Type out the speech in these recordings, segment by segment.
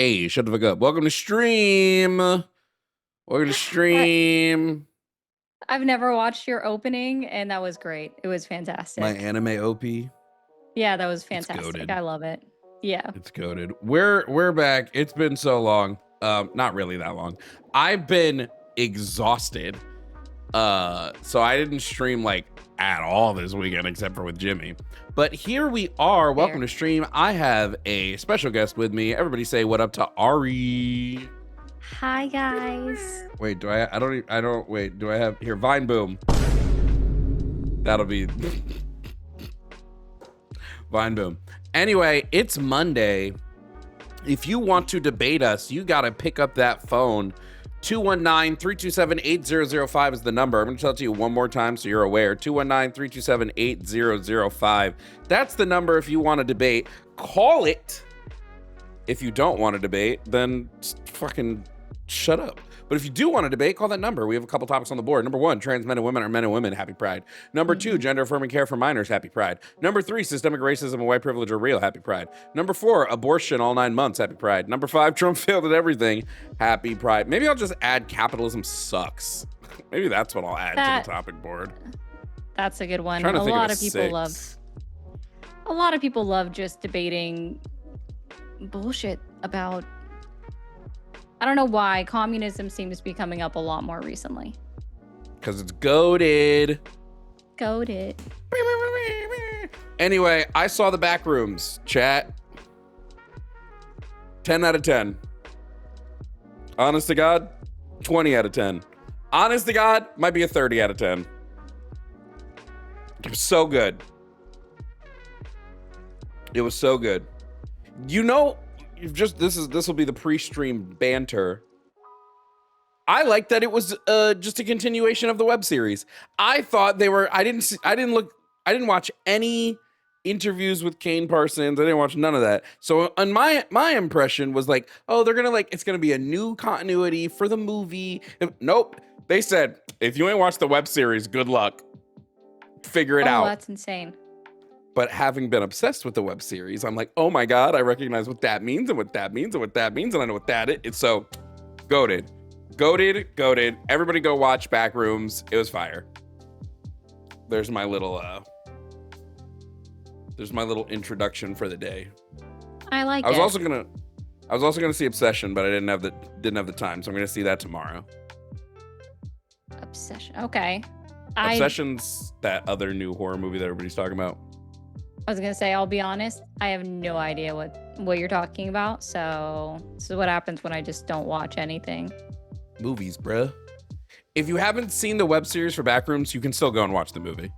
Hey, shut the fuck up. Welcome to stream. Welcome to stream. I've never watched your opening, and that was great. It was fantastic. My anime OP. Yeah, that was fantastic. I love it. Yeah. It's goated. We're back. It's been so long. Not really that long. I've been exhausted. So I didn't stream like at all this weekend except for with Jimmy. But here we are. Welcome to stream. I have a special guest with me. Everybody say what up to Ari. Hi guys. Wait, do I don't wait, do I have here Vine Boom? That'll be Vine Boom. Anyway, it's Monday. If you want to debate us, you got to pick up that phone. 219-327-8005 is the number. I'm going to tell it to you one more time so you're aware. 219-327-8005. That's the number if you want to debate. Call it. If you don't want to debate, then just fucking shut up. But if you do want to debate, call that number. We have a couple topics on the board. Number 1, trans men and women are men and women. Happy Pride. Number 2, gender affirming care for minors. Happy Pride. Number 3, systemic racism and white privilege are real. Happy Pride. Number 4, abortion all 9 months. Happy Pride. Number 5, Trump failed at everything. Happy Pride. Maybe I'll just add capitalism sucks. Maybe that's what I'll add to the topic board. That's a good one. A lot of people love just debating bullshit about, I don't know why communism seems to be coming up a lot more recently. Because it's goated. Goated. Anyway, I saw the back rooms, chat. 10 out of 10. Honest to God, 20 out of 10. Honest to God, might be a 30 out of 10. It was so good. It was so good. You know, this will be the pre-stream banter. I like that it was just a continuation of the web series. I thought they were. I didn't watch any interviews with Kane Parsons. I didn't watch none of that. So, on my impression was like, oh, they're gonna it's gonna be a new continuity for the movie. Nope. They said if you ain't watched the web series, good luck. Figure it out. Oh, that's insane. But having been obsessed with the web series, I'm like, oh my God, I recognize what that means and what that means and what that means. And I know what that is. It's so goated. Everybody go watch Backrooms. It was fire. There's my little introduction for the day. I like it. I was also gonna see Obsession, but I didn't have the time. So I'm gonna see that tomorrow. Obsession. Okay. Obsession's that other new horror movie that everybody's talking about. I was gonna say, I'll be honest, I have no idea what you're talking about. So this is what happens when I just don't watch anything. Movies, bruh. If you haven't seen the web series for Backrooms, you can still go and watch the movie.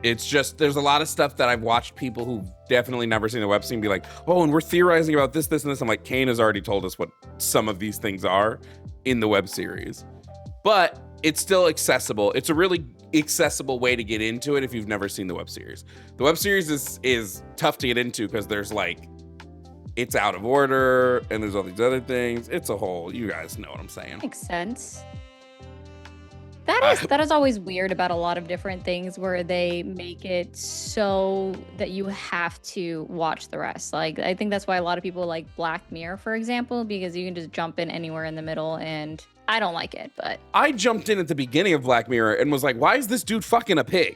It's just, there's a lot of stuff that I've watched people who've definitely never seen the web scene be like, oh, and we're theorizing about this, and this. I'm like, Kane has already told us what some of these things are in the web series. But it's still accessible. It's a really accessible way to get into it if you've never seen the web series. The web series is tough to get into because there's it's out of order and there's all these other things. It's a whole, you guys know what I'm saying. Makes sense. That is always weird about a lot of different things where they make it so that you have to watch the rest. Like, I think that's why a lot of people like Black Mirror, for example, because you can just jump in anywhere in the middle, and I don't like it, but I jumped in at the beginning of Black Mirror and was like, why is this dude fucking a pig?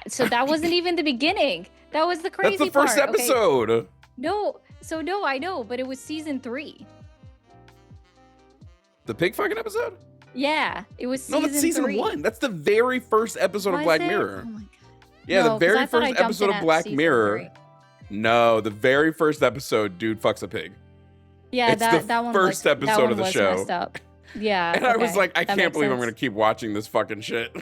So that wasn't even the beginning. That was the crazy part. That's the first episode. Okay. No, I know, but it was season 3. The pig fucking episode? Yeah, it was season 3. No, that's season 1. That's the very first episode of Black Mirror. Oh my God. Yeah, the very first episode of Black Mirror. 3. No, the very first episode, dude fucks a pig. Yeah, it's that one. First episode of the show. Messed up. Yeah, and I was like, I can't believe I'm gonna keep watching this fucking shit.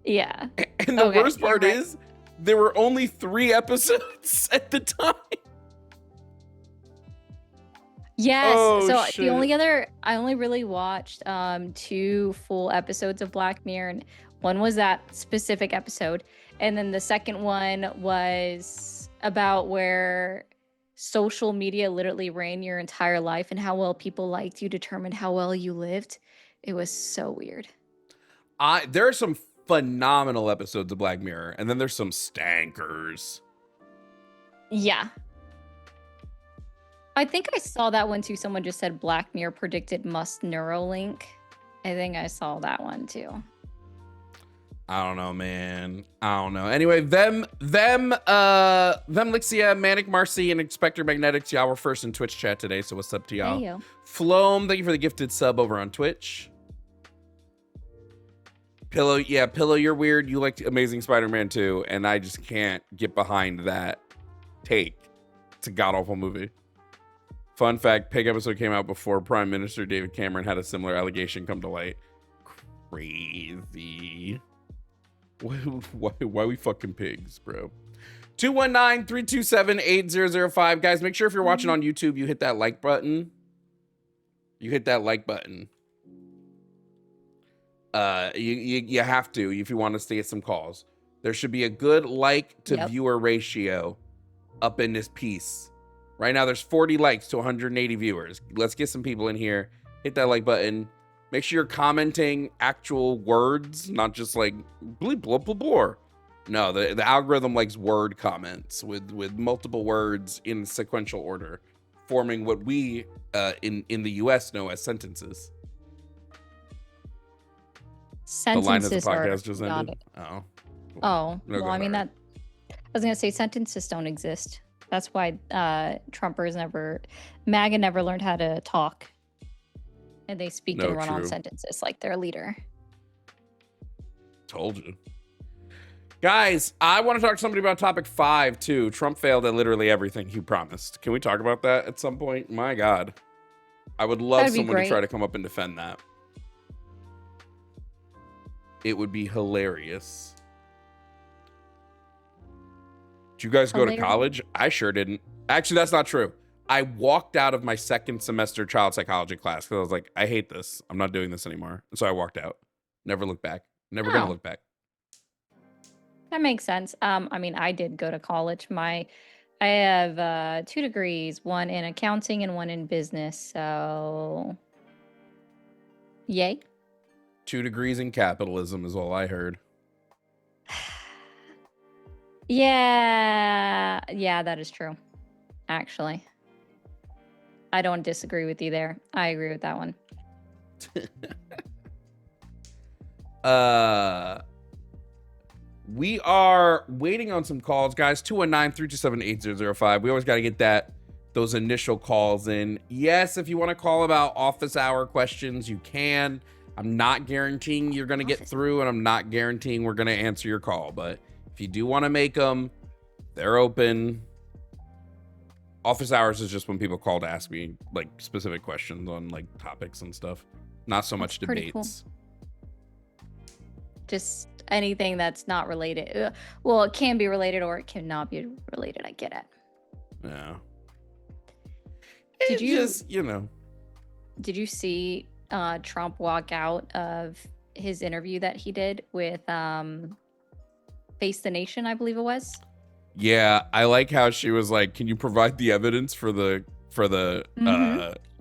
Yeah. And the worst part is, there were only 3 episodes at the time. Yes. Oh, so shit. I only really watched 2 full episodes of Black Mirror, and one was that specific episode, and then the second one was about where social media literally ran your entire life and how well people liked you determined how well you lived. It was so weird. There are some phenomenal episodes of Black Mirror, and then there's some stankers. Yeah. I think I saw that one too. Someone just said Black Mirror predicted must Neuralink. I think I saw that one too. I don't know, man. I don't know. Anyway, Lixia, Manic Marcy, and Inspector Magnetics, y'all were first in Twitch chat today, so what's up to y'all? Hey, yo. Floam, thank you for the gifted sub over on Twitch. Pillow, yeah, Pillow, you're weird. You liked Amazing Spider-Man 2, and I just can't get behind that take. It's a god-awful movie. Fun fact, Pig episode came out before Prime Minister David Cameron had a similar allegation come to light. Crazy. Why we fucking pigs, bro? 219-327-8005. Guys, make sure if you're watching on YouTube, you hit that like button. You hit that like button. You have to if you want to stay at some calls. There should be a good like to viewer ratio up in this piece. Right now, there's 40 likes to 180 viewers. Let's get some people in here. Hit that like button. Make sure you're commenting actual words, not just like bleep, blah, blah, blah. No, the algorithm likes word comments with multiple words in sequential order, forming what we in the US know as sentences. Sentences the line of the podcast just ended. Oh. No, Well, I mean that. I was gonna say sentences don't exist. That's why MAGA never learned how to talk. And they speak and run on sentences like their leader. Told you. Guys, I want to talk to somebody about topic 5 too. Trump failed at literally everything he promised. Can we talk about that at some point? My God. I would love someone to try to come up and defend that. It would be hilarious. Did you guys go to college? I sure didn't. Actually, that's not true. I walked out of my second semester child psychology class because I was like, I hate this. I'm not doing this anymore. And so I walked out. Never looked back. Never gonna look back. That makes sense. I mean, I did go to college. I have 2 degrees, one in accounting and one in business. So, yay. 2 degrees in capitalism is all I heard. Yeah, that is true. Actually. I don't disagree with you there. I agree with that one. We are waiting on some calls, guys. 219-327-8005. We always got to get those initial calls in. Yes, if you want to call about office hour questions, you can. I'm not guaranteeing you're going to get through, and I'm not guaranteeing we're going to answer your call. But if you do want to make them, they're open. Office hours is just when people call to ask me like specific questions on like topics and stuff. Not so much debates. Cool. Just anything that's not related. Well, it can be related or it cannot be related. I get it. Yeah. Did you just, Did you see Trump walk out of his interview that he did with Face the Nation, I believe it was? Yeah, I like how she was like, "Can you provide the evidence for the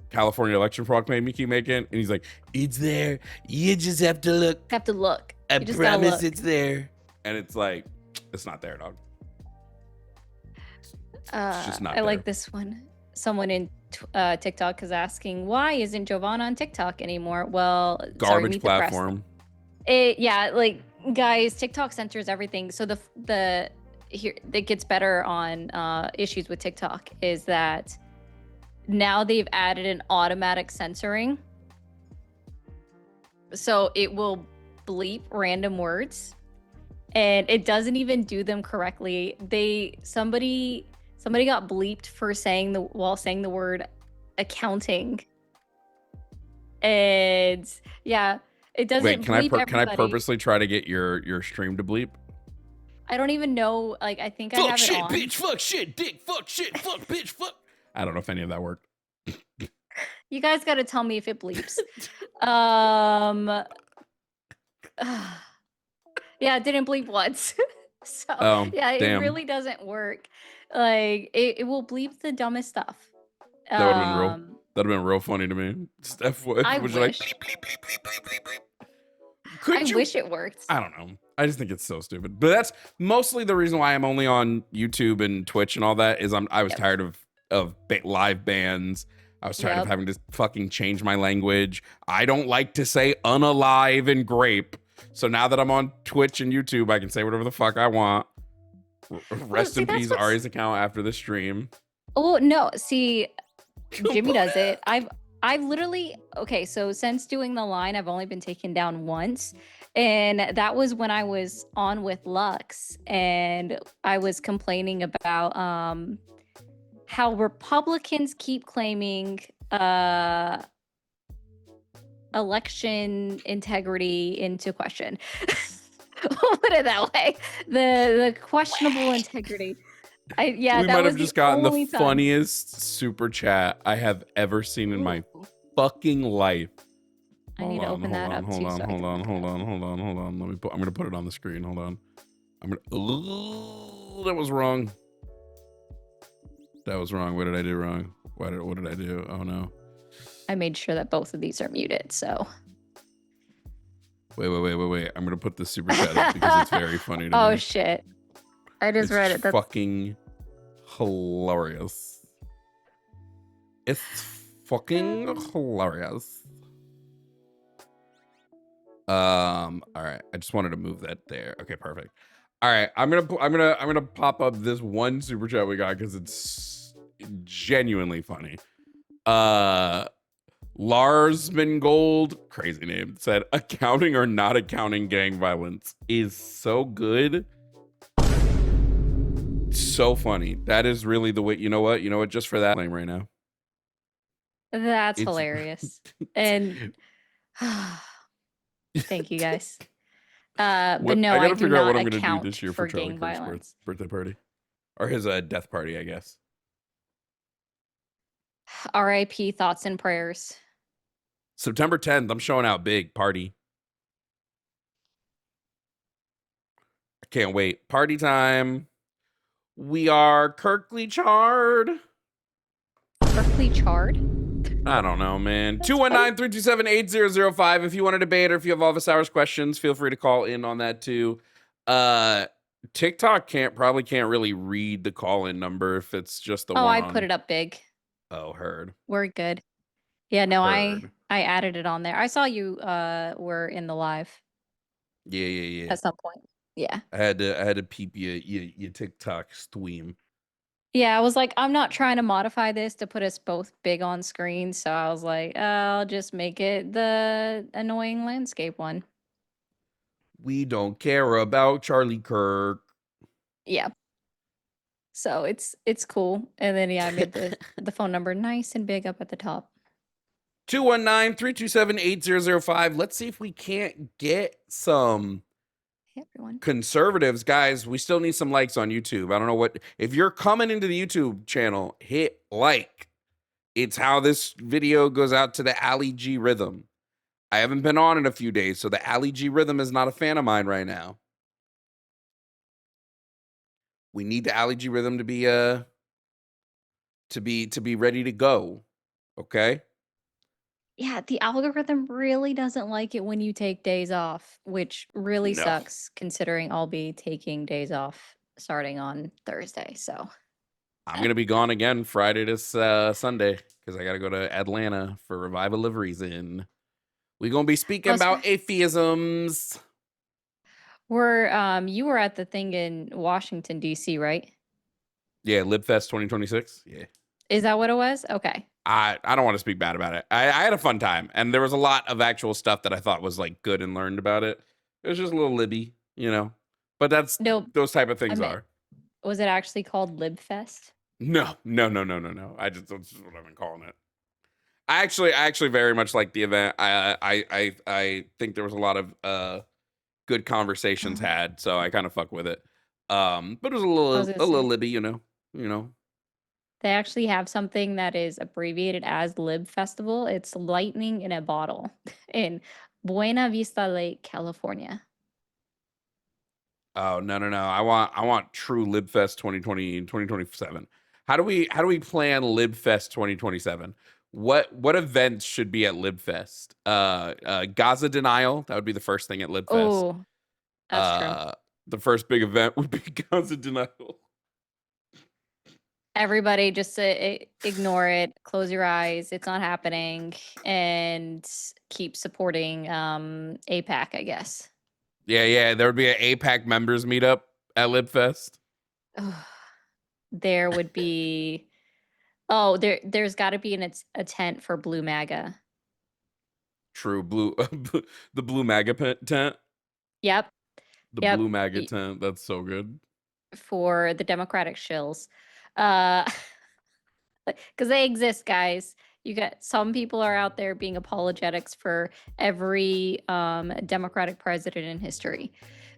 California election fraud claim you keep making?" And he's like, "It's there. You just have to look. Have to look. I promise it's there." And it's like, it's not there, dog. It's just not I like this one. Someone in TikTok is asking, "Why isn't Jovan on TikTok anymore?" Well, garbage platform. Guys, TikTok censors everything. So here that gets better on issues with TikTok is that now they've added an automatic censoring. So it will bleep random words and it doesn't even do them correctly. Somebody got bleeped for saying the word accounting. And yeah, it doesn't. Wait, can I purposely try to get your stream to bleep? I don't even know. Like, I think I have it on. Bitch, fuck shit, dick, fuck shit, fuck bitch, fuck. I don't know if any of that worked. You guys got to tell me if it bleeps. Yeah, it didn't bleep once. So yeah, damn. It really doesn't work. Like it will bleep the dumbest stuff. That'd have been real funny to me. Steph was like, bleep, bleep, bleep, bleep, bleep, bleep. I wish it worked. I don't know. I just think it's so stupid. But that's mostly the reason why I'm only on YouTube and Twitch and all that is I was tired of of live bands. I was tired of having to fucking change my language. I don't like to say unalive and grape. So now that I'm on Twitch and YouTube, I can say whatever the fuck I want. Rest in peace, Ari's account after the stream. Oh no, see, Jimmy does it. I've literally, okay, so since doing the line, I've only been taken down once. And that was when I was on with Lux and I was complaining about how Republicans keep claiming election integrity into question. We'll put it that way. The questionable integrity. We might have just gotten the funniest super chat I have ever seen in my fucking life. I need to open that up too. Hold on. I'm gonna put it on the screen. Hold on. That was wrong. What did I do wrong? What did I do? Oh no. I made sure that both of these are muted, so. Wait. I'm gonna put the super chat up because it's very funny to me. Oh shit. I just read it. That's fucking hilarious. It's fucking hilarious. All right. I just wanted to move that there. Okay, perfect. All right. I'm gonna pop up this one super chat we got because it's genuinely funny. Lars Mingold, crazy name, said accounting or not accounting gang violence is so good. So funny. That is really the way. You know what? Just for that name right now. That's hilarious. And thank you guys. But no, I do not account this year for gang violence. Birthday party, or his death party, I guess. R.I.P. Thoughts and prayers. September 10th, I'm showing out big party. I can't wait. Party time. We are Kirkley Charred. Kirkley Charred? I don't know, man. 219-327-8005. If you want to debate or if you have office hours questions, feel free to call in on that too. TikTok probably can't really read the call-in number if it's just the one. Oh, I put it up big. Oh, heard. We're good. Yeah, no, I added it on there. I saw you were in the live. Yeah. At some point. Yeah. I had to peep your TikTok stream. Yeah, I was like, I'm not trying to modify this to put us both big on screen. So I was like, I'll just make it the annoying landscape one. We don't care about Charlie Kirk. Yeah. So it's cool. And then yeah, I made the phone number nice and big up at the top. 219-327-8005. Let's see if we can't get some conservatives. Guys, we still need some likes on YouTube. I don't know what, if you're coming into the YouTube channel, hit like. It's how this video goes out to the Ali G rhythm. I haven't been on in a few days, so the Ali G rhythm is not a fan of mine right now. We need the Ali G rhythm to be ready to go. Okay? Yeah, the algorithm really doesn't like it when you take days off, which really sucks considering I'll be taking days off starting on Thursday. So I'm going to be gone again Friday to Sunday because I got to go to Atlanta for Revival of Reason. We're going to be speaking about atheisms. You were at the thing in Washington, D.C., right? Yeah, LibFest 2026. Yeah. Is that what it was? Okay. I don't want to speak bad about it. I had a fun time, and there was a lot of actual stuff that I thought was like good and learned about it. It was just a little libby, but that's those type of things are. Was it actually called LibFest? No. That's what I've been calling it. I actually very much like the event. I think there was a lot of good conversations had, so I kind of fuck with it. But it was a little libby, you know. They actually have something that is abbreviated as Lib Festival. It's lightning in a bottle in Buena Vista Lake, California. Oh, no. I want true LibFest 2027. How do we plan LibFest 2027? What events should be at LibFest? Gaza denial, that would be the first thing at LibFest. Oh, that's true. The first big event would be Gaza denial. Everybody just ignore it, close your eyes, it's not happening, and keep supporting APAC, I guess. Yeah. There would be an APAC members meetup at LibFest. There would be there's got to be a tent for Blue MAGA. True, the Blue MAGA tent. Yep. The Blue MAGA tent. That's so good. For the Democratic shills. Because they exist, guys. You got some people are out there being apologetics for every Democratic president in history.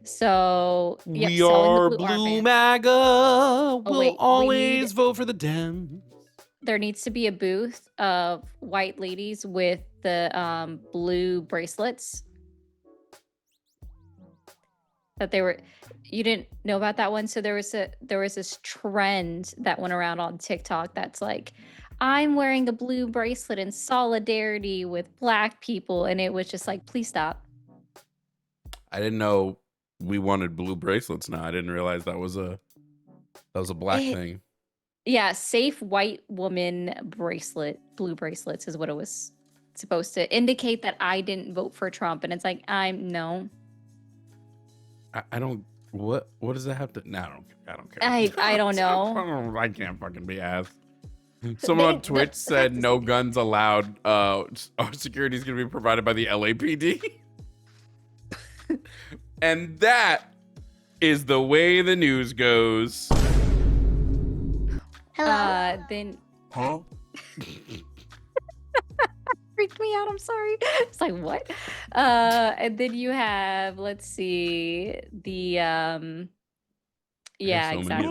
So we are Blue MAGA. We'll always vote for the Dems. There needs to be a booth of white ladies with the blue bracelets. That they were, you didn't know about that one. So there was this trend that went around on TikTok that's like, I'm wearing a blue bracelet in solidarity with Black people, and it was just like, please stop. I didn't know we wanted blue bracelets now. I didn't realize that was a Black thing. Yeah, safe white woman bracelet, blue bracelets is what it was supposed to indicate that I didn't vote for Trump, and it's like no. I don't. What does that have to? No, I don't care. I don't know. I can't fucking be asked. Someone on Twitch said no guns allowed. Our security is going to be provided by the LAPD, and that is the way the news goes. Hello. Then. Huh? Freaked me out. I'm sorry. It's like, what? And then you have, let's see, the yeah, exactly.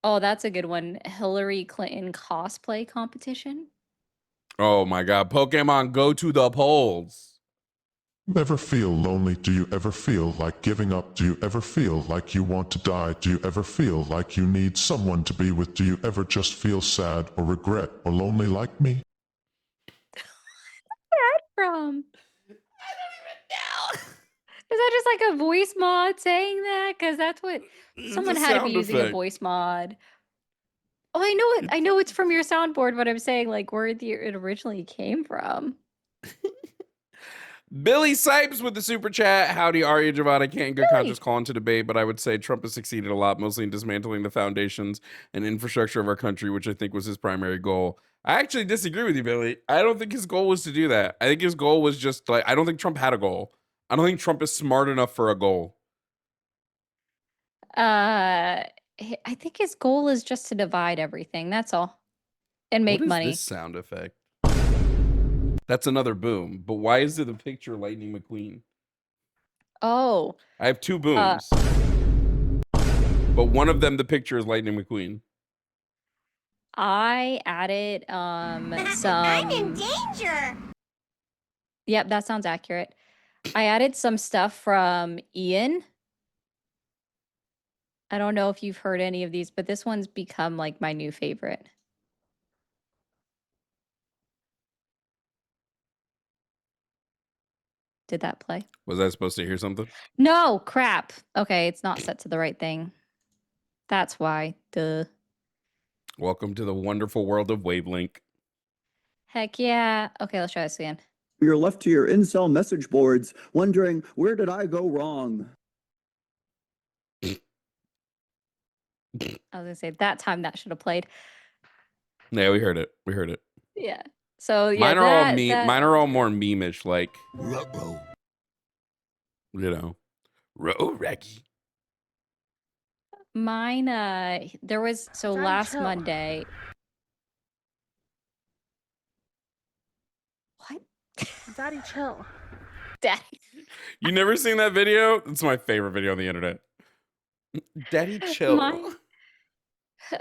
Oh, that's a good one. Hillary Clinton cosplay competition. Oh my God. Pokemon, go to the polls. Ever feel lonely? Do you ever feel like giving up? Do you ever feel like you want to die? Do you ever feel like you need someone to be with? Do you ever just feel sad or regret or lonely like me? Where's that from? I don't even know. Is that just like a voice mod saying that? Because that's what someone had to be using a voice mod. Oh, I know it. I know it's from your soundboard, but I'm saying like where it originally came from. Billy Sipes with the super chat. Howdy, Arya Javada. Can't in good conscience call into debate, but I would say Trump has succeeded a lot, mostly in dismantling the foundations and infrastructure of our country, which I think was his primary goal. I actually disagree with you, Billy. I don't think his goal was to do that. I think his goal was just like, I don't think Trump had a goal. I don't think Trump is smart enough for a goal. I think his goal is just to divide everything. That's all. And make money. What is this sound effect? That's another boom. But why is it a picture Lightning McQueen? Oh. I have two booms. But one of them, the picture is Lightning McQueen. I added some... I'm in danger! Yep, that sounds accurate. I added some stuff from Ian. I don't know if you've heard any of these, but this one's become like my new favorite. Did that play? Was I supposed to hear something? No, crap. Okay, it's not set to the right thing. That's why. Duh. Welcome to the wonderful world of Wavelink. Heck yeah. Okay, let's try this again. You're left to your incel message boards wondering, where did I go wrong? I was gonna say that time that should have played. Yeah, we heard it. We heard it. Yeah. So yeah, mine are all mine are all more meme-ish, like you know, Raggy. Mine, there was last Monday. What? Daddy, chill. Daddy. You never seen that video? It's my favorite video on the internet. Daddy, chill.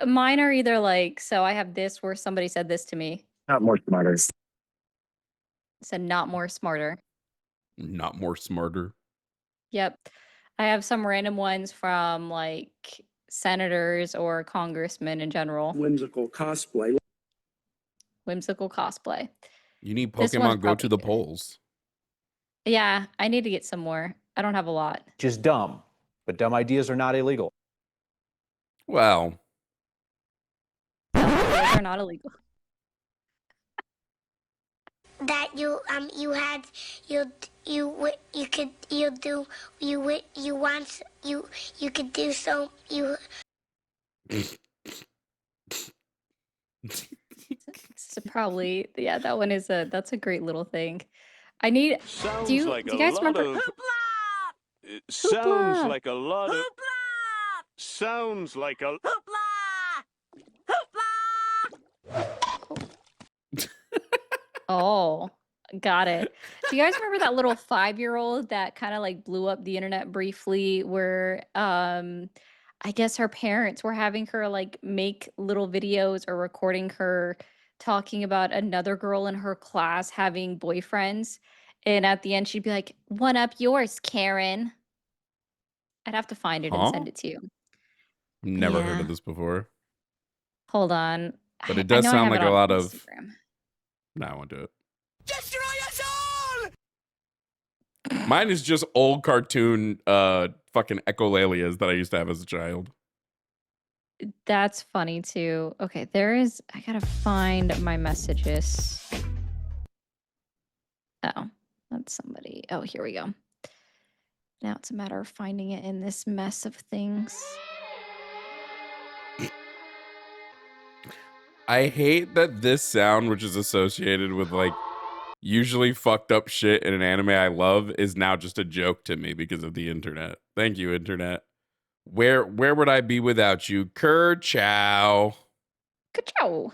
Mine are either like, so I have this where somebody said this to me. Not more smarter. Said not more smarter. Not more smarter. Yep. I have some random ones from like senators or congressmen in general. Whimsical cosplay. Whimsical cosplay. You need Pokemon go to the polls. Yeah, I need to get some more. I don't have a lot. Just dumb, but dumb ideas are not illegal. Well, They're not illegal. That you had you could do you want you could do so you So probably, yeah, that one is that's a great little thing. I need. Sounds Do you like do a you guys lot remember? of. It sounds Hoopla! like a lot of. Sounds like a. Oh, got it. Do you guys remember that little 5-year-old that kind of like blew up the internet briefly where I guess her parents were having her like make little videos or recording her talking about another girl in her class having boyfriends, and at the end she'd be like, "One up yours, Karen." I'd have to find it and huh? send it to you. Never heard Yeah. of this before, Hold on. but it I does know I sound have like it a on lot of. Instagram. No, I won't do it. Destroy us all! Mine is just old cartoon fucking echolalias that I used to have as a child. That's funny too. Okay, I gotta find my messages. Oh, that's somebody. Oh, here we go. Now it's a matter of finding it in this mess of things. I hate that this sound, which is associated with like usually fucked up shit in an anime I love, is now just a joke to me because of the internet. Thank you, internet. Where would I be without you? Kerchow. Ka-chow.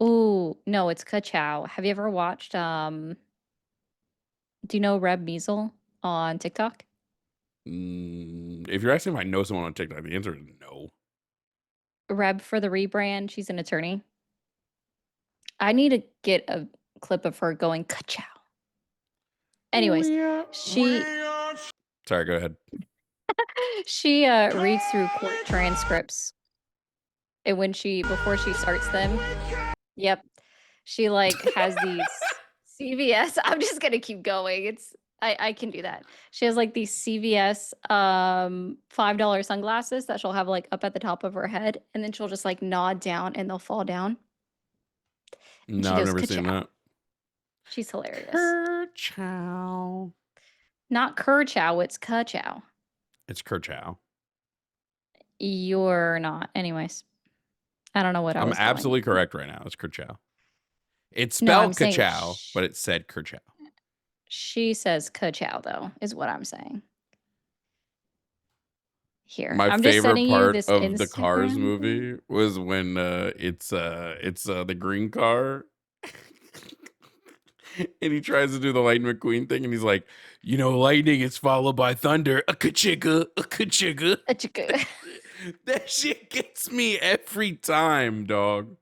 Oh, no, it's ka-chow. Have you ever watched do you know Reb Measle on TikTok? If you're asking if I know someone on TikTok, the answer is no. Reb for the rebrand, she's an attorney. I need to get a clip of her going ka-chow. Anyways, she Sorry, go ahead. she reads through court transcripts, and before she starts them, yep, she like has these CVS. I'm just gonna keep going. I can do that. She has like these CVS $5 sunglasses that she'll have like up at the top of her head, and then she'll just like nod down and they'll fall down. And she No, I've goes never seen ka-chow. that. She's hilarious. Kerchow. Not Kerchow, it's ka-chow. It's Kerchow. You're not. Anyways, I don't know what I I'm was going absolutely with. correct right now. It's Kerchow. It's No, I'm spelled saying Kachow, but it said Kerchow. she says ka-chow though, is what I'm saying. Here, My I'm just favorite sending you part this of the Cars Instagram thing. movie was when it's the green car. And he tries to do the Lightning McQueen thing, and he's like, lightning is followed by thunder. A ka-chicka, a ka-chicka. Achika. That shit gets me every time, dog.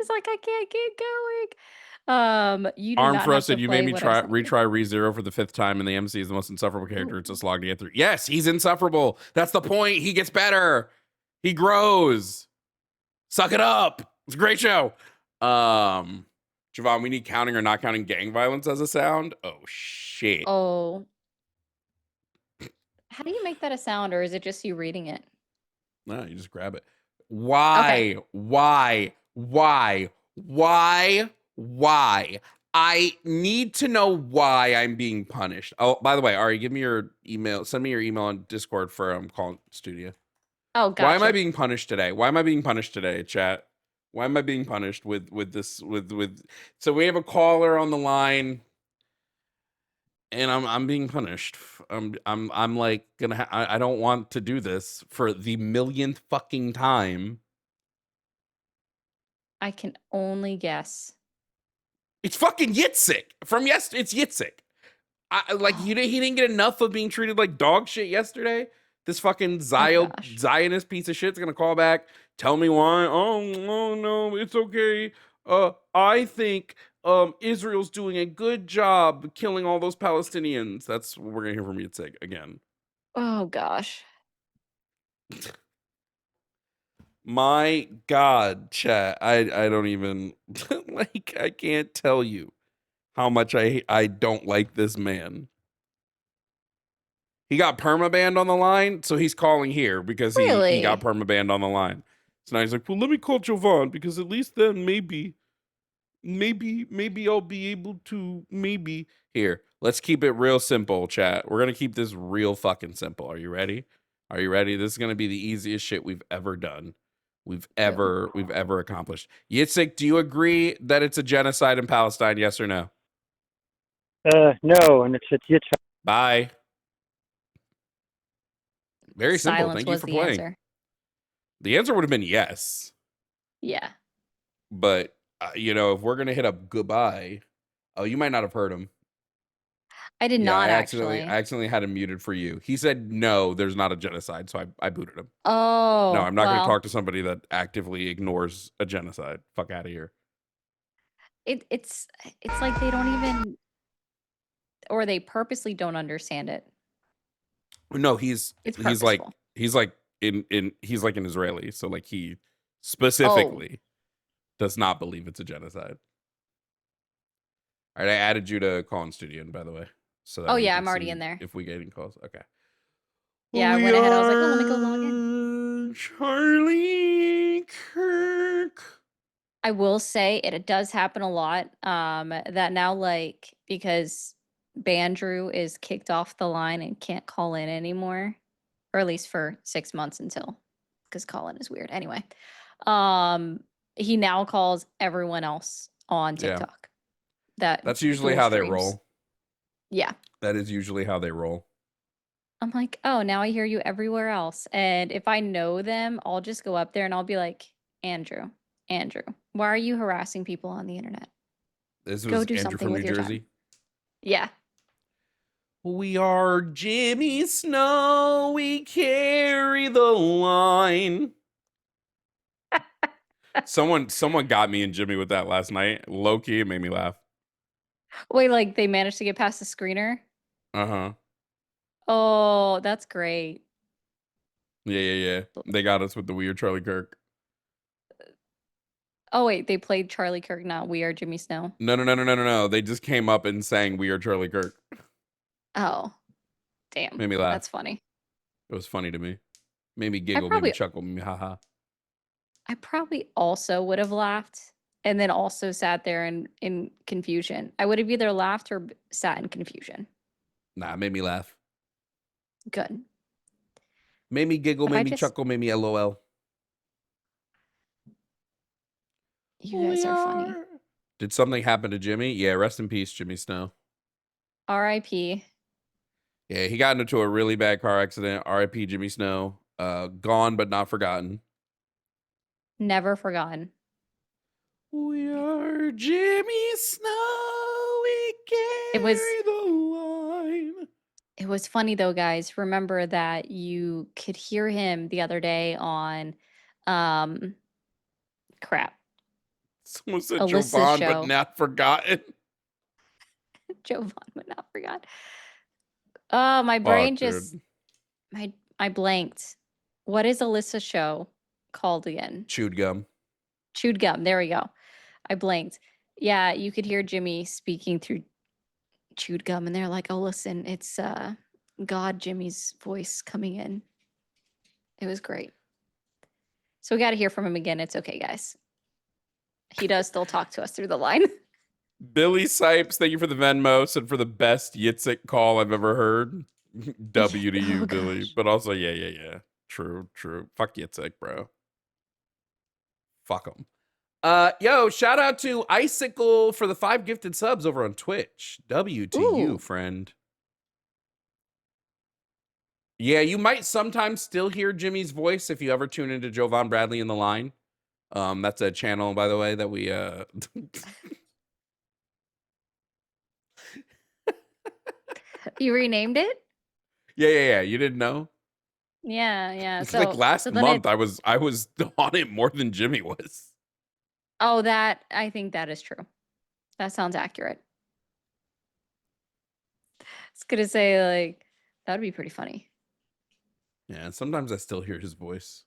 It's like I can't get going. You do Arm not have thrusted, to you made play me what I sent you. retry ReZero for the 5th time, and the MC is the most insufferable character. It's a slog to get through. Yes, he's insufferable. That's the point. He gets better. He grows. Suck it up. It's a great show. Jovan, we need counting or not counting gang violence as a sound. Oh shit. Oh. How do you make that a sound, or is it just you reading it? No, you just grab it. Why? Why? I need to know why I'm being punished. Oh, by the way, Ari, give me your email. Send me your email on Discord for Call Studio. Oh, gotcha. Why am I being punished today? Why am I being punished today, chat? Why am I being punished with this with so we have a caller on the line and I'm being punished. I'm like I don't want to do this for the millionth fucking time. I can only guess. It's fucking Yitzhak from yesterday. It's Yitzhak. He didn't get enough of being treated like dog shit yesterday. This fucking gosh. Zionist piece of shit's gonna call back, tell me why. Oh no, it's okay. I think Israel's doing a good job killing all those Palestinians. That's what we're gonna hear from Yitzhak again. Oh gosh. My God, chat. I don't even like. I can't tell you how much I don't like this man. He got permabanned on the line, so he's calling here because he got Really? permabanned on the line. So now he's like, well, let me call Jovan because at least then maybe I'll be able to maybe. Here, let's keep it real simple, chat. We're gonna keep this real fucking simple. Are you ready? Are you ready? This is gonna be the easiest shit we've ever done. We've ever accomplished. Yitzhak, do you agree that it's a genocide in Palestine? Yes or no? No, and it's Yitzhak. Bye. Very simple. Silence Thank you was for the playing. answer. The answer would have been yes, Yeah. but you know, if we're gonna hit up goodbye, oh, you might not have heard him. I did Yeah, not I actually. accidentally had him muted for you. He said no, there's not a genocide, so I booted him. Oh, No, I'm not going to well, talk to somebody that actively ignores a genocide. Fuck out of here. it's like they don't even, or they purposely don't understand it. No, It's he's like purposeful. he's like he's like an Israeli, so like he Oh, specifically does not believe it's a genocide. All right, I added you to call in studio, by the way, so that oh way you yeah, can I'm already see in there. if we get any calls. Okay. Yeah, I We went ahead. I was like, oh, let me go log in. are Charlie Kirk. I will say it does happen a lot. That now, like, because Bandrew is kicked off the line and can't call in anymore, or at least for 6 months until, because call in is weird. Anyway, he now calls everyone else on Yeah, TikTok that that's usually dual how they streams. roll. Yeah. That is usually how they roll. I'm like, oh, now I hear you everywhere else. And if I know them, I'll just go up there and I'll be like, Andrew, why are you harassing people on the internet? This Go was do Andrew something from with New your time. Jersey. Yeah. We are Jimmy Snow. We carry the line. Someone got me and Jimmy with that last night. Low key, it made me laugh. Wait, like they managed to get past the screener? Uh-huh. Oh, that's great. Yeah. They got us with the weird Charlie Kirk. Oh, wait, they played Charlie Kirk, not We Are Jimmy Snow. No. They just came up and sang We Are Charlie Kirk. Oh, damn. Made me laugh. That's funny. It was funny to me. Made me giggle, made me chuckle, made me haha. I probably also would have laughed and then also sat there in confusion. I would have either laughed or sat in confusion. Nah, it made me laugh. Good. Made me giggle, But made I me just, chuckle, made me LOL. you guys are funny. Did something happen to Jimmy? Yeah, rest in peace, Jimmy Snow. R.I.P. Yeah, he got into a really bad car accident. R.I.P. Jimmy Snow. Gone but not forgotten. Never forgotten. We are Jimmy Snow. We It was carry the line. it was funny though, guys. Remember that you could hear him the other day on crap. Someone said Alyssa's Jovan, but show. not forgotten. Jovan would not forgot. Oh, my brain just I blanked. What is Alyssa's show called again? Chewed gum. Chewed Gum. There we go. I blanked. Yeah, you could hear Jimmy speaking through Chewed Gum, and they're like, "Oh, listen, it's God Jimmy's voice coming in." It was great. So we got to hear from him again. It's okay, guys. He does still talk to us through the line. Billy Sipes, thank you for the Venmo. Said for the best Yitzhak call I've ever heard. W to you, Oh, Billy. gosh. But also, yeah. True. Fuck Yitzhak, bro. Fuck him. Yo, shout out to Icicle for the 5 gifted subs over on Twitch. W to you, Ooh. friend. Yeah, you might sometimes still hear Jimmy's voice if you ever tune into Jovan Bradley in the line. That's a channel, by the way, that we You renamed it? Yeah. You didn't know? Yeah. It's like last so then month I was on it more than Jimmy was. Oh, that I think that is true. That sounds accurate. I was gonna say, like, that'd be pretty funny. Yeah, sometimes I still hear his voice.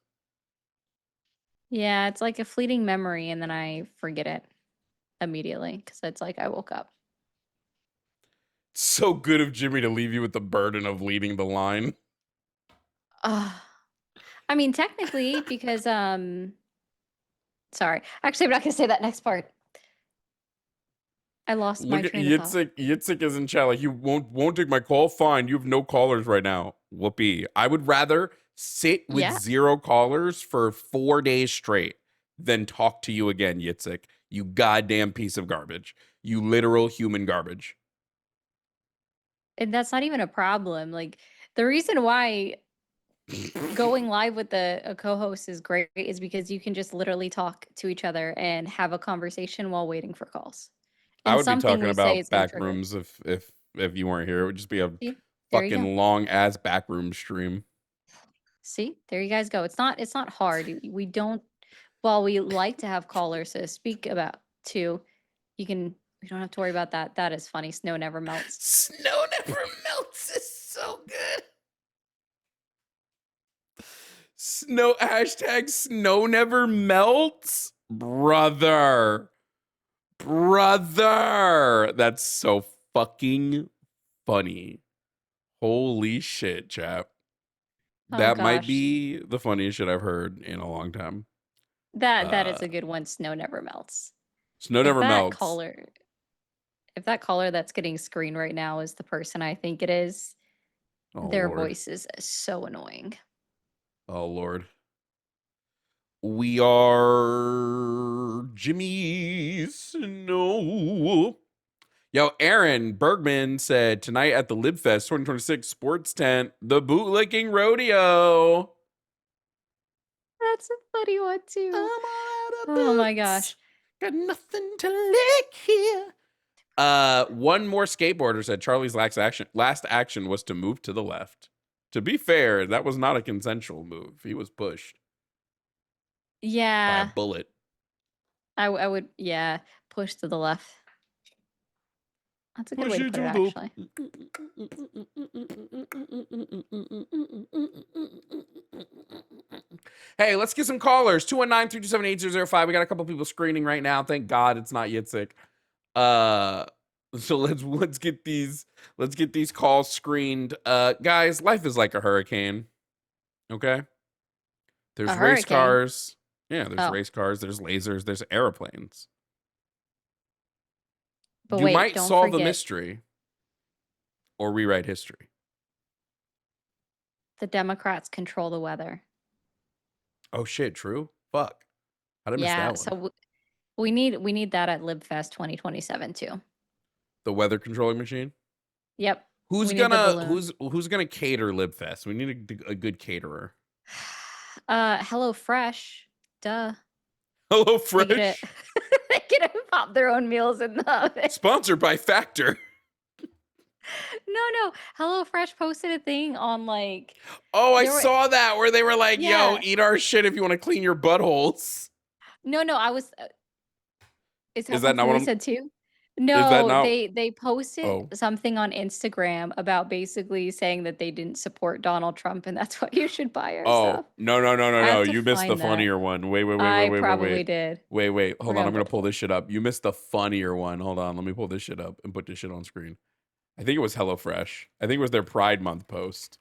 Yeah, it's like a fleeting memory, and then I forget it immediately because it's like I woke up. So good of Jimmy to leave you with the burden of leading the line. I mean, technically, because sorry. Actually, I'm not gonna say that next part. I lost my Look at train of thought. Yitzhak. Yitzhak is in chat. Like, you won't take my call. Fine. You have no callers right now. Whoopee. I would rather sit with Yeah. 0 callers for 4 days straight than talk to you again, Yitzhak. You goddamn piece of garbage. You literal human garbage. And that's not even a problem. Like, the reason why going live with a co-host is great is because you can just literally talk to each other and have a conversation while waiting for calls. I And would be something talking we say about is gonna back trigger. rooms if you weren't here. It would just be a See? There you go. fucking long ass backroom stream. See? There you guys go. It's not hard. We don't, while we like to have callers to speak about too, we don't have to worry about that. That is funny. Snow never melts. Snow never melts is so good. Snow never melts. Brother. That's so fucking funny. Holy shit, chap. Oh, That might gosh. be the funniest shit I've heard in a long time. That is a good one. Snow never melts. Snow never melts. If that caller that's getting screened right now is the person I think it is, Oh, their Lord. voice is so annoying. Oh, Lord. We are Jimmy Snow. Yo, Aaron Bergman said tonight at the LibFest 2026 sports tent, the bootlicking rodeo. That's a funny one too. I'm all out of Oh my boots. gosh. Got nothing to lick here. One more skateboarder said Charlie's last action was to move to the left. To be fair, that was not a consensual move. He was pushed by a Yeah, bullet. I would, yeah, push to the left. That's a good way to put it, actually. Hey, let's get some callers. 219-327-8005. We got a couple people screening right now. Thank God it's not Yitzhak. So let's get these calls screened. Guys, life is like a hurricane. Okay? There's A race hurricane? cars. Yeah, there's Oh. race cars, there's lasers, there's airplanes. But You wait, might don't solve the forget mystery or rewrite history. the Democrats control the weather. Oh shit, true? Fuck. How did I miss Yeah, that so one? we need that at LibFest 2027 too. The weather controlling machine? Yep. Who's we need the gonna balloon. who's gonna cater LibFest? We need a good caterer. Hello Fresh. Duh. Hello They get Fresh. they get to pop their own meals in the oven. Sponsored by Factor. No. HelloFresh posted a thing on like. Oh, I saw that where they were like, Yeah. yo, eat our shit if you want to clean your buttholes. No, I was. Is that not what I'm said too? that No, not- they posted Oh. something on Instagram about basically saying that they didn't support Donald Trump and that's why you should buy our stuff. No. have to You missed the find that. funnier one. Wait. I probably did. Wait. Hold We're on. gonna I'm going to put pull this shit up. You missed the funnier one. Hold on. Let me pull this shit up and put this shit on screen. I think it was HelloFresh. I think it was their Pride Month post.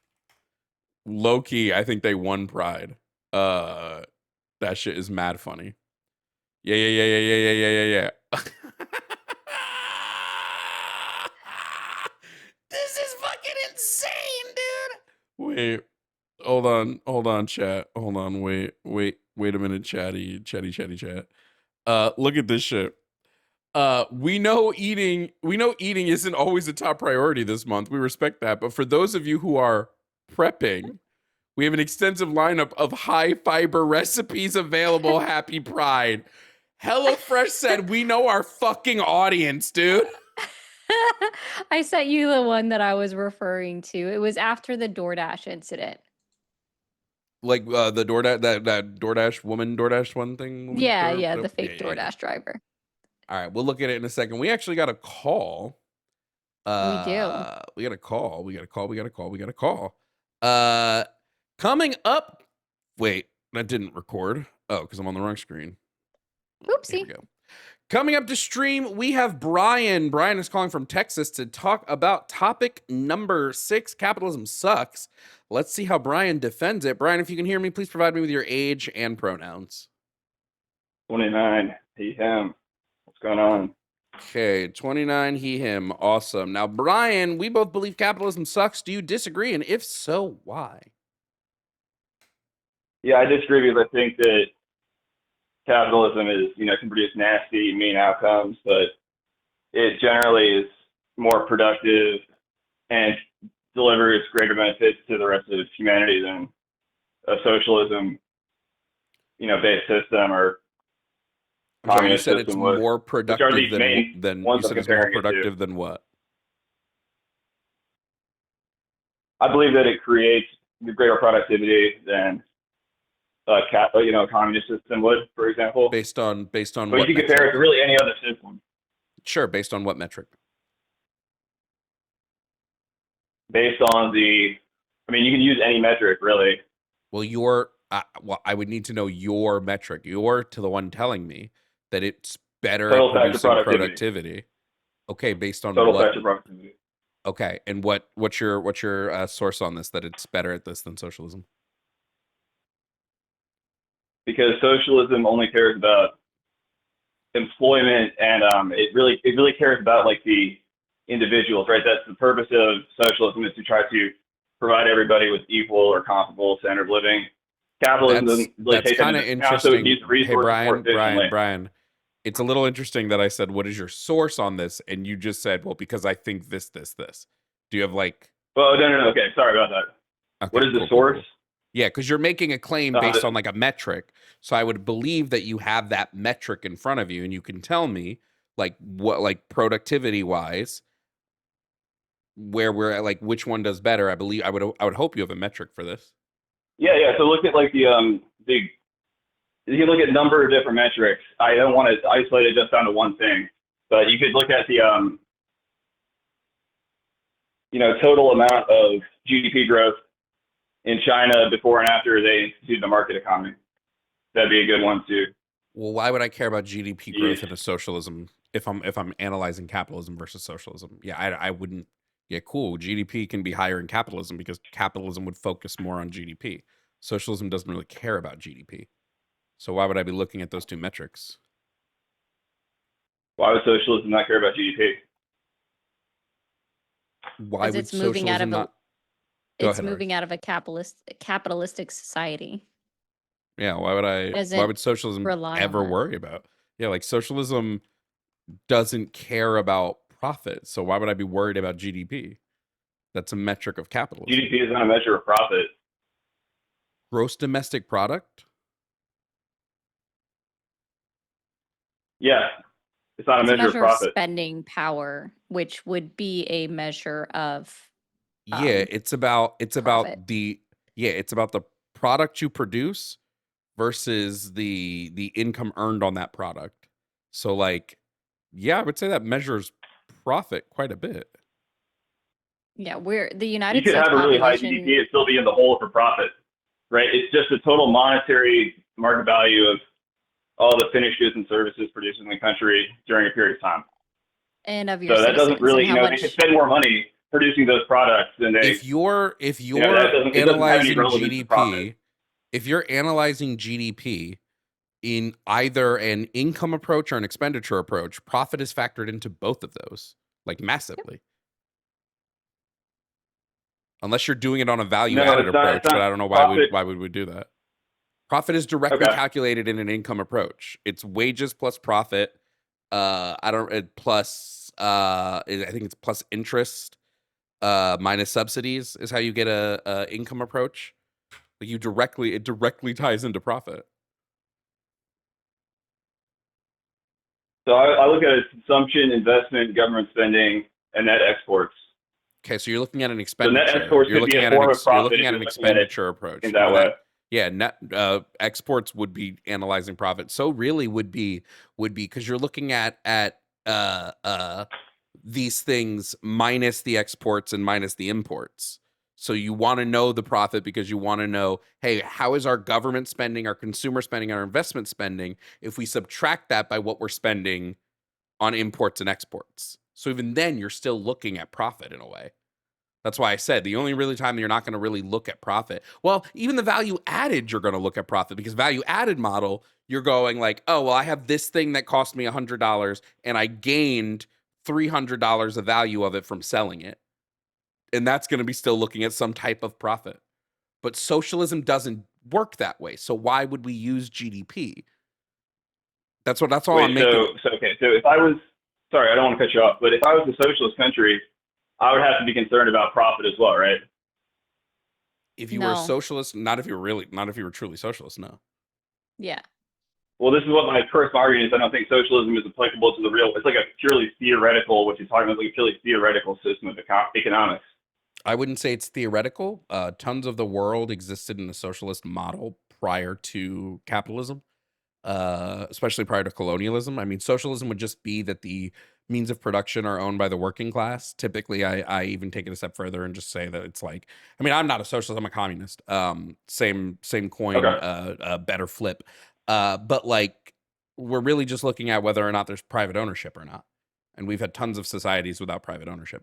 Low key, I think they won Pride. That shit is mad funny. Yeah. This is fucking insane, dude. Wait. Hold on, chat. Hold on, wait a minute, chatty chat. Look at this shit. We know eating isn't always a top priority this month. We respect that. But for those of you who are prepping, we have an extensive lineup of high fiber recipes available. Happy Pride. HelloFresh said, we know our fucking audience, dude. I sent you the one that I was referring to. It was after the DoorDash incident. Like the DoorDash, that DoorDash one thing. Yeah, the fake DoorDash driver. All right, we'll look at it in a second. We actually got a call. We do. We got a call. Coming up. Wait, that didn't record. Oh, because I'm on the wrong screen. Here we Oopsie. go. Coming up to stream, we have Brian. Brian is calling from Texas to talk about topic number 6, capitalism sucks. Let's see how Brian defends it. Brian, if you can hear me, please provide me with your age and pronouns. 29, he, him. What's going on? Okay, 29, he, him. Awesome. Now, Brian, we both believe capitalism sucks. Do you disagree? And if so, why? Yeah, I disagree because I think that capitalism is, can produce nasty, mean outcomes, but it generally is more productive and delivers greater benefits to the rest of humanity than a socialism, based system or I'm sorry, you communist said it's system would. more productive these main than ones you said I'm it's more comparing it to. productive than what? I believe that it creates greater productivity than a communist system would, for example. Based on But what you can compare it to really any other system. Sure, based on what metric? Based on you can use any metric, really. Well, I would need to know your metric. You're to the one telling me that it's better Total at factor producing productivity. Okay, based on Total what? factor productivity. Okay, and what's your source on this, that it's better at this than socialism? Because socialism only cares about employment, and it really cares about the individuals, right? That's the purpose of socialism, is to try to provide everybody with equal or comparable standard of living. Capitalism doesn't really take that into account, so it needs resources more efficiently. Brian, it's a little interesting that I said, what is your source on this? And you just said, well, because I think this. Do you have Well, no. Okay, sorry about that. Okay, what is the source? Cool. Yeah, because you're making a claim based on a metric. So I would believe that you have that metric in front of you, and you can tell me what productivity wise, where we're at, which one does better. I would hope you have a metric for this. Yeah. So look at you can look at a number of different metrics. I don't want to isolate it just down to one thing, but you could look at the total amount of GDP growth in China before and after they instituted the market economy. That'd be a good one too. Well, why would I care about GDP growth in a socialism if I'm analyzing capitalism versus socialism? Yeah, I wouldn't. Yeah, cool. GDP can be higher in capitalism because capitalism would focus more on GDP. Socialism doesn't really care about GDP. So why would I be looking at those two metrics? Why would socialism not care about GDP? Why would it's moving out of socialism a it's moving out of a capitalistic society. Yeah, why would socialism ever worry about? Yeah, socialism doesn't care about profit. So why would I be worried about GDP? That's a metric of capitalism. GDP is not a measure of profit. Gross domestic product? Yeah. It's not a measure of profit. Of spending power, which would be a measure of it's about profit. it's about the product you produce versus the income earned on that product. So I would say that measures profit quite a bit. Yeah, the United States. You could have a really high GDP and still be in the hole for profit, right? It's just the total monetary market value of all the finished goods and services produced in the country during a period of time. And of your so that doesn't really, they could spend more money producing those products than they. If you're analyzing GDP, if you're analyzing GDP in either an income approach or an expenditure approach, profit is factored into both of those, massively. Unless you're doing it on a value-added approach, but I don't know why would we do that. Profit is directly calculated in an income approach. It's wages plus profit. I think it's plus interest minus subsidies is how you get a income approach. It directly ties into profit. So I look at it as consumption, investment, government spending, and net exports. Okay, so you're looking at an expenditure. So net exports could be a form of profit. You're looking at an expenditure approach. In that way. Yeah, net exports would be analyzing profit. So really would be because you're looking at these things minus the exports and minus the imports. So you want to know the profit because you want to know, hey, how is our government spending, our consumer spending, our investment spending if we subtract that by what we're spending on imports and exports? So even then, you're still looking at profit in a way. That's why I said the only really time that you're not going to really look at profit. Well, even the value added, you're going to look at profit, because value added model, you're going like, oh, well, I have this thing that cost me $100 and I gained $300 of value of it from selling it. And that's going to be still looking at some type of profit. But socialism doesn't work that way. So why would we use GDP? That's all I'm making. So if I was, sorry, I don't want to cut you off, but if I was a socialist country, I would have to be concerned about profit as well, right? If you were a socialist, not if you were truly socialist, no. Yeah. Well, this is what my first argument is. I don't think socialism is applicable to the real. It's like a purely theoretical, what you're talking about, like a purely theoretical system of economics. I wouldn't say it's theoretical. Tons of the world existed in a socialist model prior to capitalism, especially prior to colonialism. I mean, socialism would just be that the means of production are owned by the working class. Typically, I even take it a step further and just say that it's like, I mean, I'm not a socialist, I'm a communist. Same coin, Okay. better flip. But like, we're really just looking at whether or not there's private ownership or not. And we've had tons of societies without private ownership.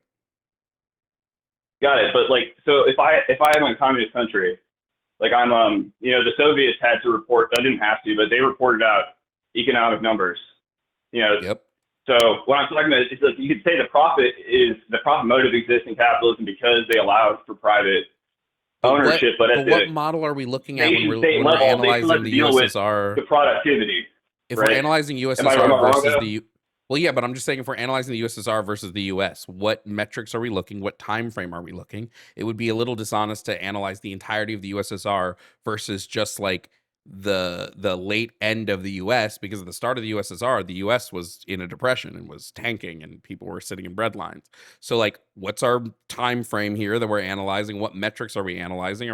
Got it. But like, so if I am a communist country, like I'm, the Soviets had to report. I didn't have to, but they reported out economic numbers. Yep. So what I'm talking about is like, you could say the profit motive exists in capitalism because they allowed for private ownership. But what model are we looking at when we're analyzing the USSR? The productivity. If right? we're analyzing USSR versus the well, yeah, but I'm just saying, if we're analyzing the USSR versus the US, what metrics are we looking? What time frame are we looking? It would be a little dishonest to analyze the entirety of the USSR versus just like the late end of the US, because at the start of the USSR, the US was in a depression and was tanking and people were sitting in bread lines. So like, what's our time frame here that we're analyzing? What metrics are we analyzing?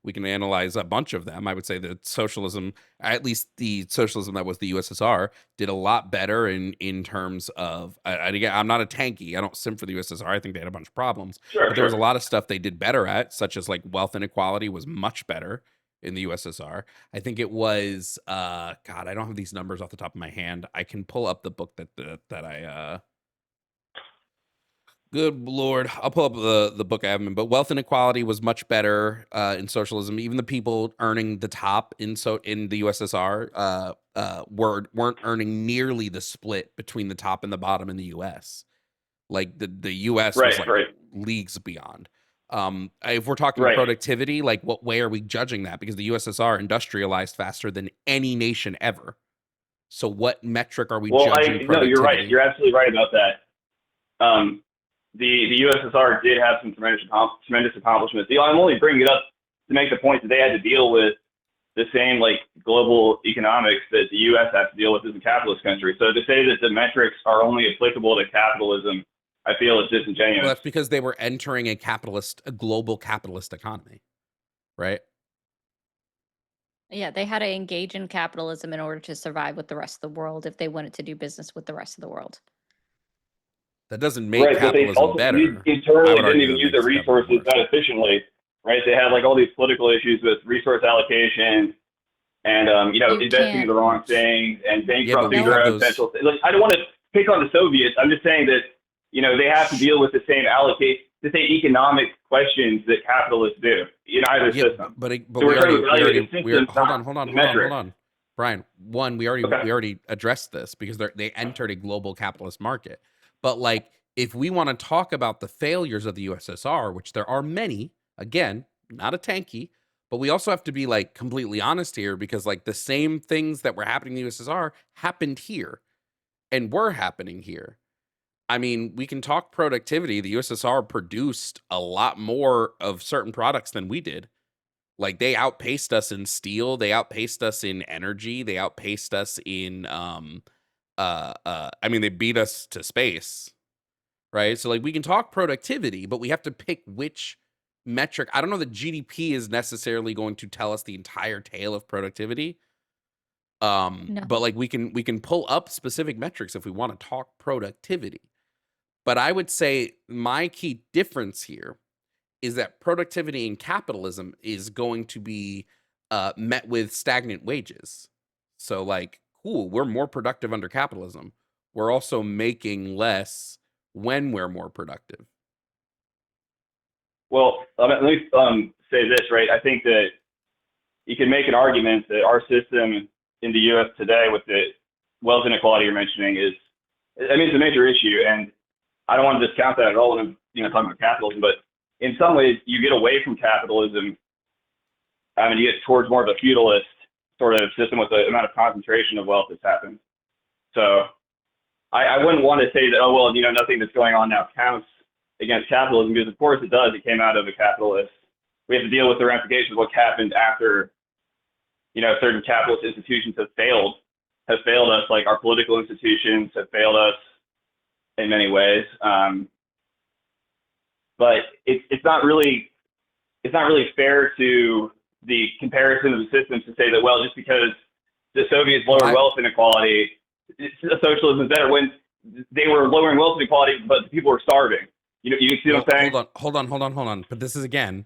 We can analyze a bunch of them. I would say that socialism, at least the socialism that was the USSR, did a lot better in terms of, again, I'm not a tanky, I don't simp for the USSR. I think they had a bunch of problems, but there was a lot of stuff they did better at, such as like wealth inequality was much better in the USSR. I think it was, God, I don't have these numbers off the top of my hand. I can pull up the book that I, good Lord, I'll pull up the book I have, but wealth inequality was much better in socialism. Even the people earning the top in the USSR weren't earning nearly the split between the top and the bottom in the US. Like the US was like leagues beyond. If we're talking productivity, like what way are we judging that? Because the USSR industrialized faster than any nation ever. So what metric are we judging productivity? No, you're right. You're absolutely right about that. The USSR did have some tremendous accomplishments. I'm only bringing it up to make the point that they had to deal with the same like global economics that the US has to deal with as a capitalist country. So to say that the metrics are only applicable to capitalism, I feel it's disingenuous. Well, that's because they were entering a global capitalist economy, right? Yeah, they had to engage in capitalism in order to survive with the rest of the world if they wanted to do business with the rest of the world. That doesn't make capitalism better. Internally, didn't even use their resources that efficiently, right? They had like all these political issues with resource allocation and, investing in the wrong things and bankrupting their own potential. Like, I don't want to pick on the Soviets. I'm just saying that, they have to deal with the same economic questions that capitalists do in either system. But hold on. Brian, we already addressed this because they entered a global capitalist market. But like, if we want to talk about the failures of the USSR, which there are many, again, not a tanky, but we also have to be like completely honest here, because like the same things that were happening in the USSR happened here and were happening here. I mean, we can talk productivity. The USSR produced a lot more of certain products than we did. Like, they outpaced us in steel. They outpaced us in energy. They outpaced us in, they beat us to space, right? So, like, we can talk productivity, but we have to pick which metric. I don't know that GDP is necessarily going to tell us the entire tale of productivity. No. But like, we can pull up specific metrics if we want to talk productivity. But I would say my key difference here is that productivity in capitalism is going to be met with stagnant wages. So like, cool, we're more productive under capitalism. We're also making less when we're more productive. Well, let me say this, right? I think that you can make an argument that our system in the U.S. today, with the wealth inequality you're mentioning, is, I mean, it's a major issue, and I don't want to discount that at all when I'm talking about capitalism. But in some ways, you get away from capitalism, and you get towards more of a feudalist sort of system with the amount of concentration of wealth that's happened. So I wouldn't want to say that, oh well, nothing that's going on now counts against capitalism, because of course it does. It came out of a capitalist. We have to deal with the ramifications of what happened after, certain capitalist institutions have failed us, like our political institutions have failed us in many ways. But it's not really fair to the comparison of the systems to say that, well, just because the Soviets lowered wealth inequality, socialism is better, when they were lowering wealth inequality, but the people were starving. You see what I'm saying? Hold on. But this is again,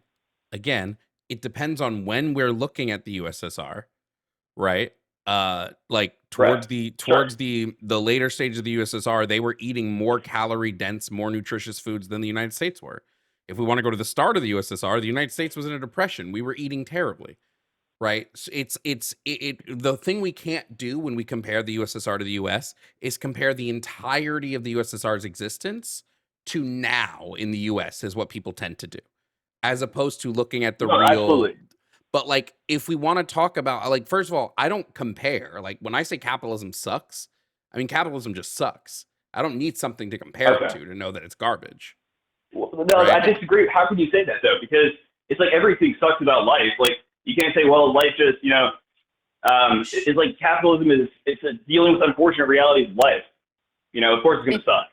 it depends on when we're looking at the USSR, right? Like towards the later stage of the USSR, they were eating more calorie dense, more nutritious foods than the United States were. If we want to go to the start of the USSR, the United States was in a depression. We were eating terribly, right? So the thing we can't do when we compare the USSR to the US is compare the entirety of the USSR's existence to now in the US, is what people tend to do, as opposed to looking at the real. Absolutely. But like, if we want to talk about, like, first of all, I don't compare. Like, when I say capitalism sucks, I mean capitalism just sucks. I don't need something to compare it to know that it's garbage. Well, no, right? I disagree. How can you say that though? Because it's like everything sucks about life. Like, you can't say, well, life just, it's like capitalism it's dealing with unfortunate realities of life. Of course it's going to suck.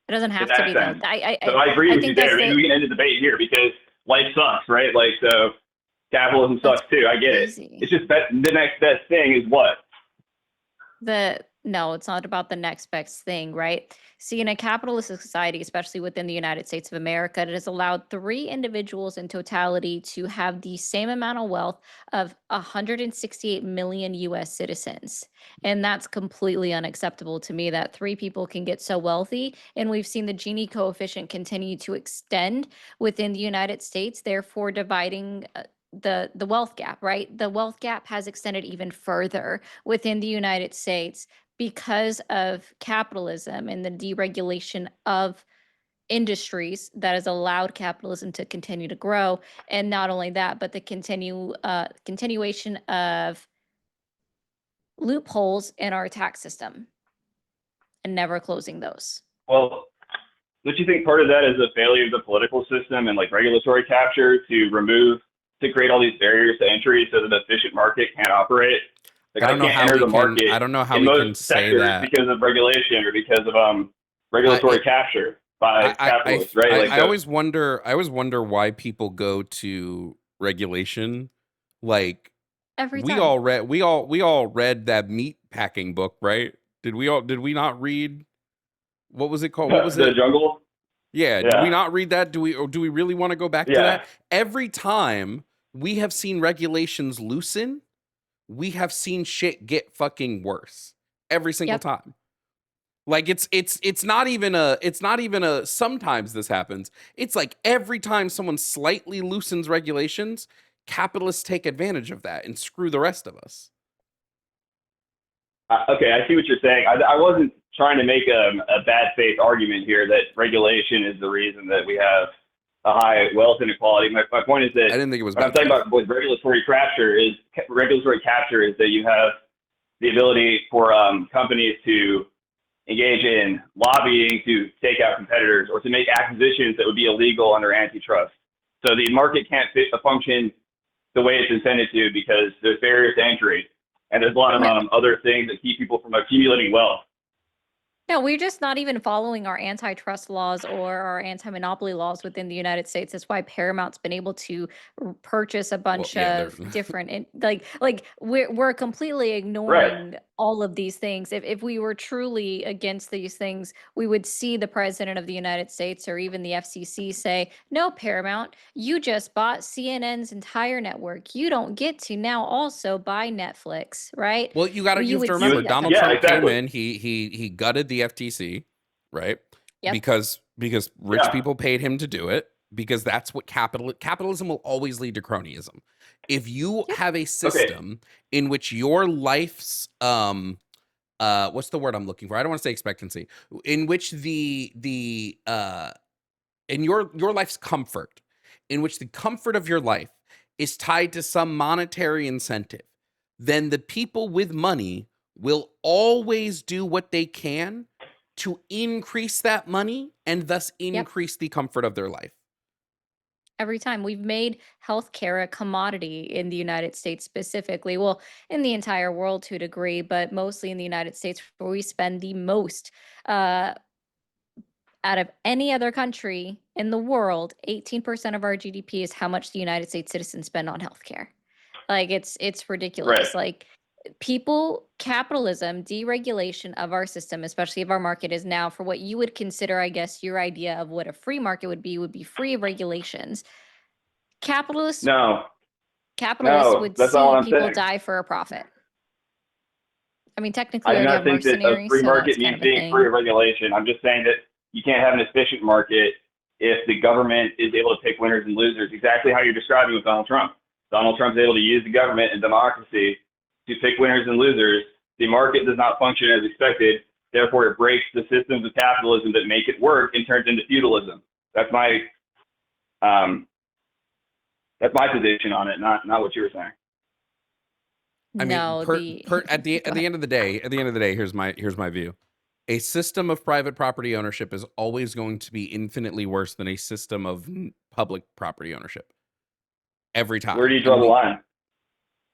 It doesn't have to be though. So I agree with you there. Maybe we can end the debate here, because life sucks, right? Like, so capitalism sucks too. I get it. It's just that the next best thing is what? No, it's not about the next best thing, right? See, in a capitalist society, especially within the United States of America, it has allowed 3 individuals in totality to have the same amount of wealth of 168 million US citizens. And that's completely unacceptable to me, that 3 people can get so wealthy. And we've seen the Gini coefficient continue to extend within the United States, therefore dividing the wealth gap, right? The wealth gap has extended even further within the United States because of capitalism and the deregulation of industries that has allowed capitalism to continue to grow. And not only that, but the continuation of loopholes in our tax system and never closing those. Well, don't you think part of that is a failure of the political system and like regulatory capture to create all these barriers to entry so that the efficient market can't operate? Like, I don't know how we can say that because of regulation or because of regulatory capture by capitalists, right? I always wonder why people go to regulation. Like, every we time. all read that meat packing book, right? Did we not read, what was it called? What was The Jungle? Yeah, did we not read that? Do we really want to go back to that? Every time we have seen regulations loosen, we have seen shit get fucking worse. Every single time. Like, it's not even a sometimes this happens. It's like every time someone slightly loosens regulations, capitalists take advantage of that and screw the rest of us. Okay, I see what you're saying. I wasn't trying to make a bad faith argument here that regulation is the reason that we have a high wealth inequality. My point is that I didn't think it was what I'm talking about with regulatory capture is that you have the ability for companies to engage in lobbying to take out competitors or to make acquisitions that would be illegal under antitrust. So the market can't function the way it's intended to because there's barriers to entry, and there's a lot of other things that keep people from accumulating wealth. No, we're just not even following our antitrust laws or our anti-monopoly laws within the United States. That's why Paramount's been able to purchase a bunch yeah, they're of different, like we're completely Right. ignoring all of these things. If we were truly against these things, we would see the president of the United States or even the FCC say, "No, Paramount, you just bought CNN's entire network. You don't get to now also buy Netflix," right? Well, you have would to see remember that Donald type of Trump thing. came exactly. in, he gutted the FTC, right? Yep. Because rich Yeah. people paid him to do it, because that's what capitalism will always lead to cronyism. If you Yep. have a system in which your life's what's the word I'm looking for? I don't want to say expectancy. In which in your life's comfort, in which the comfort of your life is tied to some monetary incentive, then the people with money will always do what they can to increase that money and thus increase the comfort of their life. Every time we've made healthcare a commodity in the United States specifically, well, in the entire world to a degree, but mostly in the United States, where we spend the most out of any other country in the world. 18% of our GDP is how much the United States citizens spend on healthcare. Like it's ridiculous. Right. Like capitalism, deregulation of our system, especially of our market, is now for what you would consider, I guess, your idea of what a free market would be free of regulations. Capitalists No, would that's not what see I'm people saying. die for a profit. I mean, technically, I we do already not have think that a mercenaries, free so that's market kind means of a being free thing. of regulation. I'm just saying that you can't have an efficient market if the government is able to pick winners and losers, exactly how you're describing with Donald Trump. Donald Trump's able to use the government and democracy to pick winners and losers. The market does not function as expected. Therefore, it breaks the systems of capitalism that make it work and turns into feudalism. That's my position on it, not what you were saying. I mean, No, at the go ahead. end of the day, here's my view. A system of private property ownership is always going to be infinitely worse than a system of public property ownership. Every time. Where do you draw the line?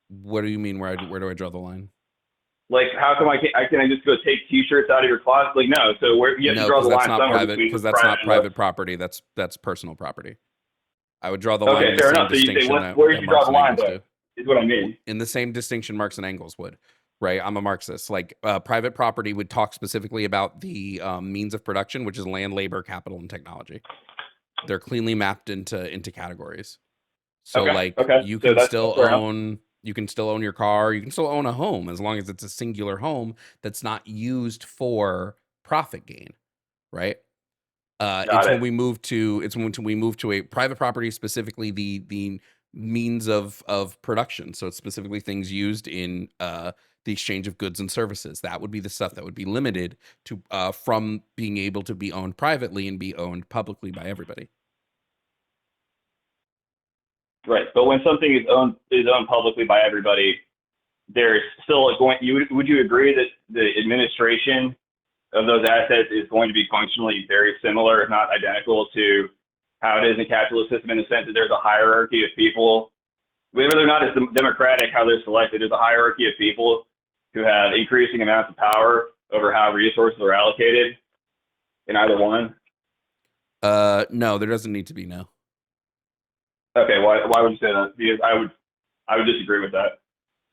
What do you mean? Where do I draw the line? Like, how come I just go take T-shirts out of your closet? Like, no. So where you have to draw the line somewhere between because that's not private property. That's personal property. I would draw the line. Okay, fair enough. So you say, where do you draw the line, though? Is what I mean. In the same distinction Marx and Engels would, right? I'm a Marxist. Like, private property would talk specifically about the means of production, which is land, labor, capital, and technology. They're cleanly mapped into categories. So you can still own your car, you can still own a home as long as it's a singular home that's not used for profit gain, right? It's when we move to a private property, specifically the means of production. So it's specifically things used in the exchange of goods and services. That would be the stuff that would be limited to from being able to be owned privately and be owned publicly by everybody. Right, but when something is owned publicly by everybody, there's still would you agree that the administration of those assets is going to be functionally very similar, if not identical, to how it is in a capitalist system, in the sense that there's a hierarchy of people, whether or not it's democratic how they're selected, there's a hierarchy of people who have increasing amounts of power over how resources are allocated in either one? No, there doesn't need to be, no. Okay, why would you say that? Because I would disagree with that.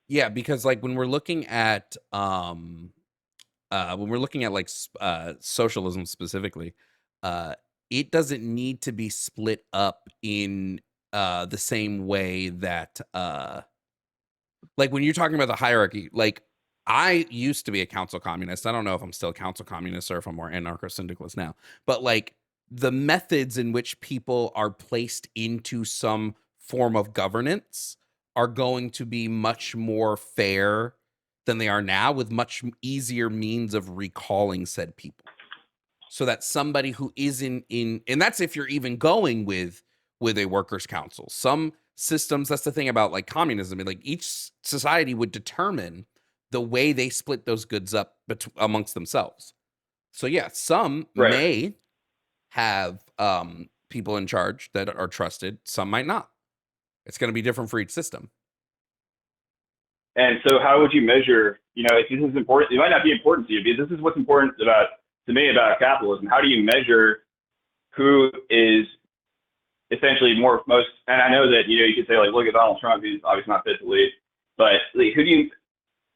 Yeah, because like when we're looking at socialism specifically, it doesn't need to be split up in the same way that like when you're talking about the hierarchy, like I used to be a council communist. I don't know if I'm still a council communist or if I'm more anarcho-syndicalist now, but like the methods in which people are placed into some form of governance are going to be much more fair than they are now, with much easier means of recalling said people. So that somebody who isn't and that's if you're even going with a workers' council. Some systems, that's the thing about like communism, like each society would determine the way they split those goods up amongst themselves. So yeah, some may have people in charge that are trusted, some might not. It's going to be different for each system. And so how would you measure, if this is important, it might not be important to you, because this is what's important about to me about capitalism. How do you measure who is essentially most, and I know that, you could say, like, look at Donald Trump, he's obviously not fit to lead, but like,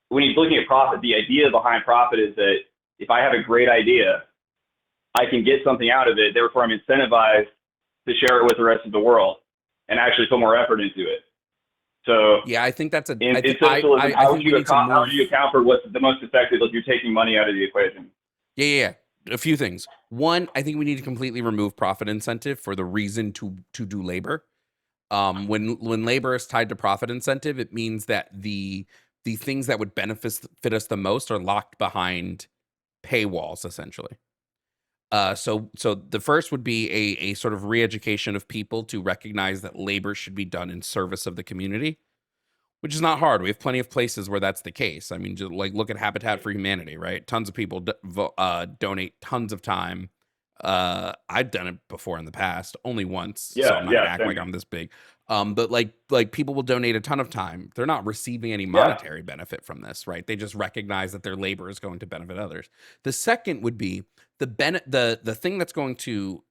when you're looking at profit, the idea behind profit is that if I have a great idea, I can get something out of it, therefore I'm incentivized to share it with the rest of the world and actually put more effort into it. So yeah, I think that's in socialism, how would you account for what's the most effective if you're taking money out of the equation? Yeah. A few things. One, I think we need to completely remove profit incentive for the reason to do labor. When labor is tied to profit incentive, it means that the things that would benefit us the most are locked behind paywalls, essentially. So the first would be a sort of re-education of people to recognize that labor should be done in service of the community, which is not hard. We have plenty of places where that's the case. I mean, just like look at Habitat for Humanity, right? Tons of people donate tons of time. I've done it before in the past, only once. Yeah, so I'm not gonna act same. like I'm this big. But like people will donate a ton of time. They're not receiving any monetary benefit from this, right? They just recognize that their labor is going to benefit others. The second would be the thing that's going to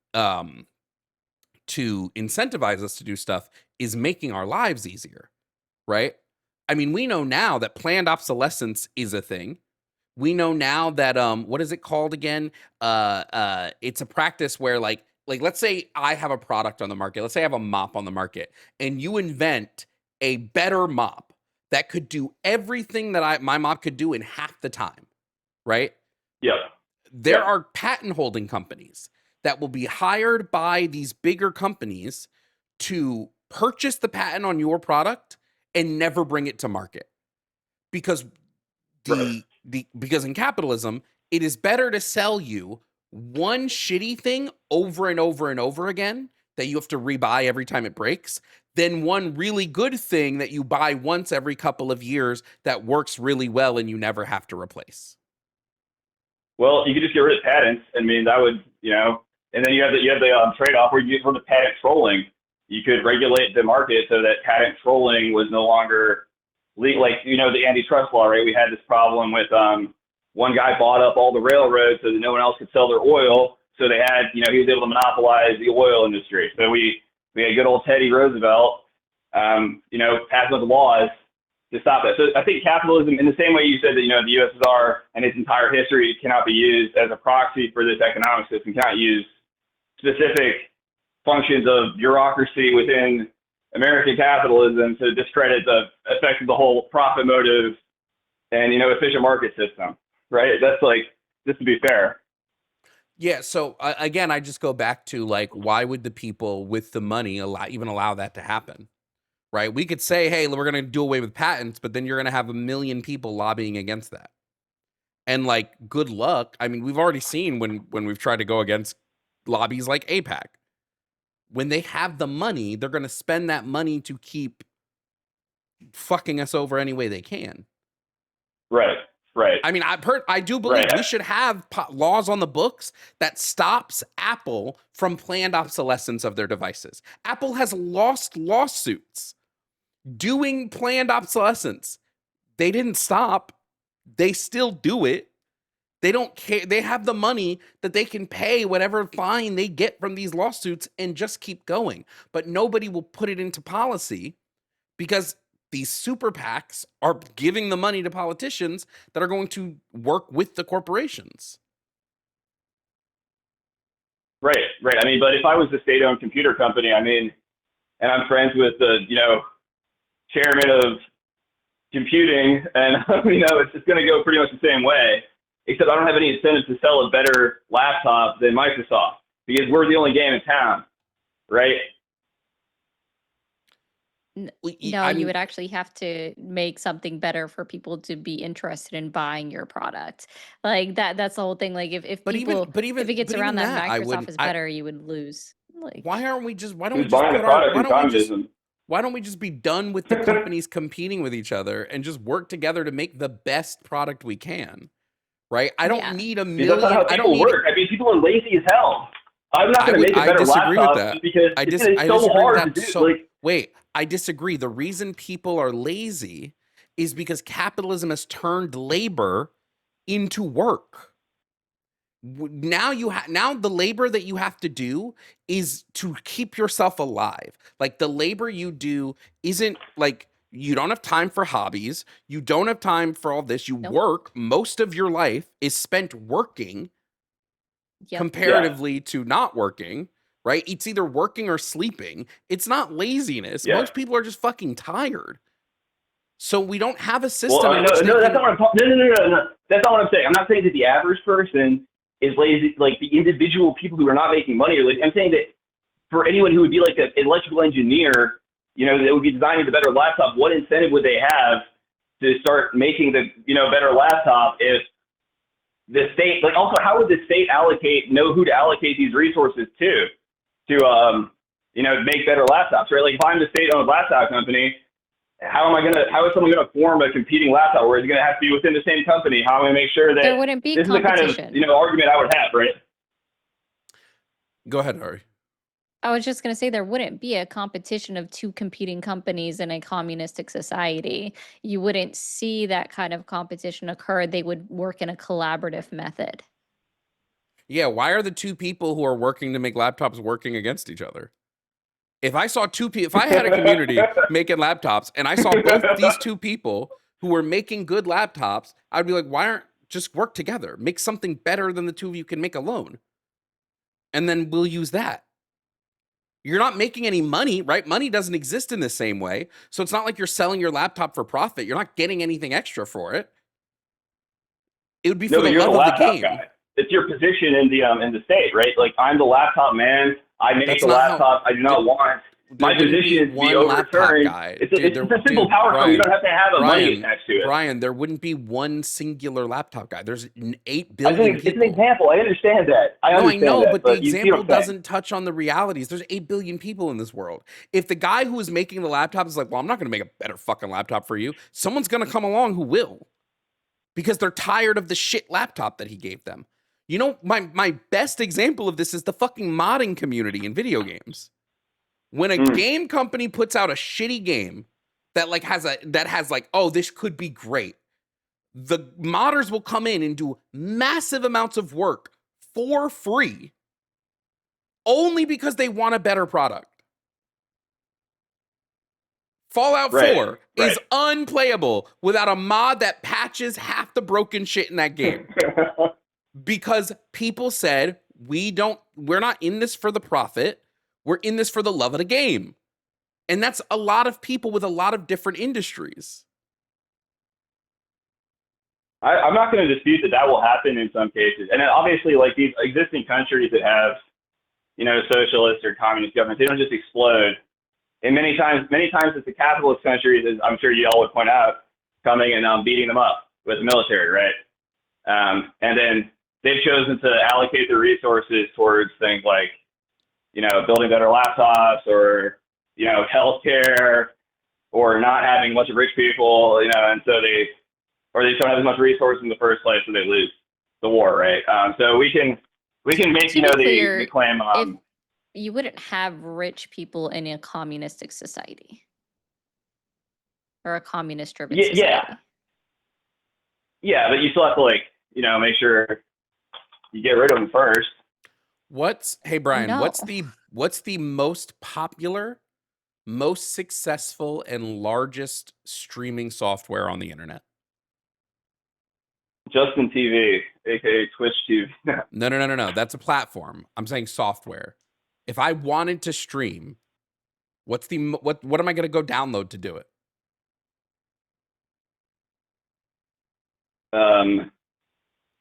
incentivize us to do stuff is making our lives easier, right? I mean, we know now that planned obsolescence is a thing. We know now that what is it called again? It's a practice where like let's say I have a product on the market. Let's say I have a mop on the market, and you invent a better mop that could do everything that my mop could do in half the time, right? Yeah. There are patent holding companies that will be hired by these bigger companies to purchase the patent on your product and never bring it to market, because because in capitalism, it is better to sell you one shitty thing over and over and over again that you have to rebuy every time it breaks than one really good thing that you buy once every couple of years that works really well and you never have to replace. Well, you could just get rid of patents. I mean, that would, and then you have the trade-off where you get rid of patent trolling. You could regulate the market so that patent trolling was no longer legal. Like, the antitrust law, right? We had this problem with one guy bought up all the railroads so that no one else could sell their oil. So they had, he was able to monopolize the oil industry. So we had good old Teddy Roosevelt, passing up the laws to stop that. So I think capitalism, in the same way you said that, the USSR and its entire history cannot be used as a proxy for this economic system, cannot use specific functions of bureaucracy within American capitalism to discredit the effect of the whole profit motive and, efficient market system, right? That's like, just to be fair. Yeah. So again, I just go back to like, why would the people with the money allow that to happen? Right? We could say, hey, we're going to do away with patents, but then you're going to have 1 million people lobbying against that. And like, good luck. I mean, we've already seen when we've tried to go against lobbies like AIPAC. When they have the money, they're going to spend that money to keep fucking us over any way they can. Right. I mean, I do believe we should have laws on the books that stops Apple from planned obsolescence of their devices. Apple has lost lawsuits doing planned obsolescence. They didn't stop. They still do it. They don't care. They have the money that they can pay whatever fine they get from these lawsuits and just keep going. But nobody will put it into policy because these super PACs are giving the money to politicians that are going to work with the corporations. Right. I mean, but if I was a state-owned computer company, I mean, and I'm friends with the, chairman of computing, and, it's going to go pretty much the same way. Except I don't have any incentive to sell a better laptop than Microsoft because we're the only game in town, right? No, you would actually have to make something better for people to be interested in buying your product. Like that's the whole thing. Like if But people, even if it gets but around even that I Microsoft wouldn't. is better, you would lose. Like, Why don't we just Who's buying the product? why don't we just be done with the companies competing with each other and just work together to make the best product we can? Right? I don't need a million. That's not how people work. I mean, people are lazy as hell. I'm not going to make a better laptop because it's so hard to do. Wait, I disagree. The reason people are lazy is because capitalism has turned labor into work. Now the labor that you have to do is to keep yourself alive. Like the labor you do isn't like you don't have time for hobbies. You don't have time for all this. You Nope. work. Most of your life is spent working Yep. comparatively to not working, right? It's either working or sleeping. It's not laziness. Yeah. Most people are just fucking tired. So we don't have a system Well, in no, which they no, that's can- not what I'm no. That's not what I'm saying. I'm not saying that the average person is lazy, like the individual people who are not making money are lazy. I'm saying that for anyone who would be like an electrical engineer, you know, that would be designing the better laptop, what incentive would they have to start making the, you know, better laptop if the state, like also how would the state know who to allocate these resources to, you know, make better laptops, right? Like if I'm the state-owned laptop company, how is someone gonna form a competing laptop, or is it gonna have to be within the same company? How am I gonna make sure that There wouldn't be this is the kind competition. of, you know, argument I would have, right? Go ahead, Ari. I was just going to say there wouldn't be a competition of two competing companies in a communistic society. You wouldn't see that kind of competition occur. They would work in a collaborative method. Yeah, why are the two people who are working to make laptops working against each other? If I saw if I had a community making laptops and I saw both these two people who were making good laptops, I'd be like, why aren't just work together? Make something better than the two of you can make alone. And then we'll use that. You're not making any money, right? Money doesn't exist in the same way. So it's not like you're selling your laptop for profit. You're not getting anything extra for it. It would be for No, but the you're the love of the laptop game. guy. It's your position in the state, right? Like I'm the laptop man. I make That's the not how- laptop. I do not want There my wouldn't be position is to one be laptop overturned. guy. It's Dude, a simple power Brian, You don't have to have a money Brian, attached to it. Brian, there wouldn't be one singular laptop guy. There's 8 I billion think people. it's an example. I understand that. I No, I understand know, that, but the you see example what I'm saying. doesn't touch on the realities. There's 8 billion people in this world. If the guy who is making the laptop is like, well, I'm not going to make a better fucking laptop for you, someone's going to come along who will. Because they're tired of the shit laptop that he gave them. You know, my best example of this is the fucking modding community in video games. When a game company puts out a shitty game that has oh, this could be great, the modders will come in and do massive amounts of work for free only because they want a better product. Fallout 4 is unplayable without a mod that patches half the broken shit in that game. Because people said, we're not in this for the profit. We're in this for the love of the game. And that's a lot of people with a lot of different industries. I'm not going to dispute that will happen in some cases. And then obviously, like these existing countries that have, you know, socialist or communist governments, they don't just explode. And many times it's the capitalist countries, as I'm sure you all would point out, coming and beating them up with the military, right? And then they've chosen to allocate the resources towards things like, you know, building better laptops or, you know, healthcare or not having a bunch of rich people, you know, and so they just don't have as much resources in the first place, so they lose the war, right? So we can make, To you know, be clear, the claim. if you wouldn't have rich people in a communistic society or a communist-driven society. Yeah, but you still have to, like, you know, make sure you get rid of them first. Hey Brian, No. what's the most popular, most successful, and largest streaming software on the internet? Justin TV, aka Twitch TV. No. That's a platform. I'm saying software. If I wanted to stream, what am I going to go download to do it?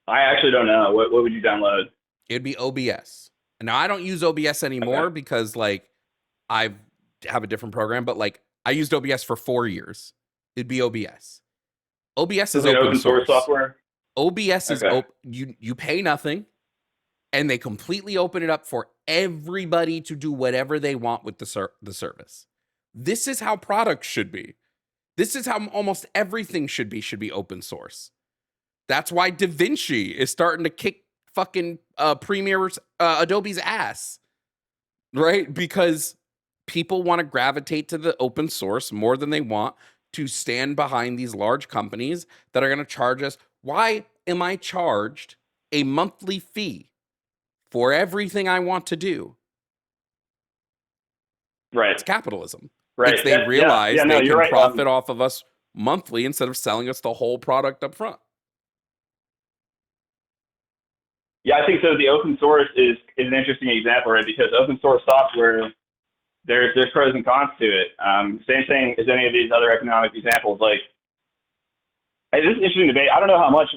I actually don't know. What would you download? It'd be OBS. And now I don't use OBS anymore because like I have a different program, but like I used OBS for 4 years. It'd be OBS. OBS is open source software. OBS is you pay nothing, and they completely open it up for everybody to do whatever they want with the service. This is how products should be. This is how almost everything should be open source. That's why DaVinci is starting to kick fucking Premiere's Adobe's ass, right? Because people want to gravitate to the open source more than they want to stand behind these large companies that are going to charge us. Why am I charged a monthly fee for everything I want to do. Right. It's capitalism. Right. It's they Yeah, realize yeah, no, they you're can right. profit off of us monthly instead of selling us the whole product up front. Yeah, I think so. The open source is an interesting example, right? Because open source software, there's pros and cons to it. Same thing as any of these other economic examples. Like, this is an interesting debate. I don't know how much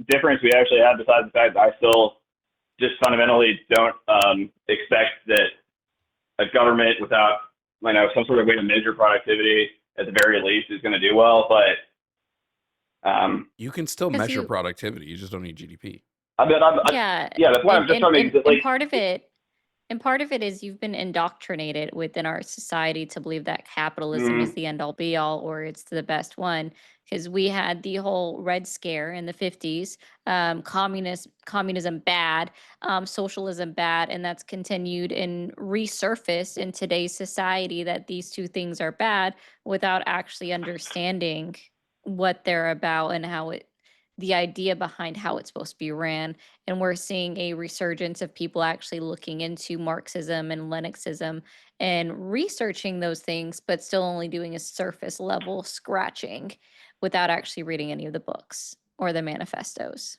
difference we actually have besides the fact that I still just fundamentally don't expect that a government without, you know, some sort of way to measure productivity at the very least is going to do well. But you can still 'Cause measure you- productivity. You just don't need GDP. Yeah. Yeah, that's why I'm just trying to make it, like, And part of it is you've been indoctrinated within our society to believe that capitalism is the end all be all, or it's the best one. Because we had the whole Red Scare in the 50s, communism bad, socialism bad, and that's continued and resurfaced in today's society that these two things are bad without actually understanding what they're about and the idea behind how it's supposed to be ran. And we're seeing a resurgence of people actually looking into Marxism and Leninism and researching those things, but still only doing a surface level scratching without actually reading any of the books or the manifestos.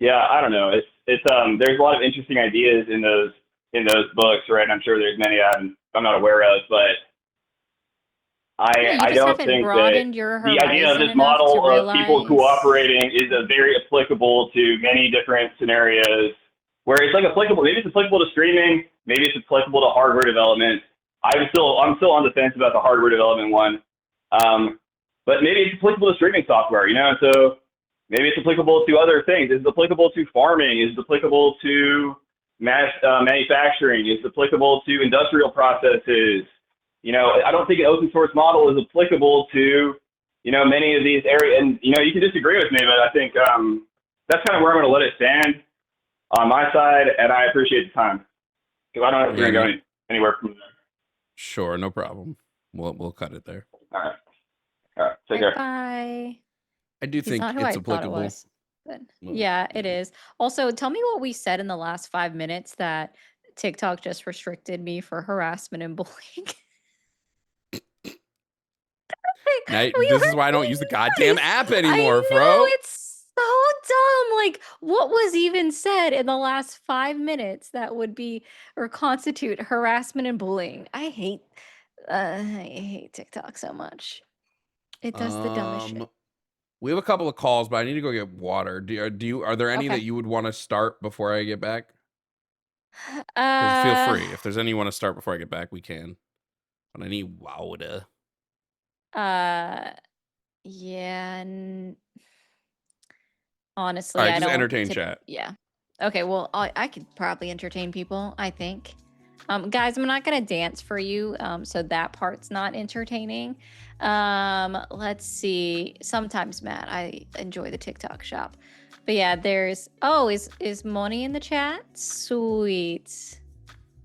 yeah, I don't know. It's there's a lot of interesting ideas in those books, right? And I'm sure there's many I'm not aware of, but Yeah, you I just don't haven't think that broadened your the idea of horizon this enough to model of people realize. cooperating is a very applicable to many different scenarios where it's like applicable. Maybe it's applicable to streaming. Maybe it's applicable to hardware development. I'm still on the fence about the hardware development one. But maybe it's applicable to streaming software, you know? So maybe it's applicable to other things. Is it applicable to farming? Is it applicable to manufacturing? Is it applicable to industrial processes? You know, I don't think an open source model is applicable to, you know, many of these areas. And, you know, you can disagree with me, but I think that's kind of where I'm going to let it stand on my side. And I appreciate the time because I don't know if we're going to go anywhere from there. Sure, no problem. We'll cut it there. All right. Take care. Bye. I do He's think not who it's I thought it applicable. was. But Well, yeah, it is. Also, tell me what we said in the last 5 minutes that TikTok just restricted me for harassment and bullying. Now, We this is were why I don't use the goddamn nice. app I anymore, know, bro. it's so dumb. Like, what was even said in the last 5 minutes that would be or constitute harassment and bullying? I hate TikTok so much. It does the dumbest shit. We have a couple of calls, but I need to go get water. Are there any Okay. that you would want to start before I get back? 'Cause feel free. If there's any you want to start before I get back, we can. But I need water. Yeah. Honestly, All right, I just don't. entertain chat. Yeah. Okay. Well, I could probably entertain people, I think. Guys, I'm not gonna dance for you, so that part's not entertaining. Let's see. Sometimes, Matt, I enjoy the TikTok shop, but yeah, there's. Oh, is Moni in the chat? Sweet.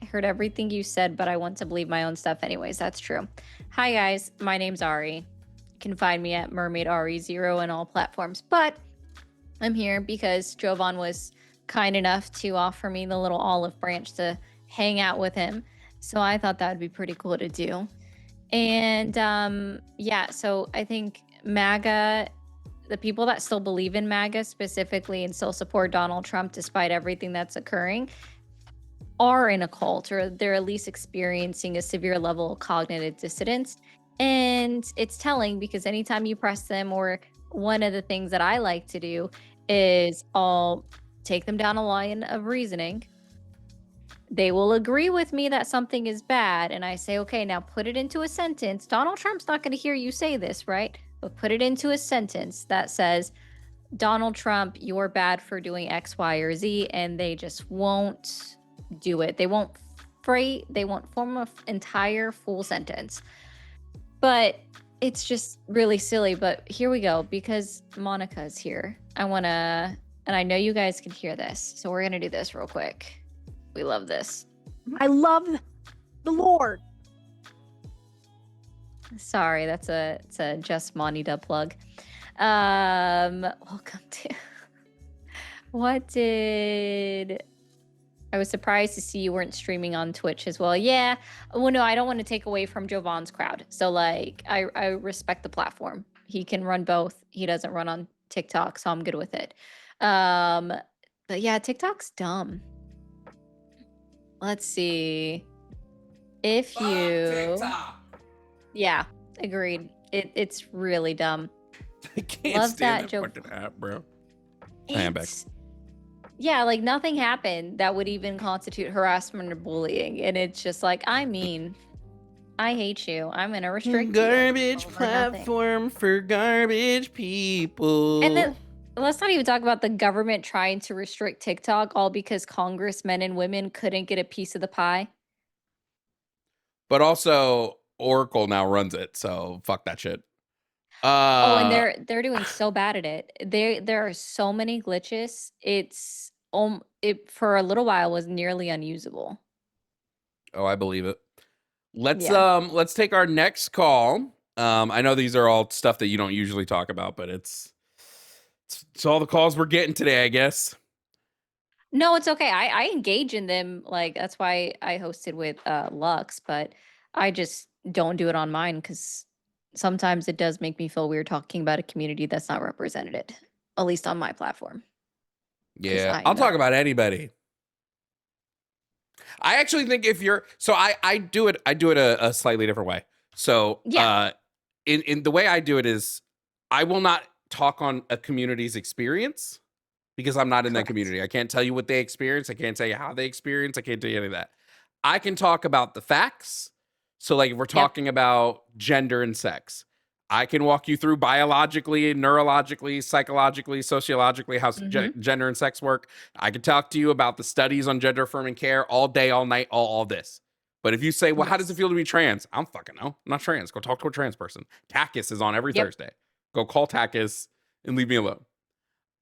I heard everything you said, but I want to believe my own stuff anyways. That's true. Hi guys, my name's Ari. You can find me at MermaidAri0 on all platforms, but I'm here because Jovan was kind enough to offer me the little olive branch to hang out with him. So I thought that would be pretty cool to do. And yeah, so I think MAGA, the people that still believe in MAGA specifically and still support Donald Trump despite everything that's occurring are in a cult, or they're at least experiencing a severe level of cognitive dissonance. And it's telling because anytime you press them, or one of the things that I like to do is I'll take them down a line of reasoning. They will agree with me that something is bad. And I say, okay, now put it into a sentence. Donald Trump's not going to hear you say this, right? But put it into a sentence that says, Donald Trump, you're bad for doing X, Y, or Z. And they just won't do it. They won't form an entire full sentence. But it's just really silly. But here we go, because Monica's here. And I know you guys can hear this. So we're going to do this real quick. We love this. I love the Lord. Sorry, it's a Just Monty dub plug. Welcome to What did... I was surprised to see you weren't streaming on Twitch as well. Yeah. Well, no, I don't want to take away from Jovan's crowd. So, like, I respect the platform. He can run both. He doesn't run on TikTok, so I'm good with it. But yeah, TikTok's dumb. Let's see. If you... Yeah, agreed. It's really dumb. I can't Love stand that that fucking app, bro. I am back. Yeah, like nothing happened that would even constitute harassment or bullying. And it's just like, I mean, I hate you. I'm going to restrict Garbage you. Over nothing. platform for garbage people. And then let's not even talk about the government trying to restrict TikTok all because congressmen and women couldn't get a piece of the pie. But also, Oracle now runs it, so fuck that shit. Oh, and they're doing so bad at it. There are so many glitches. It's it for a little while was nearly unusable. Oh, I believe it. Let's Yeah. let's take our next call. I know these are all stuff that you don't usually talk about, but it's all the calls we're getting today, I guess. No, it's okay. I engage in them. Like that's why I hosted with Lux, but I just don't do it on mine because sometimes it does make me feel weird talking about a community that's not represented, at least on my platform. Yeah, I'll talk about anybody. I actually think if you're I do it a slightly different way. So Yeah. In the way I do it is I will not talk on a community's experience because I'm not in that community. I can't tell you what they experience. I can't tell you how they experience. I can't tell you any of that. I can talk about the facts. So like if we're talking about gender and sex, I can walk you through biologically, neurologically, psychologically, sociologically how gender and sex work. I can talk to you about the studies on gender affirming care all day, all night, all this. But if you say, well, how does it feel to be trans? I don't fucking know. I'm not trans. Go talk to a trans person. Takis is on every Thursday. Go call Takis and leave me alone.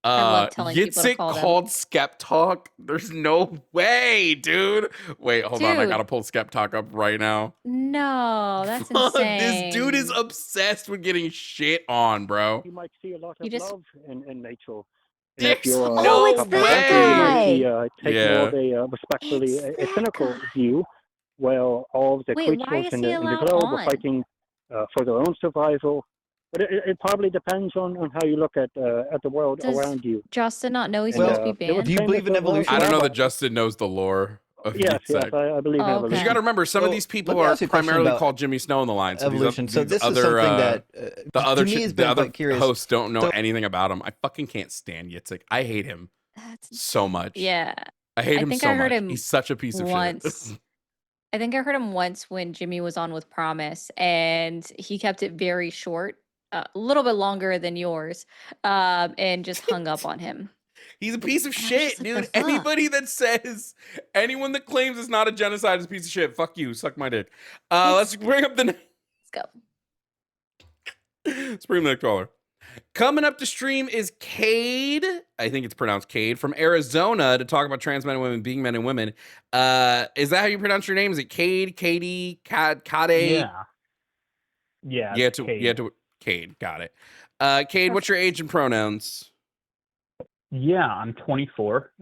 I love telling people to call them. Called Skep Talk. There's no way, dude. Wait, hold on. I gotta pull Skep Talk up right now. No, that's insane. This dude is obsessed with getting shit on, bro. You might see a lot of love in nature. Dicks, no it's that guy. You might be taking more of a respectfully a cynical view, where all of the creatures in the globe are fighting for their own survival. But it probably depends on how you look at the world around you. Justin not know he's supposed to be banned? Do you believe in evolution? I don't know that Justin knows the lore of yes, I believe in evolution. Because you got to remember, some of these people are primarily called Jimmy Snow in the line. So evolution. These so this other, is something that the other hosts don't know anything about him. I fucking can't stand Yitzhak. I hate him so much. Yeah. I hate him so much. He's such a piece of shit. I think I heard him once when Jimmy was on with Promise, and he kept it very short. A little bit longer than yours, and just hung up on him. He's a piece of shit, dude. Anybody that says, anyone that claims it's not a genocide is a piece of shit. Fuck you. Suck my dick. Let's bring up the... Let's go. Let's bring the next caller. Coming up to stream is Cade. I think it's pronounced Cade from Arizona to talk about trans men and women being men and women. Is that how you pronounce your name? Is it Cade? Katie? Kade? Yeah. Yeah, Cade, got it. Cade, what's your age and pronouns? Yeah, I'm 24.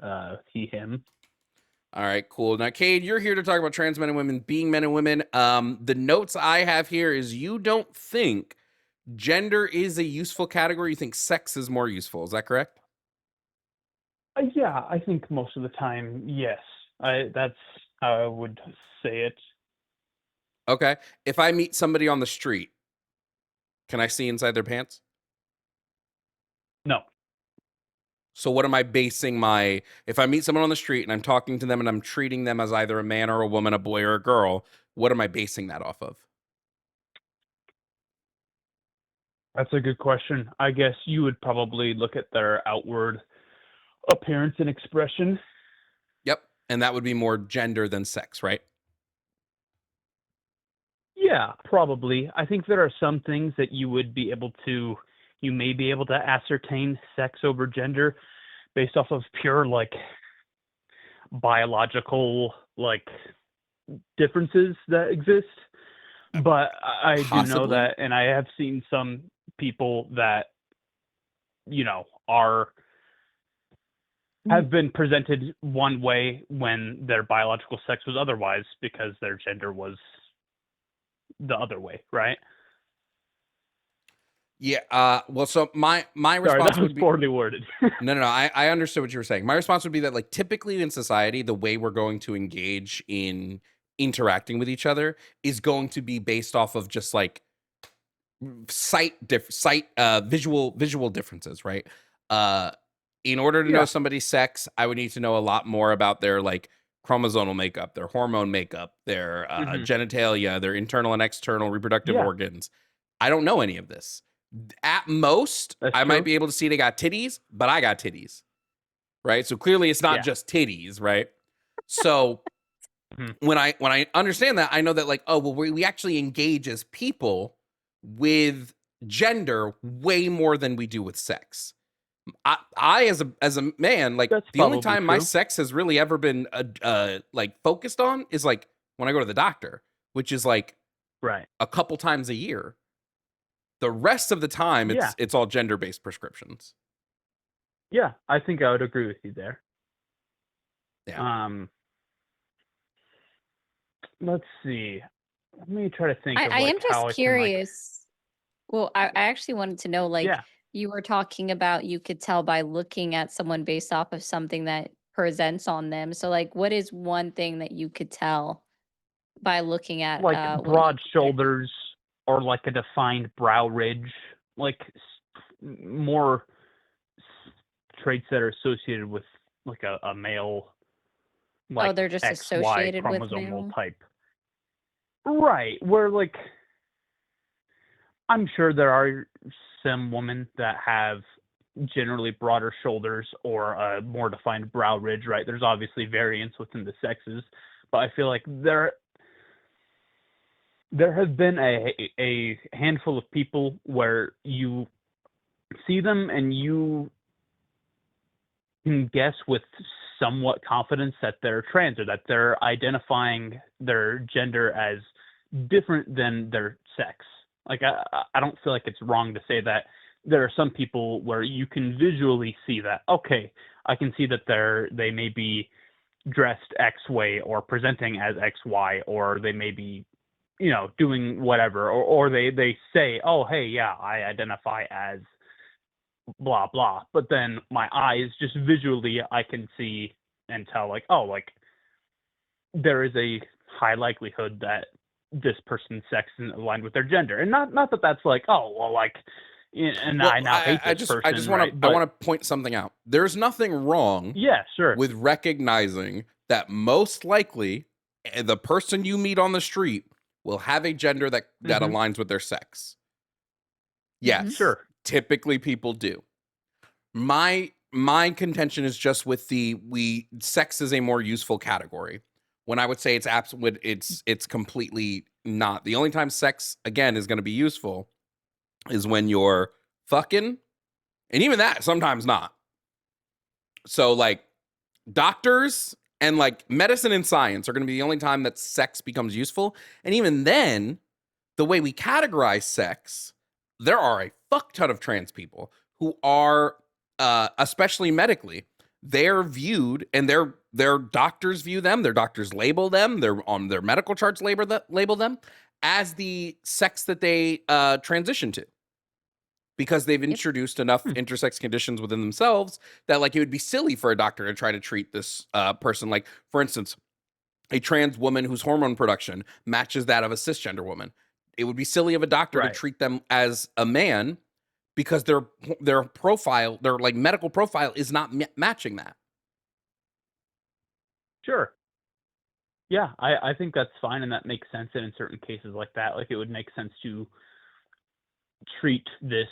He, him. All right, cool. Now, Cade, you're here to talk about trans men and women being men and women. The notes I have here is you don't think gender is a useful category. You think sex is more useful. Is that correct? Yeah, I think most of the time, yes. That's how I would say it. Okay. If I meet somebody on the street, can I see inside their pants? No. So what am I basing if I meet someone on the street and I'm talking to them and I'm treating them as either a man or a woman, a boy or a girl, what am I basing that off of? That's a good question. I guess you would probably look at their outward appearance and expression. Yep. And that would be more gender than sex, right? Yeah, probably. I think there are some things that you may be able to ascertain sex over gender based off of pure, like, biological, like, differences that exist. But I do know that, and I have seen some people that, are have been presented one way when their biological sex was otherwise because their gender was the other way, right? Yeah. Well, so my Sorry, response that was would be poorly worded. no. I understood what you were saying. My response would be that, like, typically in society, the way we're going to engage in interacting with each other is going to be based off of just like visual differences, right? In order to know somebody's sex, I would need to know a lot more about their like chromosomal makeup, their hormone makeup, their genitalia, their internal and external reproductive organs. I don't know any of this. At most, I might be able to see they got titties, but I got titties, right? So clearly it's not just titties, right? So when I understand that, I know that, like, oh, well, we actually engage as people with gender way more than we do with sex. I as a man, like, the only time my sex has really ever been like focused on is like when I go to the doctor, which is like a couple times a year. The rest of the time, it's all gender-based prescriptions. Yeah, I think I would agree with you there. Yeah. Let's see. Let me try to think of I like am how just I can, like, curious. Well, I actually wanted to know, like, you were talking about you could tell by looking at someone based off of something that presents on them. So, like, what is one thing that you could tell by looking at like broad shoulders or like a defined brow ridge, like more traits that are associated with like a male, like they're just XY associated with chromosomal male? type. Right, where like I'm sure there are some women that have generally broader shoulders or a more defined brow ridge, right? There's obviously variance within the sexes, but I feel like there have been a handful of people where you see them and you can guess with somewhat confidence that they're trans or that they're identifying their gender as different than their sex. Like, I don't feel like it's wrong to say that there are some people where you can visually see that, okay, I can see that they may be dressed X way or presenting as XY, or they may be, you know, doing whatever, or they say, oh, hey, yeah, I identify as blah, blah. But then my eyes, just visually, I can see and tell, like, oh, like, there is a high likelihood that this person's sex isn't aligned with their gender. And not that that's like, oh, well, like, and well, I now hate this person. I just want to I want to point something out. There's nothing wrong with recognizing that most likely the person you meet on the street will have a gender that aligns with their sex. Yes. Typically people do. My contention is just with sex is a more useful category. When I would say it's completely not. The only time sex, again, is going to be useful is when you're fucking, and even that sometimes not. So like doctors and like medicine and science are going to be the only time that sex becomes useful. And even then, the way we categorize sex, there are a fuck ton of trans people who are, especially medically, they're viewed, and their doctors view them, their doctors label them, they're on their medical charts label them as the sex that they transition to, because they've introduced enough intersex conditions within themselves that, like, it would be silly for a doctor to try to treat this person. Like, for instance, a trans woman whose hormone production matches that of a cisgender woman. It would be silly of a doctor to treat them as a man, because their profile, their like medical profile, is not matching that. Sure. Yeah, I think that's fine, and that makes sense. And in certain cases like that, like, it would make sense to treat this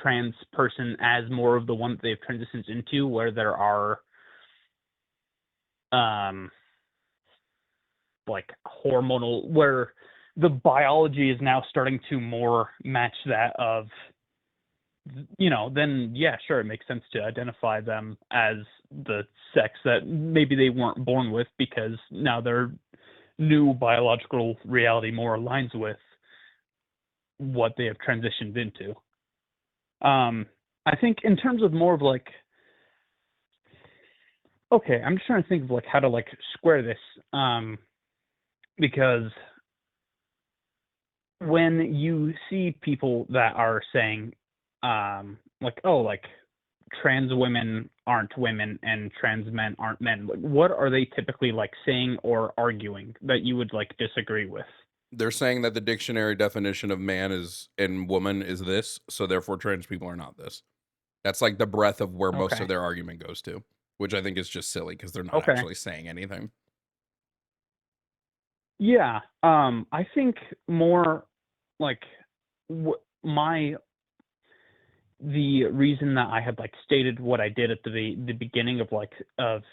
trans person as more of the one that they've transitioned into, where there are like hormonal, where the biology is now starting to more match that of, you know, then yeah, sure, it makes sense to identify them as the sex that maybe they weren't born with, because now their new biological reality more aligns with what they have transitioned into. I think in terms of more of like Okay, I'm just trying to think of like how to like square this, because when you see people that are saying, like, oh, like trans women aren't women and trans men aren't men, like, what are they typically like saying or arguing that you would like disagree with? They're saying that the dictionary definition of man is and woman is this, so therefore trans people are not this. That's like the breadth of where most Okay. of their argument goes to, which I think is just silly because they're not Okay. actually saying anything. Yeah, I think more like the reason that I had like stated what I did at the beginning of like of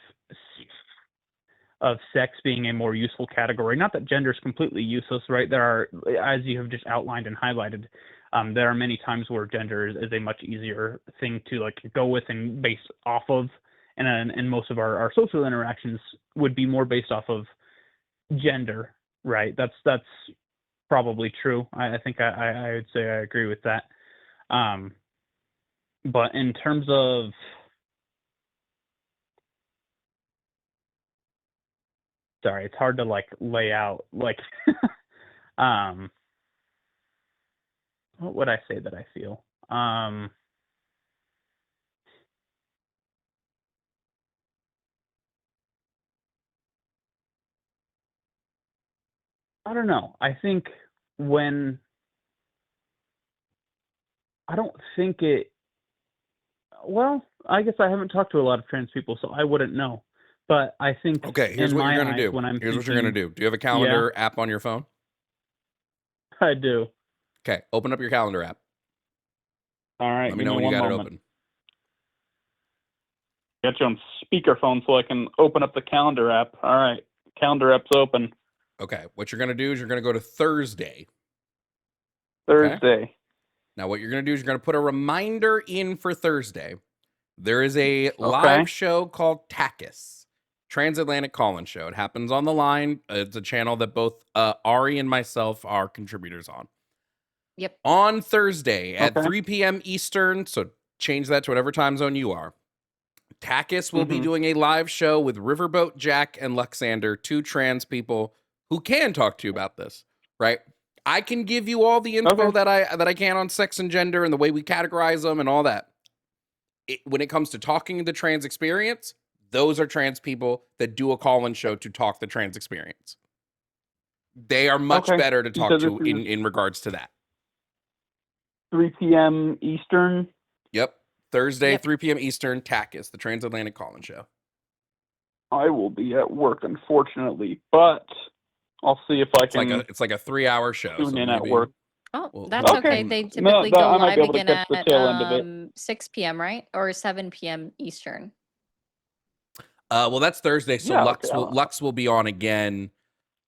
sex being a more useful category. Not that gender is completely useless, right? There are, as you have just outlined and highlighted, there are many times where gender is a much easier thing to like go with and base off of, and most of our social interactions would be more based off of gender, right? That's probably true. I think I would say I agree with that. But in terms of sorry, it's hard to like lay out like what would I say that I feel? I don't know. I think when I don't think it well, I guess I haven't talked to a lot of trans people, so I wouldn't know. But I think Okay, here's in what you're my gonna eyes do. when I'm Here's what you're thinking, gonna do. Do you have a yeah, calendar app on your phone? I do. Okay, open up your calendar app. All right, Let me give know me when you one got it moment. open. Get you on speakerphone so I can open up the calendar app. All right, calendar app's open. Okay, what you're gonna do is you're gonna go to Thursday. Thursday. Okay? Now, what you're gonna do is you're gonna put a reminder in for Thursday. There is a live show called TACUS, Transatlantic Call-In Show. It happens on the line. It's a channel that both Ari and myself are contributors on. Yep. On Thursday at 3 p.m. Eastern, so change that to whatever time zone you are. TACUS will be doing a live show with Riverboat Jack and Luxander, two trans people who can talk to you about this, right? I can give you all the info that I can on sex and gender and the way we categorize them and all that. When it comes to talking the trans experience, those are trans people that do a call-in show to talk the trans experience. They are much better to talk to in regards to that. 3 p.m. Eastern? Yep. Thursday, 3 p.m. Eastern, TACUS, the Transatlantic Call-In Show. I will be at work, unfortunately, but I'll see if I can. It's like a 3-hour show. Tune in at work. Oh, that's okay. They typically go live again at 6 p.m., right? Or 7 p.m. Eastern. Well, that's Thursday, so Lux will be on again.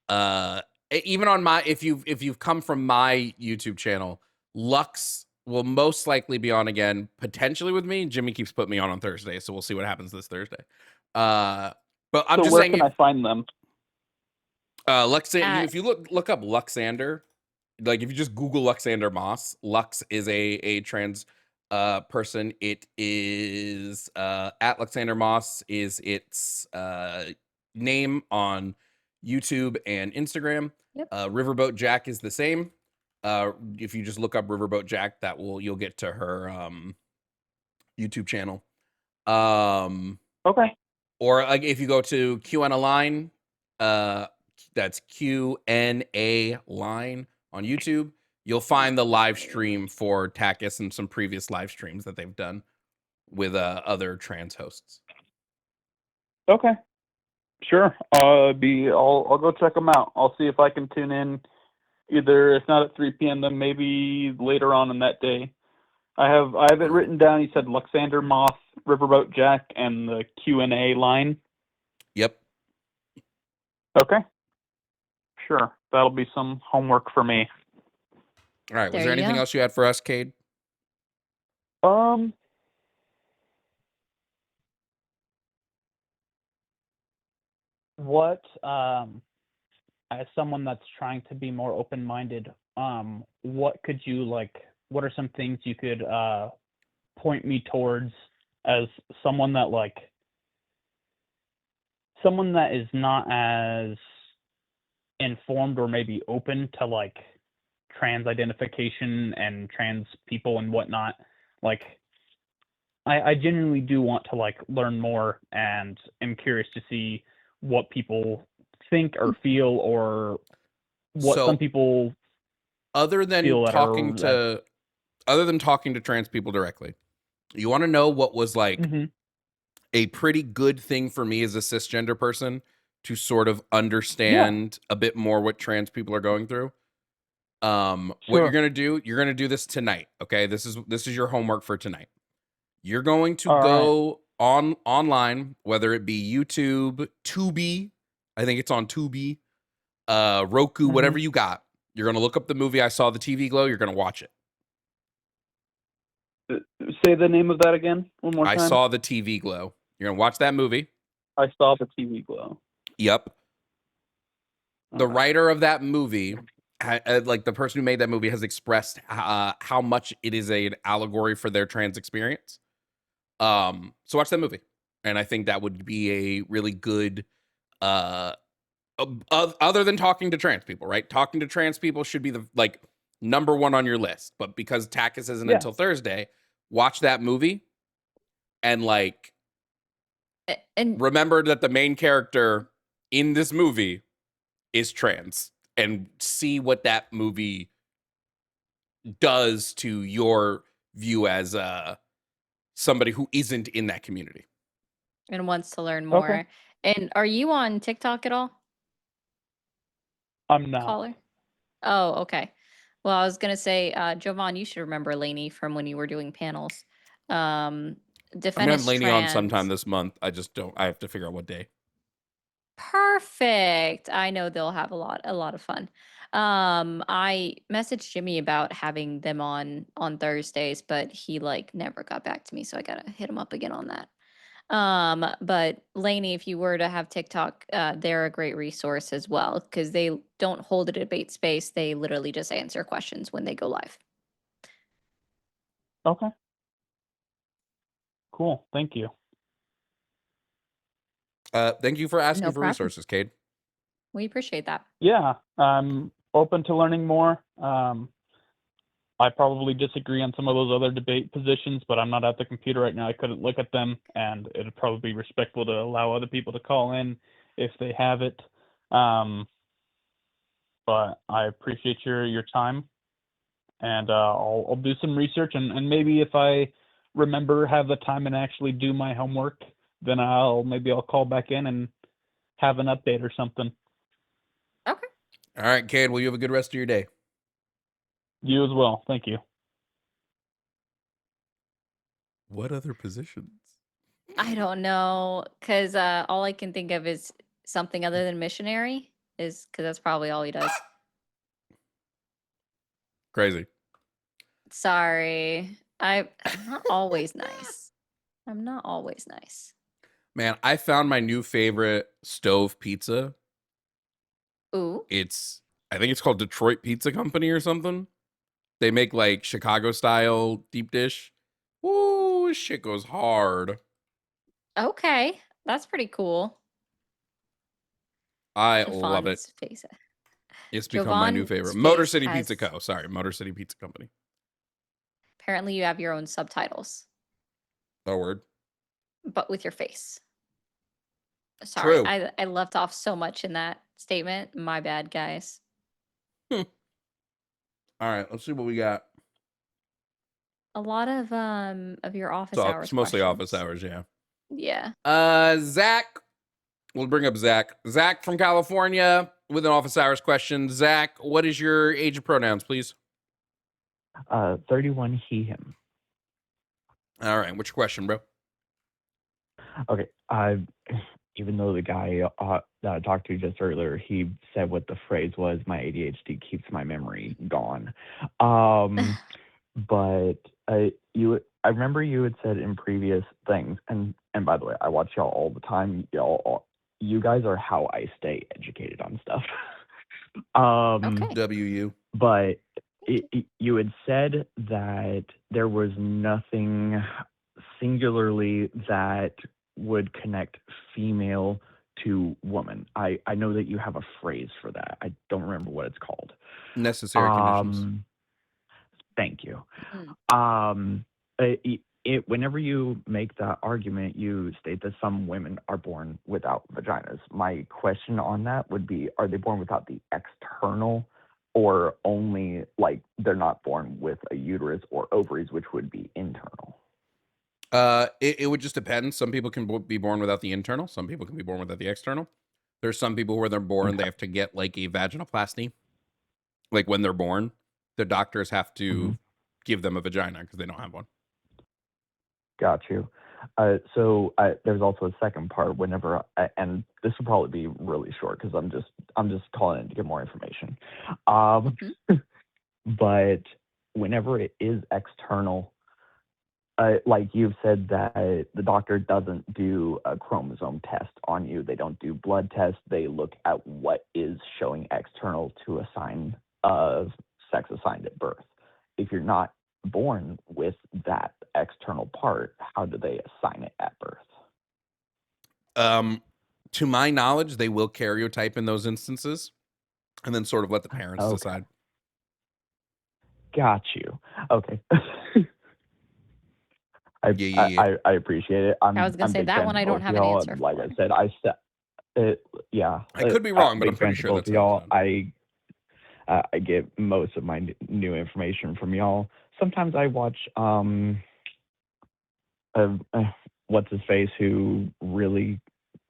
Even on my if you've come from my YouTube channel, Lux will most likely be on again, potentially with me. Jimmy keeps putting me on Thursday, so we'll see what happens this Thursday. But I'm just saying, where can I find them? Luxander. If you look up Luxander, like if you just Google Luxander Moss, Lux is a trans person. It is at Luxander Moss is its name on YouTube and Instagram. Yep. Riverboat Jack is the same. If you just look up Riverboat Jack, you'll get to her YouTube channel. Or like if you go to QN Line, that's QNA Line on YouTube, you'll find the live stream for TACUS and some previous live streams that they've done with other trans hosts. Okay. Sure. I'll go check them out. I'll see if I can tune in either, if not at 3 p.m., then maybe later on in that day. I have it written down. You said Luxander Moth, Riverboat Jack, and the Q&A line. Yep. Okay. Sure. That'll be some homework for me. All right. Was there anything else you had for us, Cade? What as someone that's trying to be more open-minded, what are some things you could point me towards as someone that someone that is not as informed or maybe open to like trans identification and trans people and whatnot, like I genuinely do want to like learn more, and am curious to see what people think or feel, or what some people other than feel talking to trans people directly. You want to know what was like a pretty good thing for me as a cisgender person to sort of understand a bit more what trans people are going through? What you're going to do this tonight, okay? This is your homework for tonight. You're going to go online, whether it be YouTube, Tubi, I think it's on Tubi, Roku, whatever you got. You're going to look up the movie I Saw the TV Glow. You're going to watch it. Say the name of that again one more time. I Saw the TV Glow. You're going to watch that movie. I Saw the TV Glow. Yep. The writer of that movie, like the person who made that movie, has expressed how much it is an allegory for their trans experience. So watch that movie. And I think that would be a really good, other than talking to trans people, right? Talking to trans people should be the like number one on your list. But because TACUS isn't until Thursday, watch that movie and like, and remember that the main character in this movie is trans, and see what that movie does to your view as somebody who isn't in that community and wants to learn more. Okay. And are you on TikTok at all? I'm not. Caller? Oh, okay. Well, I was gonna say, Jovan, you should remember Lainey from when you were doing panels. I'm gonna have Lainey on sometime this month. I have to figure out what day. Perfect. I know they'll have a lot of fun. I messaged Jimmy about having them on Thursdays, but he like never got back to me, so I gotta hit him up again on that. But Lainey, if you were to have TikTok, they're a great resource as well, because they don't hold a debate space. They literally just answer questions when they go live. Okay. Cool. Thank you. Thank you for asking for resources, Cade. We appreciate that. Yeah, I'm open to learning more. I probably disagree on some of those other debate positions, but I'm not at the computer right now. I couldn't look at them, and it'd probably be respectful to allow other people to call in if they have it. But I appreciate your time, and I'll do some research, and maybe if I remember, have the time and actually do my homework, then I'll call back in and have an update or something. Okay. All right, Cade. Well, you have a good rest of your day. You as well. Thank you. What other positions? I don't know, because all I can think of is something other than missionary, because that's probably all he does. Crazy. Sorry. I'm not always nice. I'm not always nice. Man, I found my new favorite stove pizza. Ooh. I think it's called Detroit Pizza Company or something. They make like Chicago style deep dish. Ooh, this shit goes hard. Okay. That's pretty cool. I love it. Face. It's become my new favorite. Motor City Pizza Co. Sorry, Motor City Pizza Company. Apparently you have your own subtitles. Oh, word. But with your face. Sorry, True. I left off so much in that statement. My bad, guys. All right, let's see what we got. A lot of your office hours. It's mostly questions. office hours, yeah. Yeah. Zach. We'll bring up Zach. Zach from California with an office hours question. Zach, what is your age of pronouns, please? 31 he, him. All right, what's your question, bro? Okay. Even though the guy that I talked to just earlier, he said what the phrase was, my ADHD keeps my memory gone. But I remember you had said in previous things, and by the way, I watch y'all all the time. You guys are how I stay educated on stuff. Okay. WU. But you had said that there was nothing singularly that would connect female to woman. I know that you have a phrase for that. I don't remember what it's called. Necessary conditions. Thank you. Mm. Whenever you make that argument, you state that some women are born without vaginas. My question on that would be, are they born without the external, or only like they're not born with a uterus or ovaries, which would be internal? It would just depend. Some people can be born without the internal. Some people can be born without the external. There's some people where they're born, they have to get like a vaginoplasty. Like when they're born, the doctors have to give them a vagina because they don't have one. Got you. So there's also a second part. Whenever, and this will probably be really short because I'm just calling in to get more information. But whenever it is external, like you've said that the doctor doesn't do a chromosome test on you. They don't do blood tests. They look at what is showing external to a sign of sex assigned at birth. If you're not born with that external part, how do they assign it at birth? To my knowledge, they will karyotype in those instances and then sort of let the parents decide. Got you. Okay. I appreciate it. I was gonna say that one I don't have an answer like for. I said, I could be wrong, but I'm pretty sure that's y'all. I get most of my new information from y'all. Sometimes I watch what's his face, who really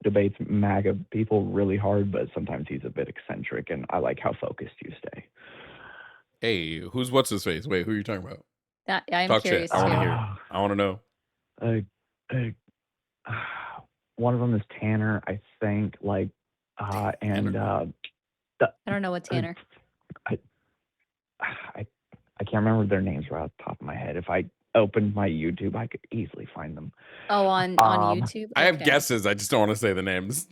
debates MAGA people really hard, but sometimes he's a bit eccentric, and I like how focused you stay. Hey, what's his face? Wait, who are you talking about? I'm Talk curious. shit. I want to hear. I want to know. One of them is Tanner, I think. Like, and I don't know what Tanner. I can't remember their names right off the top of my head. If I opened my YouTube, I could easily find them. Oh, on YouTube? I have guesses. I just don't want to say the names.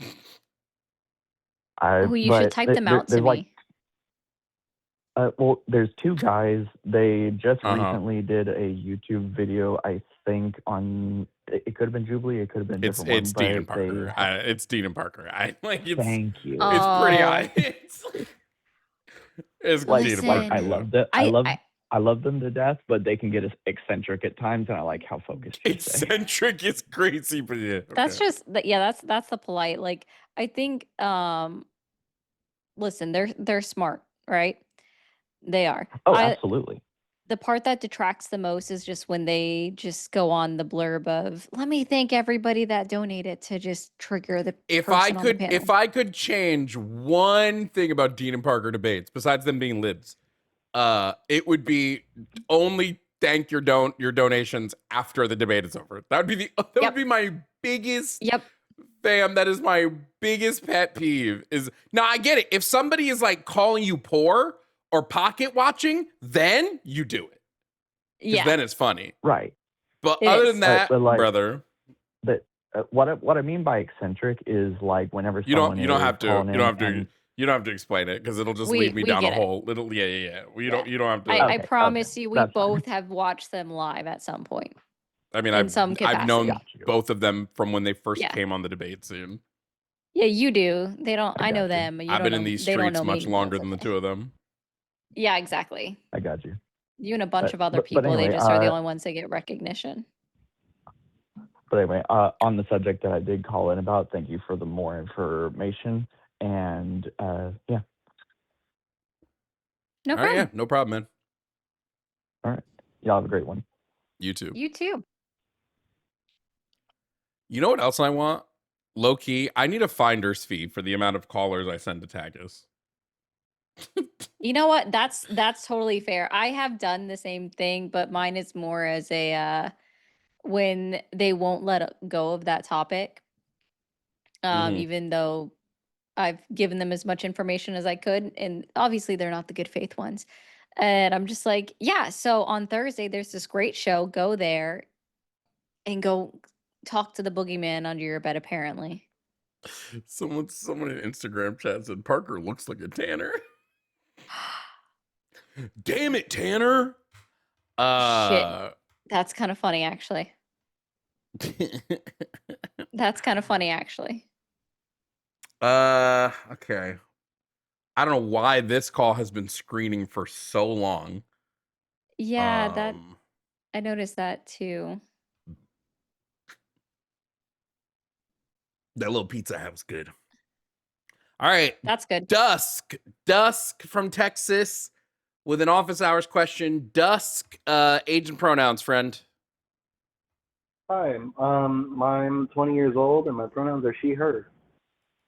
You should type them out to me. Well, there's two guys. They just recently did a YouTube video, I think, on, it could have been Jubilee, it could have been a different one. It's Dean and Parker. It's Dean and Parker. Thank you. It's pretty high. It's like, Dean and Parker. I love it. I love them to death, but they can get eccentric at times, and I like how focused you stay. Eccentric is crazy, but yeah. That's just that's the polite. Like, I think listen, they're smart, right? They are. Oh, absolutely. The part that detracts the most is just when they just go on the blurb of, let me thank everybody that donated, to just trigger the if person I could change one thing about Dean and Parker debates, besides them being lids, it would be only thank your donations after the debate is over. That would be my biggest fam. That is my biggest pet peeve. Is now I get it. If somebody is like calling you poor or pocket watching, then you do it. Yeah. Then it's funny. Right. But other than that, brother. But what I mean by eccentric is like whenever you don't have to explain it because it'll just lead me down a whole little You don't have to. I promise you, we both have watched them live at some point. I mean, I've known both of them from when they first came on the debate scene. Yeah, you do. They don't. I know them. I've been in these streets much longer than the two of them. Yeah, exactly. I got you. You and a bunch of other people, anyway, they just are the only ones that get recognition. But anyway, on the subject that I did call in about, thank you for the more information. And yeah. No problem. Yeah, no problem, man. All right. Y'all have a great one. You too. You too. You know what else I want? Low key, I need a finder's fee for the amount of callers I send to Tagus. You know what? That's totally fair. I have done the same thing, but mine is more as a when they won't let go of that topic. Even though I've given them as much information as I could, and obviously they're not the good faith ones. And I'm just like, yeah, so on Thursday there's this great show. Go there and go talk to the boogeyman under your bed, apparently. Someone in Instagram chat said Parker looks like a Tanner. Damn it, Tanner. Shit. That's kind of funny, actually. That's kind of funny, actually. Okay. I don't know why this call has been screening for so long. Yeah, that I noticed that too. That little Pizza Hut was good. All right. That's good. Dusk from Texas with an office hours question. Dusk, age and pronouns, friend. Hi, I'm 20 years old and my pronouns are she, her.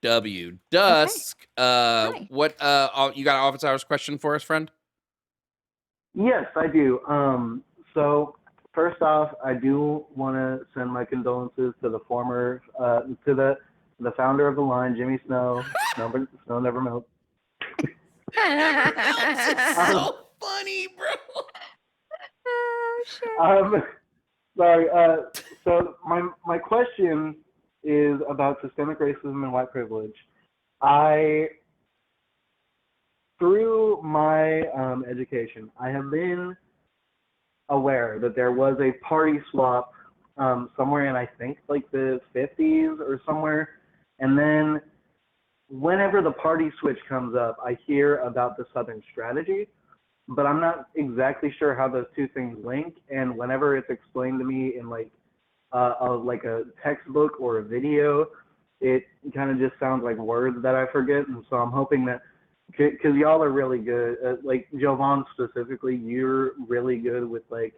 W. Dusk. Okay. What you got an office hours question for us, friend? Yes, I do. So first off, I do want to send my condolences to the former to the founder of the line, Jimmy Snow. Snow never melts. So funny, bro. Oh shit. Sorry. So my question is about systemic racism and white privilege. Through my education, I have been aware that there was a party swap somewhere in, I think, like the 50s or somewhere. And then whenever the party switch comes up, I hear about the Southern strategy, but I'm not exactly sure how those two things link. And whenever it's explained to me in like a textbook or a video, it kind of just sounds like words that I forget. And so I'm hoping that, because y'all are really good, like Jovan specifically, you're really good with like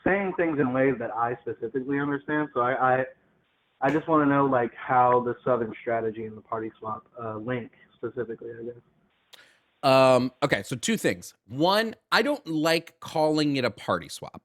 saying things in ways that I specifically understand. So I I just want to know like how the Southern strategy and the party swap link specifically, I guess. Okay, so two things. One, I don't like calling it a party swap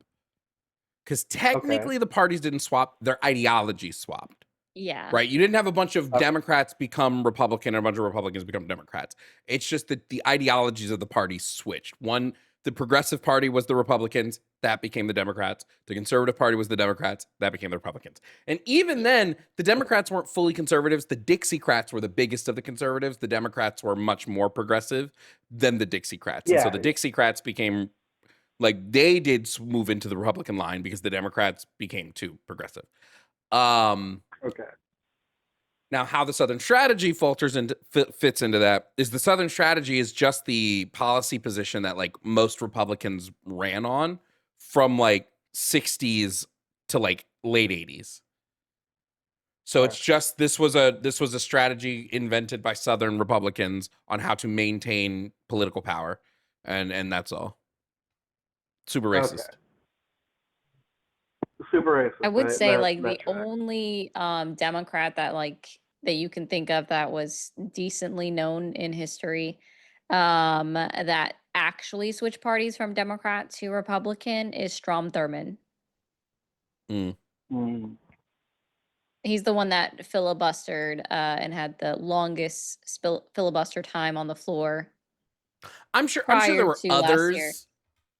because technically the parties didn't swap, their ideologies swapped. Yeah. Right? You didn't have a bunch of Democrats become Republican and a bunch of Republicans become Democrats. It's just that the ideologies of the parties switched. One, the Progressive Party was the Republicans, that became the Democrats. The Conservative Party was the Democrats, that became the Republicans. And even then, the Democrats weren't fully conservatives. The Dixiecrats were the biggest of the conservatives. The Democrats were much more progressive than the Dixiecrats. Yeah. And so the Dixiecrats became, like, they did move into the Republican line because the Democrats became too progressive. Okay. Now, how the Southern strategy fits into that is the Southern strategy is just the policy position that like most Republicans ran on from like 60s to like late 80s. So it's just this was a strategy invented by Southern Republicans on how to maintain political power, and that's all. Super racist. Okay. Super racist. I would say that the tracks. only Democrat that you can think of that was decently known in history that actually switched parties from Democrat to Republican is Strom Thurmond. He's the one that filibustered and had the longest filibuster time on the floor. I'm sure there were others.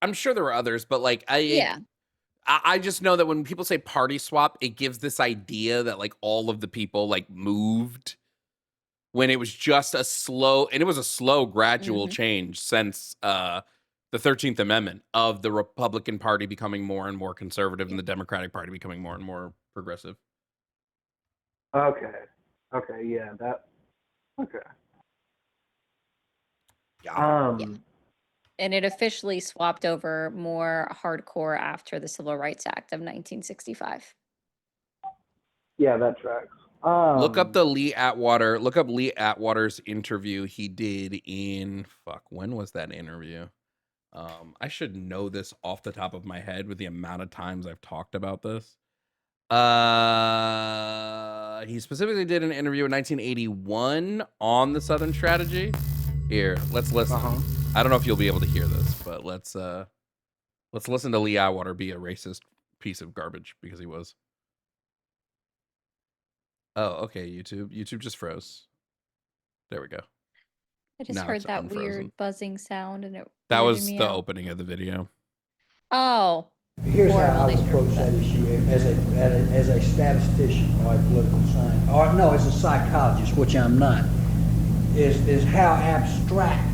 I'm sure there were others, but like I just know that when people say party swap, it gives this idea that like all of the people like moved when it was just a slow, and it was a slow gradual change since the 13th Amendment of the Republican Party becoming more and more conservative and the Democratic Party becoming more and more progressive. Okay. Yeah. Okay. Yeah. And it officially swapped over more hardcore after the Civil Rights Act of 1965. Yeah, that tracks. Look up Lee Atwater's interview he did in when was that interview? I should know this off the top of my head with the amount of times I've talked about this. He specifically did an interview in 1981 on the Southern strategy. Here, let's listen. I don't know if you'll be able to hear this, but let's listen to Lee Atwater be a racist piece of garbage, because he was. Oh, okay, YouTube just froze. There we go. I just heard that weird buzzing sound, and that was the opening of the video. Oh. Here's how I would approach that issue as a statistician or a political scientist, or no, as a psychologist, which I'm not, is how abstract.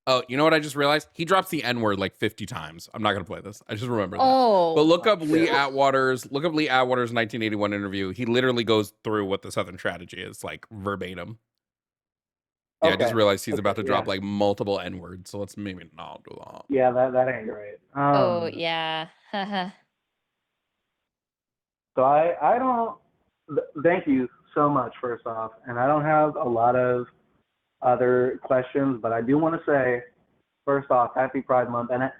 Oh, you know what I just realized? He drops the N-word like 50 times. I'm not gonna play this. I just remembered that. Oh. But look up Lee Atwater's 1981 interview. He literally goes through what the Southern strategy is, like verbatim. Yeah, I just realized he's about to drop like multiple N-words, so let's maybe not do that. Yeah, that ain't great. Oh yeah. So I don't. Thank you so much, first off, and I don't have a lot of other questions, but I do want to say, first off, happy Pride Month, and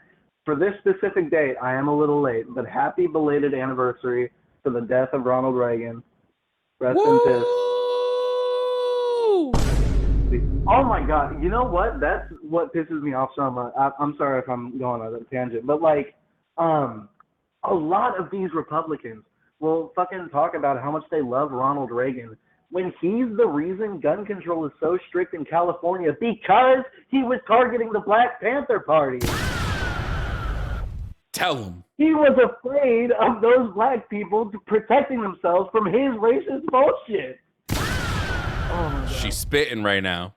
for this specific date, I am a little late, but happy belated anniversary to the death of Ronald Reagan. Rest in peace. Oh my God! You know what? That's what pisses me off so much. I'm sorry if I'm going on a tangent, but like, a lot of these Republicans will fucking talk about how much they love Ronald Reagan when he's the reason gun control is so strict in California because he was targeting the Black Panther Party. Tell him. He was afraid of those black people protecting themselves from his racist bullshit. Oh my God. She's spitting right now.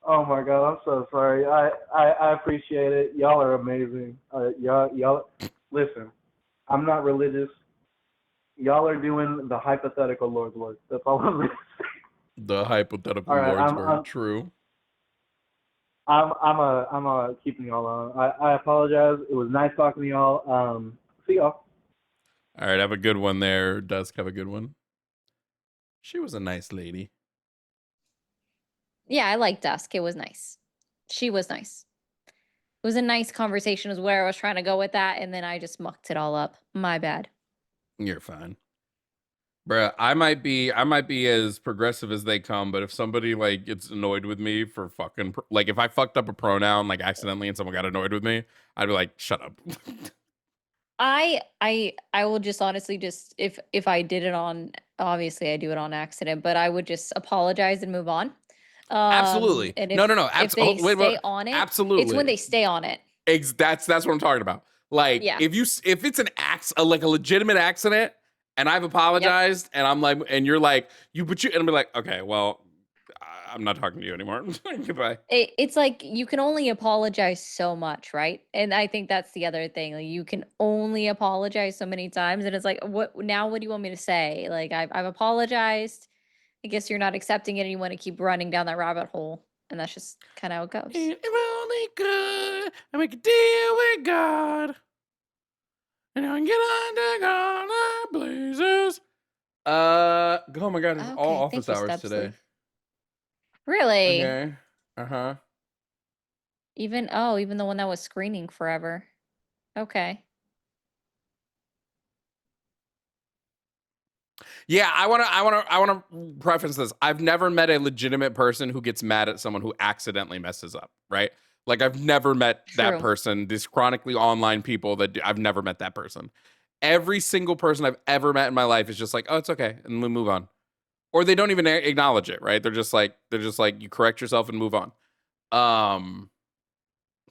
Oh my God, I'm so sorry. I appreciate it. Y'all are amazing. Y'all listen. I'm not religious. Y'all are doing the hypothetical Lord's work. That's all I'm gonna say. The hypothetical All right, Lord's work. True. I'm keeping y'all on. I apologize. It was nice talking to y'all. See y'all. All right, have a good one there. Dusk, have a good one. She was a nice lady. Yeah, I like Dusk. It was nice. She was nice. It was a nice conversation is where I was trying to go with that, and then I just mucked it all up. My bad. You're fine. Bruh, I might be as progressive as they come, but if somebody like gets annoyed with me for fucking like if I fucked up a pronoun like accidentally and someone got annoyed with me, I'd be like, shut up. I will just honestly just if I did it on, obviously I do it on accident, but I would just apologize and move on. Absolutely. And No. if they stay on it, absolutely. it's when they stay on it. That's what I'm talking about. Like if it's an like a legitimate accident and I've apologized and I'm like and you're like and I'll be like, okay, well, I'm not talking to you anymore. Goodbye. It's like you can only apologize so much, right? And I think that's the other thing. Like you can only apologize so many times, and it's like, what do you want me to say? Like I've apologized. I guess you're not accepting it, and you want to keep running down that rabbit hole, and that's just kind of how it goes. If only could I make a deal with God, and I can get under God blazes. Oh my God, it's all office hours today. Really? Okay. Uh-huh. Even the one that was screening forever. Okay. Yeah, I wanna preface this. I've never met a legitimate person who gets mad at someone who accidentally messes up, right? Like I've never met that person. These chronically online people I've never met that person. Every single person I've ever met in my life is just like, oh, it's okay, and we move on. Or they don't even acknowledge it, right? They're just like you correct yourself and move on.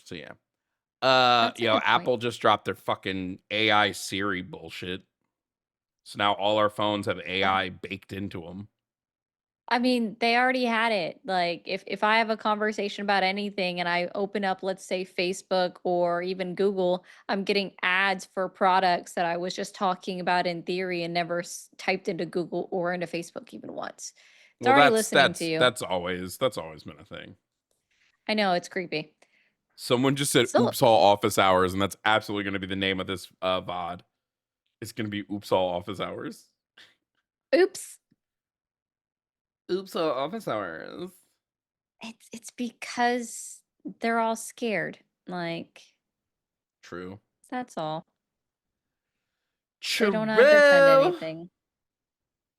So yeah. Apple just dropped their fucking AI Siri bullshit. So now all our phones have AI baked into them. I mean, they already had it. Like if I have a conversation about anything and I open up, let's say Facebook or even Google, I'm getting ads for products that I was just talking about in theory and never typed into Google or into Facebook even once. It's already listening to you. That's always been a thing. I know, it's creepy. Someone just said oops all office hours, and that's absolutely going to be the name of this VOD. It's going to be oops all office hours. Oops. Oops all office hours. It's because they're all scared. Like true. That's all. True. They don't understand anything.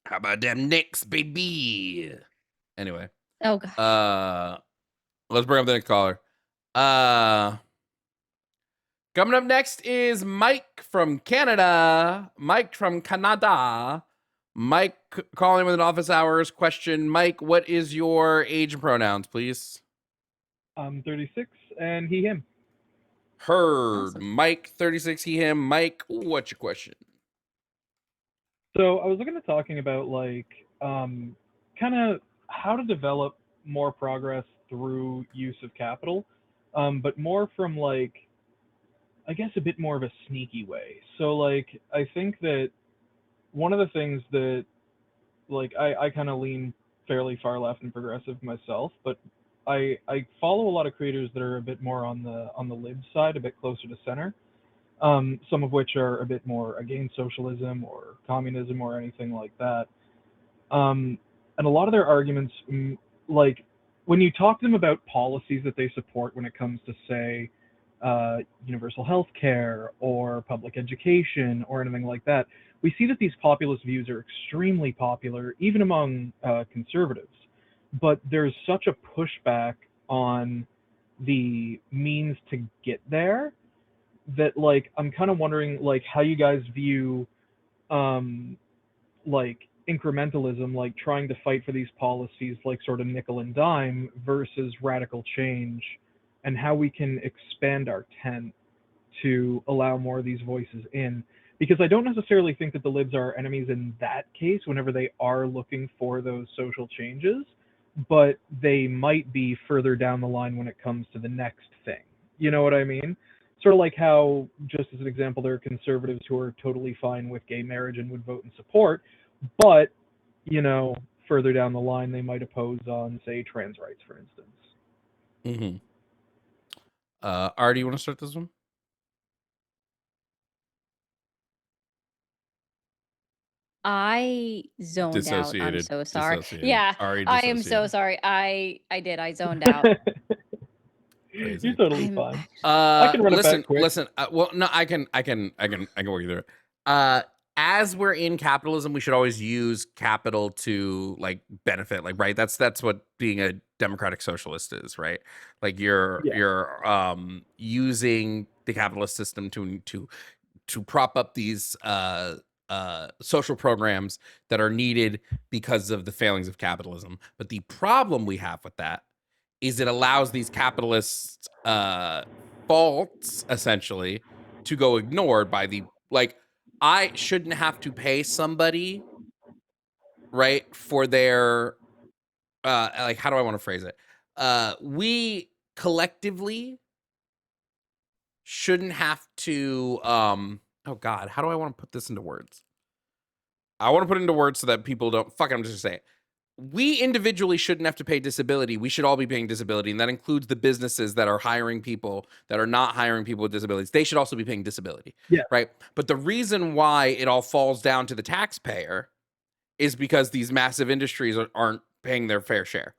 How about them Knicks, baby? Anyway. Oh gosh. Let's bring up the next caller. Coming up next is Mike from Canada. Mike calling with an office hours question. Mike, what is your age and pronouns, please? I'm 36 and he, him. Heard. Awesome. Mike, 36, he, him. Mike, what's your question? So I was looking at talking about like kind of how to develop more progress through use of capital, but more from like, I guess a bit more of a sneaky way. So like, I think that one of the things that like I kind of lean fairly far left and progressive myself, but I follow a lot of creators that are a bit more on the lib side, a bit closer to center. Some of which are a bit more against socialism or communism or anything like that. And a lot of their arguments, like when you talk to them about policies that they support when it comes to, say, universal health care or public education or anything like that, we see that these populist views are extremely popular, even among conservatives. But there's such a pushback on the means to get there that, like, I'm kind of wondering, like, how you guys view, like, incrementalism, like trying to fight for these policies, like sort of nickel and dime versus radical change, and how we can expand our tent to allow more of these voices in. Because I don't necessarily think that the libs are enemies in that case whenever they are looking for those social changes, but they might be further down the line when it comes to the next thing. You know what I mean? Sort of like how, just as an example, there are conservatives who are totally fine with gay marriage and would vote in support, but, you know, further down the line, they might oppose on, say, trans rights, for instance. Ari, do you want to start this one? I zoned out. I'm Dissociated. so sorry. Dissociated. Yeah, Ari I am so dissociated. sorry. I did. I zoned out. Crazy. You're totally fine. I can run it back quick. Listen. Well, no, I can work you through it. As we're in capitalism, we should always use capital to like benefit. Like, right? That's what being a democratic socialist is, right? Like you're using the capitalist system to prop up these social programs that are needed because of the failings of capitalism. But the problem we have with that is it allows these capitalist faults essentially to go ignored by the, like, I shouldn't have to pay somebody, right, for their like, how do I want to phrase it? We collectively shouldn't have to oh god, how do I want to put this into words? I want to put it into words so that people don't fuck it, I'm just gonna say it. We individually shouldn't have to pay disability. We should all be paying disability, and that includes the businesses that are hiring people that are not hiring people with disabilities. They should also be paying disability, right? But the reason why it all falls down to the taxpayer is because these massive industries aren't paying their fair share.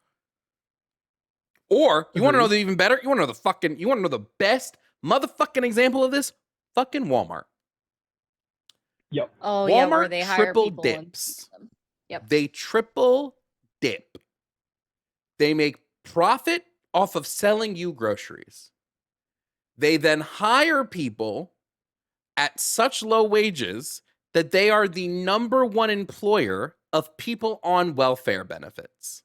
Or you want to know the even better? You want to know the best motherfucking example of this? Fucking Walmart. Yep. Oh, Walmart yeah, where they hire triple people dips. Yep. They triple dip. They make profit off of selling you groceries. They then hire people at such low wages that they are the number one employer of people on welfare benefits.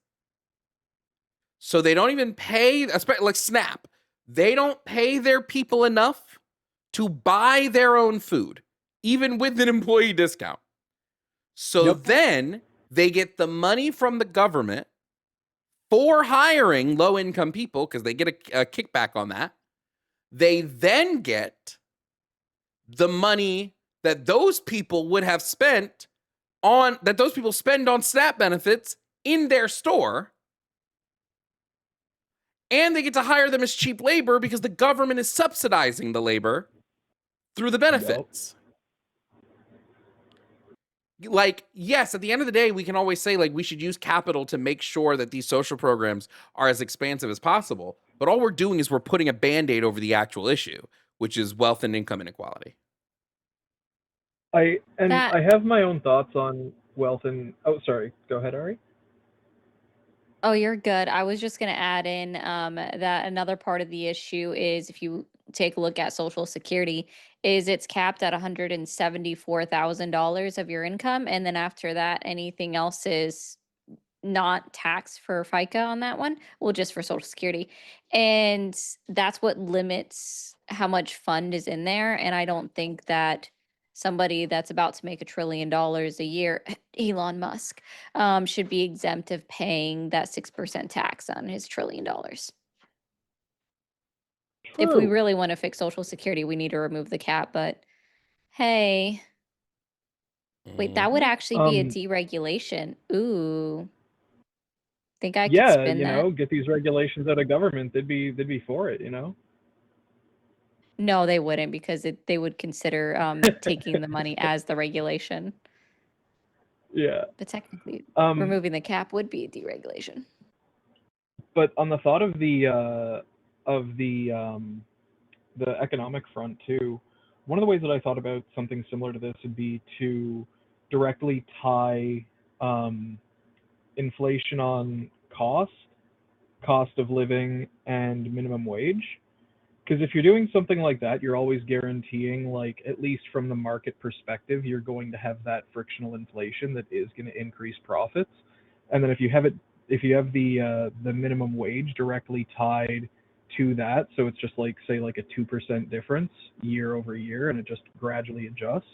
So they don't even pay, like SNAP, they don't pay their people enough to buy their own food, even with an employee discount. So then they get the money from the government for hiring low-income people because they get a kickback on that. They then get the money that those people would have spent on, that those people spend on SNAP benefits in their store. And they get to hire them as cheap labor because the government is subsidizing the labor through the benefits. Like, yes, at the end of the day, we can always say, like, we should use capital to make sure that these social programs are as expansive as possible. But all we're doing is we're putting a Band-Aid over the actual issue, which is wealth and income inequality. I have my own thoughts on wealth and... Oh, sorry. Go ahead, Ari. Oh, you're good. I was just going to add in that another part of the issue is, if you take a look at Social Security, is it's capped at $174,000 of your income. And then after that, anything else is not taxed for FICA on that one. Well, just for Social Security. And that's what limits how much fund is in there. And I don't think that somebody that's about to make $1 trillion a year, Elon Musk, should be exempt of paying that 6% tax on his $1 trillion. If we really want to fix Social Security, we need to remove the cap. But hey, wait, that would actually be a deregulation. Ooh, think I could Yeah, spin you that. know, get these regulations out of government. They'd be for it, you know. No, they wouldn't, because they would consider taking the money as the regulation. Yeah. But technically, removing the cap would be a deregulation. But on the thought of the economic front too, one of the ways that I thought about something similar to this would be to directly tie inflation on cost of living, and minimum wage. Because if you're doing something like that, you're always guaranteeing, like, at least from the market perspective, you're going to have that frictional inflation that is going to increase profits. And then if you have the minimum wage directly tied to that, so it's just like, say, like a 2% difference year over year, and it just gradually adjusts,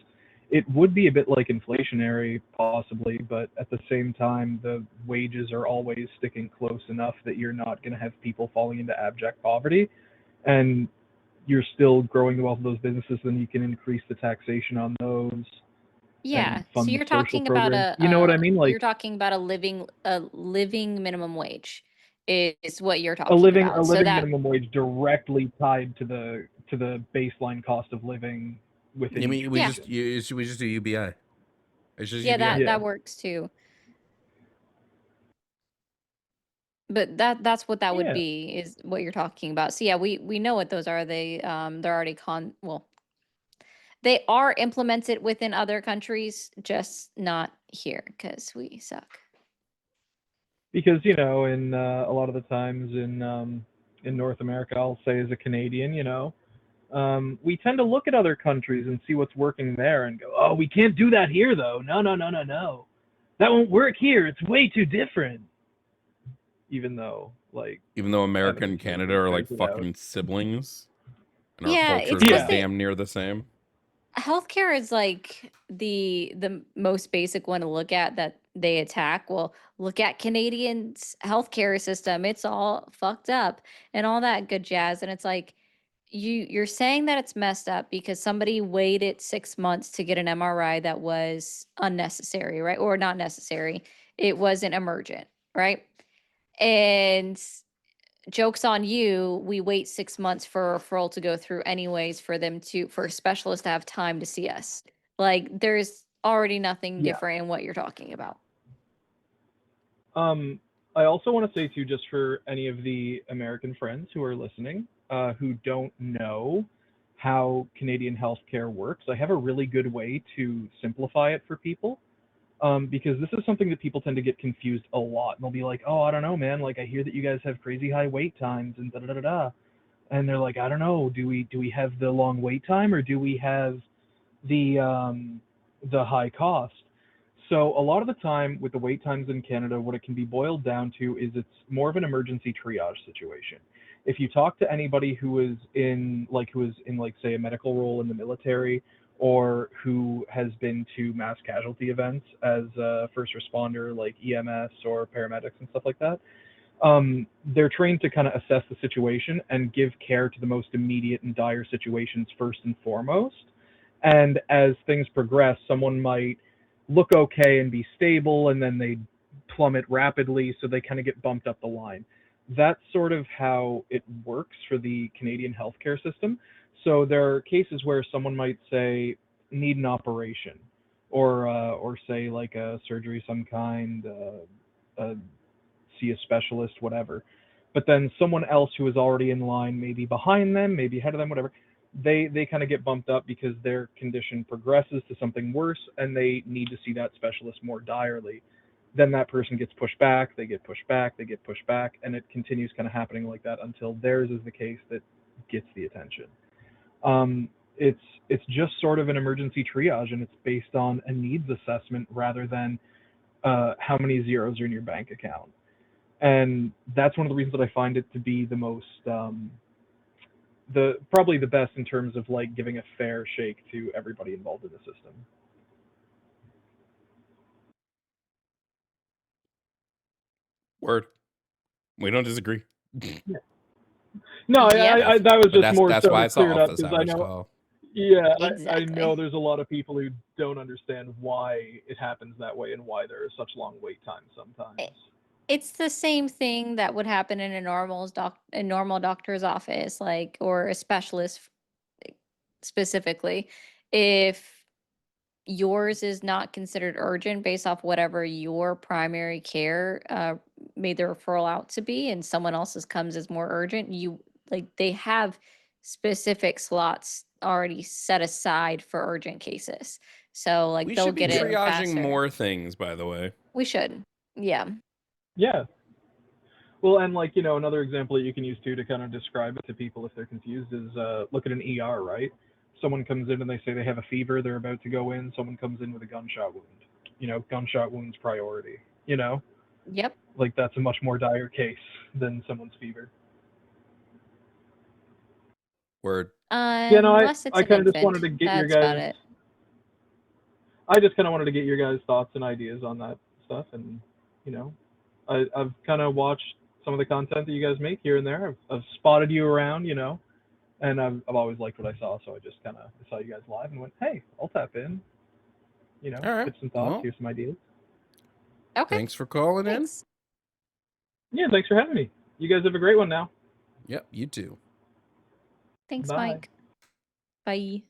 it would be a bit like inflationary, possibly, but at the same time, the wages are always sticking close enough that you're not going to have people falling into abject poverty, and you're still growing the wealth of those businesses. Then you can increase the taxation on those. Yeah, And so fund you're social talking about programs. You know what I mean? Like, you're talking about a living minimum wage is what you're a talking living about. So that, minimum wage directly tied to the baseline cost of living within. You mean we Yeah. just do UBI? It's just yeah, UBI. that works too. But that's what that would Yeah. be, is what you're talking about. So yeah, we know what those are. They're already they are implemented within other countries, just not here because we suck. Because, you know, in a lot of the times in North America, I'll say as a Canadian, you know, we tend to look at other countries and see what's working there and go, oh, we can't do that here though. No. That won't work here. It's way too different. Even though America and Canada are like fucking siblings, and our Yeah, cultures it's are 'cause they- damn near the same. Healthcare is like the most basic one to look at that they attack. Well, look at Canadians' healthcare system. It's all fucked up and all that good jazz. And it's like, you're saying that it's messed up because somebody waited 6 months to get an MRI that was unnecessary, right? Or not necessary. It wasn't emergent, right? And joke's on you, we wait 6 months for a referral to go through anyways for a specialist to have time to see us. Like, there's already nothing different in what you're talking about. I also want to say too, just for any of the American friends who are listening, who don't know how Canadian healthcare works, I have a really good way to simplify it for people. Because this is something that people tend to get confused a lot. And they'll be like, oh, I don't know, man. Like, I hear that you guys have crazy high wait times and da-da-da-da. And they're like, I don't know. Do we have the long wait time, or do we have the high cost? So a lot of the time with the wait times in Canada, what it can be boiled down to is it's more of an emergency triage situation. If you talk to anybody who is in like say a medical role in the military, or who has been to mass casualty events as a first responder, like EMS or paramedics and stuff like that, they're trained to kind of assess the situation and give care to the most immediate and dire situations first and foremost. And as things progress, someone might look okay and be stable, and then they plummet rapidly, so they kind of get bumped up the line. That's sort of how it works for the Canadian healthcare system. So there are cases where someone might say need an operation, or say like a surgery of some kind, see a specialist, whatever. But then someone else who is already in line, maybe behind them, maybe ahead of them, whatever, they kind of get bumped up because their condition progresses to something worse and they need to see that specialist more direly. Then that person gets pushed back, they get pushed back, they get pushed back, and it continues kind of happening like that until theirs is the case that gets the attention. It's just sort of an emergency triage, and it's based on a needs assessment rather than how many zeros are in your bank account. And that's one of the reasons that I find it to be the most probably the best in terms of like giving a fair shake to everybody involved in the system. Word. We don't disagree. Yeah. No, Yep. that was But just more that's so why to it's clear it off up the because I salvage know. call. Yeah, I Exactly. know there's a lot of people who don't understand why it happens that way and why there are such long wait times sometimes. It's the same thing that would happen in a normal doctor's office, like, or a specialist specifically. If yours is not considered urgent based off whatever your primary care made the referral out to be, and someone else's comes as more urgent, they have specific slots already set aside for urgent cases. So like We they'll should be get it triaging faster. more things, by the way. We should. Yeah. Yeah. Well, and like, another example that you can use too to kind of describe it to people if they're confused is look at an ER, right? Someone comes in and they say they have a fever, they're about to go in. Someone comes in with a gunshot wound. Gunshot wound's priority, Yep. Like that's a much more dire case than someone's fever. Word. Unless it's I an kind of just infant. wanted to get your That's about guys. it. I just kind of wanted to get your guys' thoughts and ideas on that stuff, and I've kind of watched some of the content that you guys make here and there. I've spotted you around, and I've always liked what I saw, so I just kind of saw you guys live and went, hey, I'll tap in. All right. Get some thoughts, Well, here's some ideas. Okay. Thanks for calling in. Yeah, thanks for having me. You guys have a great one now. Yep, you too. Thanks, Bye. Mike. Bye.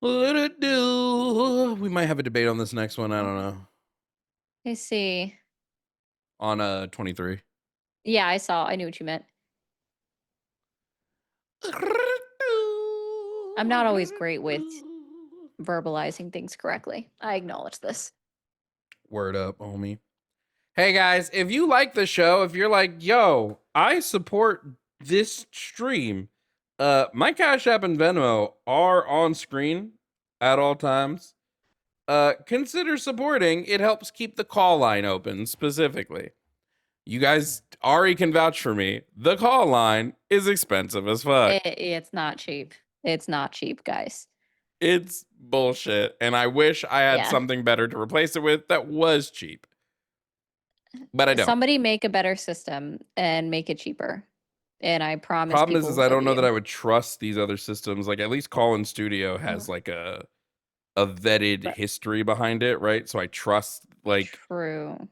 Let it do. We might have a debate on this next one. I don't know. I see. On 23. Yeah, I knew what you meant. I'm not always great with verbalizing things correctly. I acknowledge this. Word up, homie. Hey guys, if you like the show, if you're like, yo, I support this stream, my Cash App and Venmo are on screen at all times. Consider supporting. It helps keep the call line open specifically. You guys, Ari can vouch for me. The call line is expensive as fuck. It's not cheap. It's not cheap, guys. It's bullshit. And I wish I had something better to replace it with that was cheap. But I don't. Somebody make a better system and make it cheaper. And I promise. Problem is I don't know that I would trust these other systems. Like at least Call-In Studio has like a vetted history behind it, right? So I trust like. True.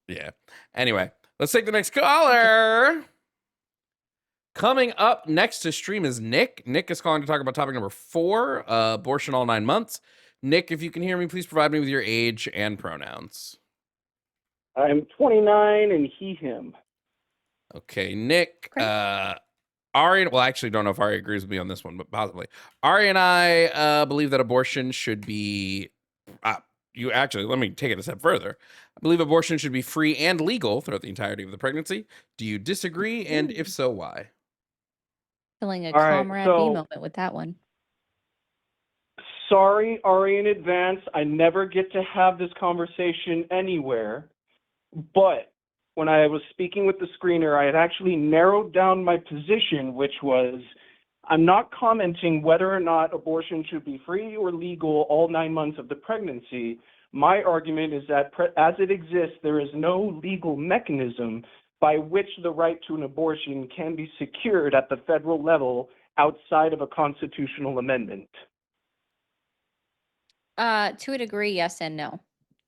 Yeah. Anyway, let's take the next caller. Coming up next to stream is Nick. Nick is calling to talk about topic number 4, abortion all 9 months. Nick, if you can hear me, please provide me with your age and pronouns. I'm 29 and he, him. Okay, Nick. Ari, well, I actually don't know if Ari agrees with me on this one, but possibly. Ari and I believe that abortion should be, let me take it a step further. I believe abortion should be free and legal throughout the entirety of the pregnancy. Do you disagree? And if so, why? Feeling a Comrade B moment with that one. Sorry, Ari, in advance. I never get to have this conversation anywhere. But when I was speaking with the screener, I had actually narrowed down my position, which was I'm not commenting whether or not abortion should be free or legal all 9 months of the pregnancy. My argument is that as it exists, there is no legal mechanism by which the right to an abortion can be secured at the federal level outside of a constitutional amendment. To a degree, yes and no,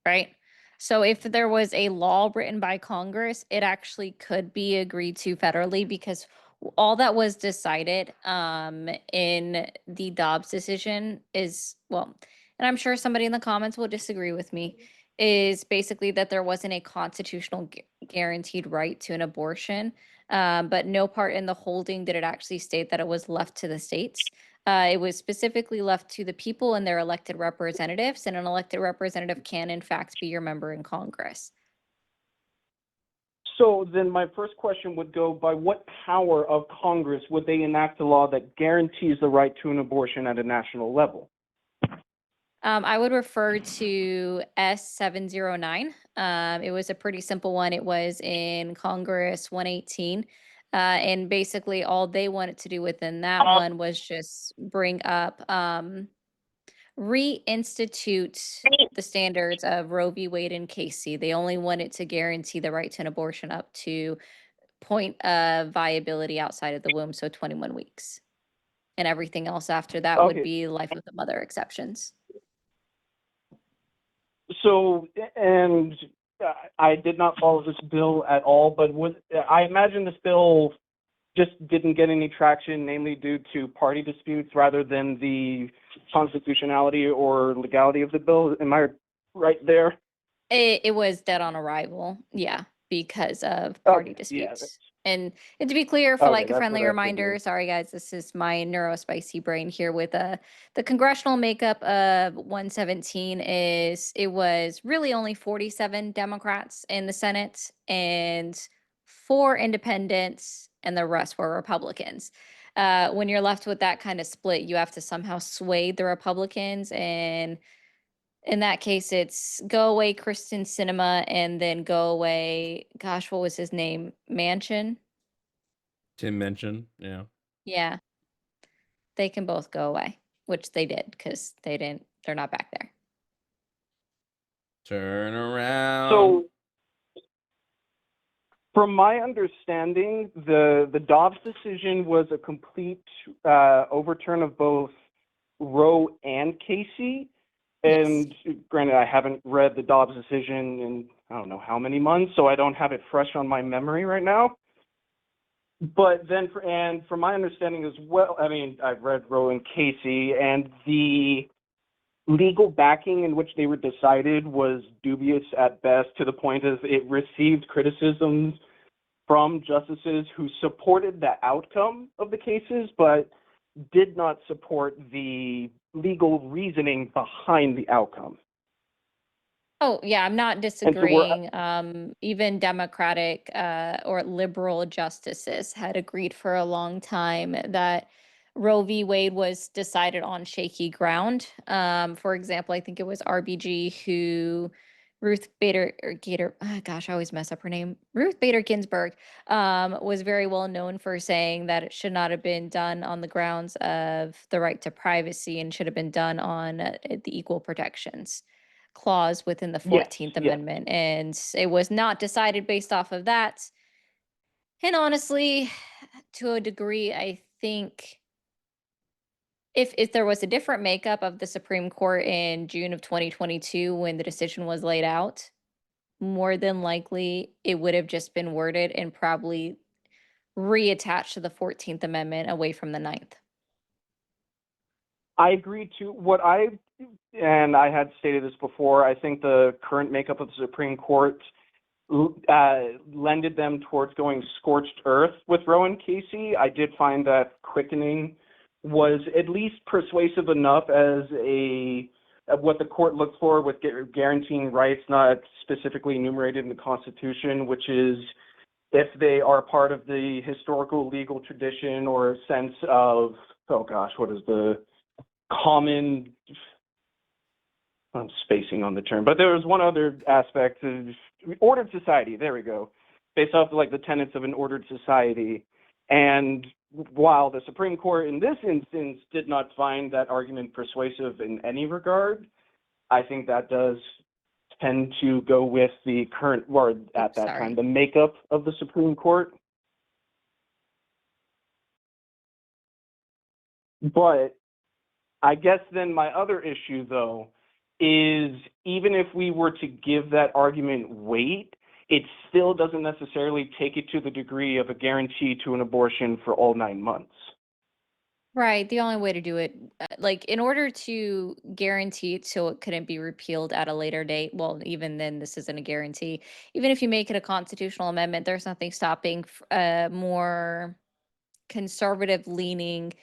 right? So if there was a law written by Congress, it actually could be agreed to federally because all that was decided in the Dobbs decision is, well, and I'm sure somebody in the comments will disagree with me, is basically that there wasn't a constitutional guaranteed right to an abortion, but no part in the holding did it actually state that it was left to the states. It was specifically left to the people and their elected representatives, and an elected representative can, in fact, be your member in Congress. So then my first question would go, by what power of Congress would they enact a law that guarantees the right to an abortion at a national level? I would refer to S709. It was a pretty simple one. It was in Congress 118. And basically all they wanted to do within that one was just bring up reinstitute the standards of Roe v. Wade and Casey. They only wanted to guarantee the right to an abortion up to point of viability outside of the womb, so 21 weeks. And everything else after that would Okay. be life of the mother exceptions. So, and I did not follow this bill at all, but I imagine this bill just didn't get any traction, namely due to party disputes rather than the constitutionality or legality of the bill. Am I right there? It was dead on arrival, yeah, because of party disputes. And to be clear, for like a friendly reminder, sorry guys, this is my neurospicy brain here with the congressional makeup of 117 is it was really only 47 Democrats in the Senate and 4 independents and the rest were Republicans. When you're left with that kind of split, you have to somehow sway the Republicans, and in that case, it's go away Kristen Sinema and then go away, gosh, what was his name? Manchin? Tim Minchin, yeah. Yeah. They can both go away, which they did because they're not back there. Turn around. So, from my understanding, the Dobbs decision was a complete overturn of both Roe and Casey. And granted, I haven't read the Dobbs decision in I don't know how many months, so I don't have it fresh on my memory right now. But then, from my understanding as well, I mean, I've read Roe and Casey, and the legal backing in which they were decided was dubious at best, to the point of it received criticisms from justices who supported the outcome of the cases, but did not support the legal reasoning behind the outcome. Oh, yeah, I'm not disagreeing. Even Democratic or liberal justices had agreed for a long time that Roe v. Wade was decided on shaky ground. For example, I think it was RBG who Ruth Bader or Gator, gosh, I always mess up her name. Ruth Bader Ginsburg was very well known for saying that it should not have been done on the grounds of the right to privacy and should have been done on the equal protections clause within the 14th Amendment. And it was not decided based off of that. And honestly, to a degree, I think if there was a different makeup of the Supreme Court in June of 2022 when the decision was laid out, more than likely it would have just been worded and probably reattached to the 14th Amendment away from the 9th. I agree to and I had stated this before, I think the current makeup of the Supreme Court lended them towards going scorched earth with Roe and Casey. I did find that quickening was at least persuasive enough as what the court looked for with guaranteeing rights not specifically enumerated in the Constitution, which is if they are part of the historical legal tradition or sense of, oh gosh, what is the common, I'm spacing on the term, but there was one other aspect of ordered society, there we go, based off of like the tenets of an ordered society. And while the Supreme Court in this instance did not find that argument persuasive in any regard, I think that does tend to go with the current, or at that time, the makeup of the Supreme Court. But I guess then my other issue, though, is even if we were to give that argument weight, it still doesn't necessarily take it to the degree of a guarantee to an abortion for all 9 months. Right. The only way to do it, like in order to guarantee it so it couldn't be repealed at a later date, well, even then, this isn't a guarantee. Even if you make it a constitutional amendment, there's nothing stopping more conservative leaning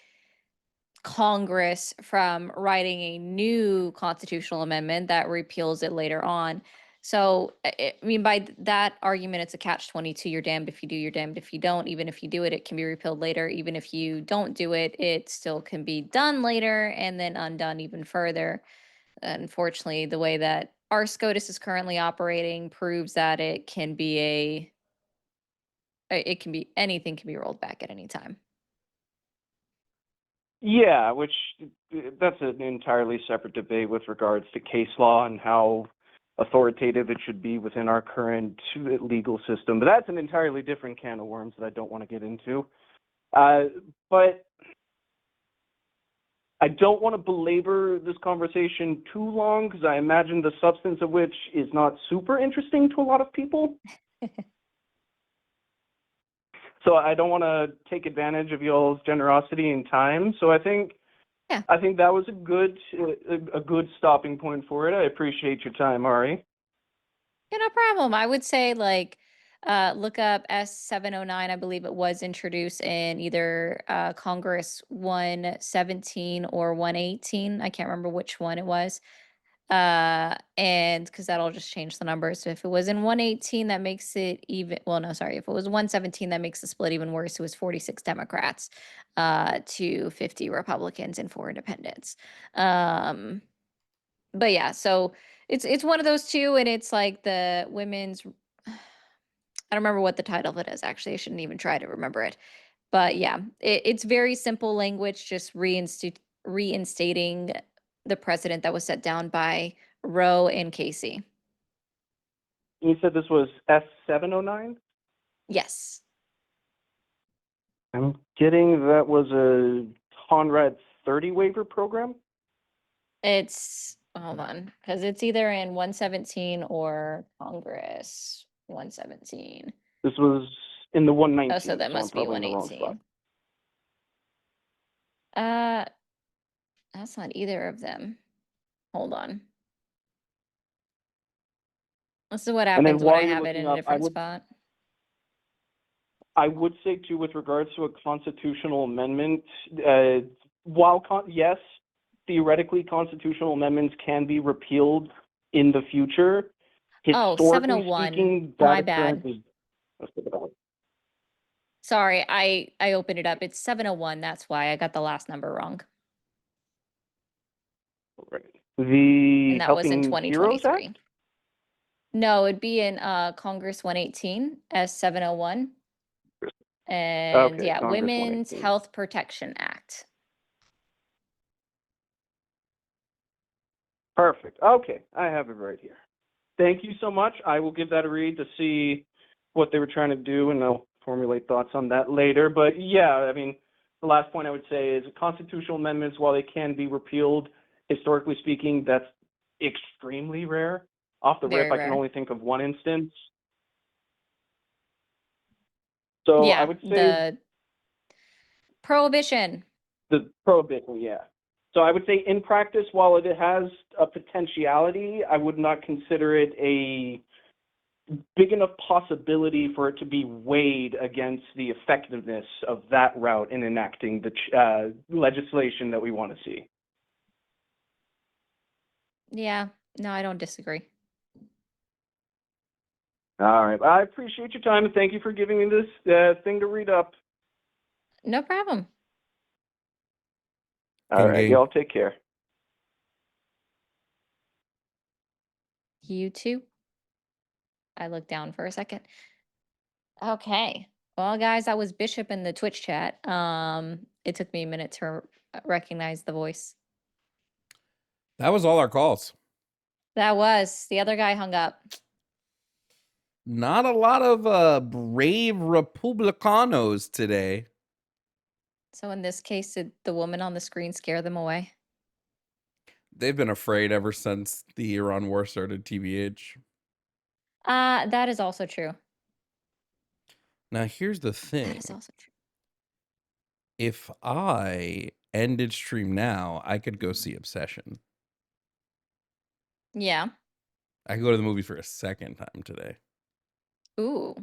Congress from writing a new constitutional amendment that repeals it later on. So, I mean, by that argument, it's a catch-22. You're damned if you do, you're damned if you don't. Even if you do it, it can be repealed later. Even if you don't do it, it still can be done later and then undone even further. Unfortunately, the way that our SCOTUS is currently operating proves that it can be it can be anything can be rolled back at any time. Yeah, which that's an entirely separate debate with regards to case law and how authoritative it should be within our current legal system. But that's an entirely different can of worms that I don't want to get into. But I don't want to belabor this conversation too long because I imagine the substance of which is not super interesting to a lot of people. So I don't want to take advantage of y'all's generosity and time. So I think that was a good stopping point for it. I appreciate your time, Ari. Yeah, no problem. I would say look up S709. I believe it was introduced in either Congress 117 or 118. I can't remember which one it was. And because that'll just change the numbers. So if it was in 118, that makes it even. Well, no, sorry. If it was 117, that makes the split even worse. It was 46 Democrats to 50 Republicans and 4 independents. But yeah, so it's one of those two, and it's like the women's. I don't remember what the title of it is. Actually, I shouldn't even try to remember it. But yeah, it's very simple language, just reinstating the precedent that was set down by Roe and Casey. You said this was S709? Yes. I'm getting that was a Conrad 30 waiver program? Hold on, because it's either in 117 or Congress 117. This was in the 119. Oh, so that must be 118. That's not either of them. Hold on. This is what happens when I have it in a different spot. I would say, too, with regards to a constitutional amendment, yes, theoretically constitutional amendments can be repealed in the future. Oh, 701. Speaking, my bad. Sorry, I opened it up. It's 701. That's why I got the last number wrong. Right. And that was in Helping Heroes 2023. Act? No, it'd be in Congress 118 as 701. And Okay, yeah, Congress Women's 118. Health Protection Act. Perfect. Okay, I have it right here. Thank you so much. I will give that a read to see what they were trying to do, and I'll formulate thoughts on that later. But yeah, I mean, the last point I would say is constitutional amendments, while they can be repealed, historically speaking, that's extremely rare. Off the rip, I can only think of one instance. So Yeah, I would say the prohibition. the prohibition, yeah. So I would say in practice, while it has a potentiality, I would not consider it a big enough possibility for it to be weighed against the effectiveness of that route in enacting the legislation that we want to see. Yeah, no, I don't disagree. All right. I appreciate your time, and thank you for giving me this thing to read up. No problem. All right. Y'all take care. You too. I looked down for a second. Okay. Well, guys, that was Bishop in the Twitch chat. It took me a minute to recognize the voice. That was all our calls. That was. The other guy hung up. Not a lot of brave Republicanos today. So in this case, did the woman on the screen scare them away? They've been afraid ever since the Iran war started, TBH. That is also true. Now, here's the thing. That is also true. If I ended stream now, I could go see Obsession. Yeah. I could go to the movie for a second time today. Ooh.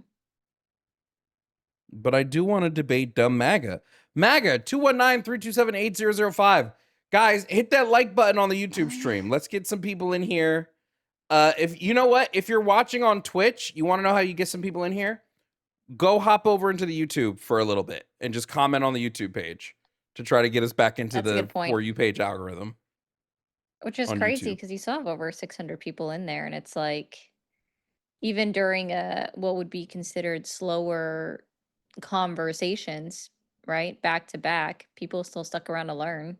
But I do want to debate dumb MAGA. MAGA, 219-327-8005. Guys, hit that like button on the YouTube stream. Let's get some people in here. If you know what? If you're watching on Twitch, you want to know how you get some people in here? Go hop over into the YouTube for a little bit and just comment on the YouTube page to try to get us back into the For You page algorithm. Which is crazy because you still have over 600 people in there, and it's like, even during what would be considered slower conversations, right? Back to back. People still stuck around to learn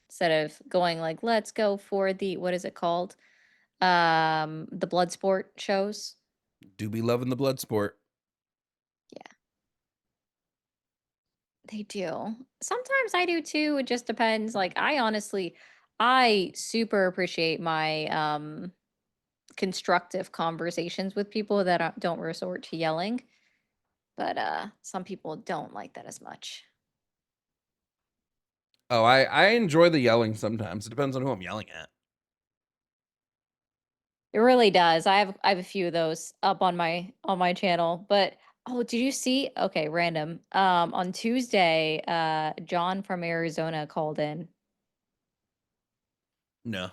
instead of going like, let's go for the, what is it called? The blood sport shows. Do be loving the blood sport. They do. Sometimes I do too. It just depends. Like I super appreciate my constructive conversations with people that don't resort to yelling. But some people don't like that as much. Oh, I enjoy the yelling sometimes. It depends on who I'm yelling at. It really does. I have a few of those up on my channel. But oh, did you see? Okay, random. On Tuesday, John from Arizona called in. No.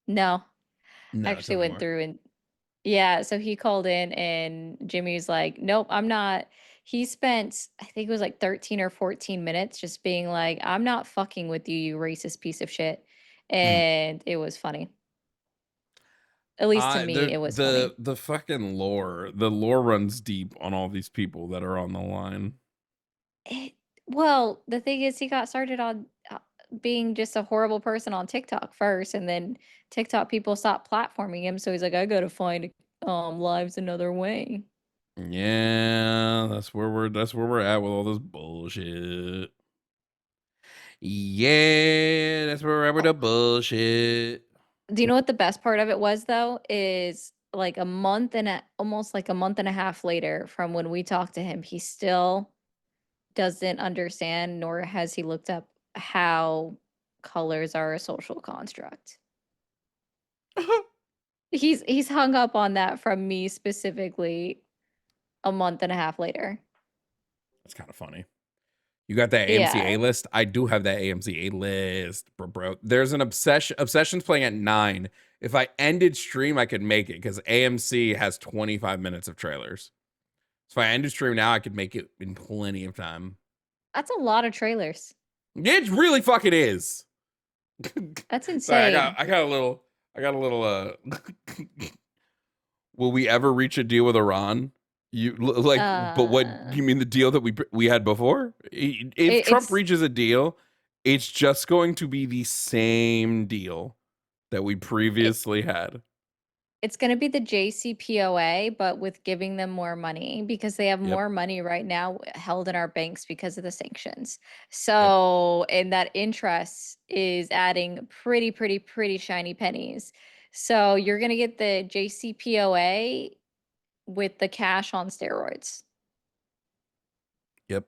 No, I No, tell actually me went more. through and yeah, so he called in and Jimmy's like, "Nope, I'm not." He spent, I think it was like 13 or 14 minutes just being like, "I'm not fucking with you, you racist piece of shit." And it was funny. At least to me, it was funny. The fucking lore. The lore runs deep on all these people that are on the line. Well, the thing is, he got started on being just a horrible person on TikTok first, and then TikTok people stopped platforming him. So he's like, I gotta find lives another way. Yeah, that's where we're at with all this bullshit. Yeah, that's where we're at with the bullshit. Do you know what the best part of it was though? Is like almost like a month and a half later from when we talked to him, he still doesn't understand, nor has he looked up how colors are a social construct. He's hung up on that from me specifically a month and a half later. That's kind of funny. You got that Yeah. AMC list? I do have that AMC list, bro. There's an Obsession's playing at 9. If I ended stream, I could make it because AMC has 25 minutes of trailers. So if I ended stream now, I could make it in plenty of time. That's a lot of trailers. It really fucking is. That's insane. Sorry, I got a little will we ever reach a deal with Iran? But what you mean the deal that we had before? If Trump reaches a deal, it's just going to be the same deal that we previously had. It's going to be the JCPOA, but with giving them more money because they have more money right now held in our banks because of the sanctions. So, and that interest is adding pretty shiny pennies. So you're going to get the JCPOA with the cash on steroids. Yep.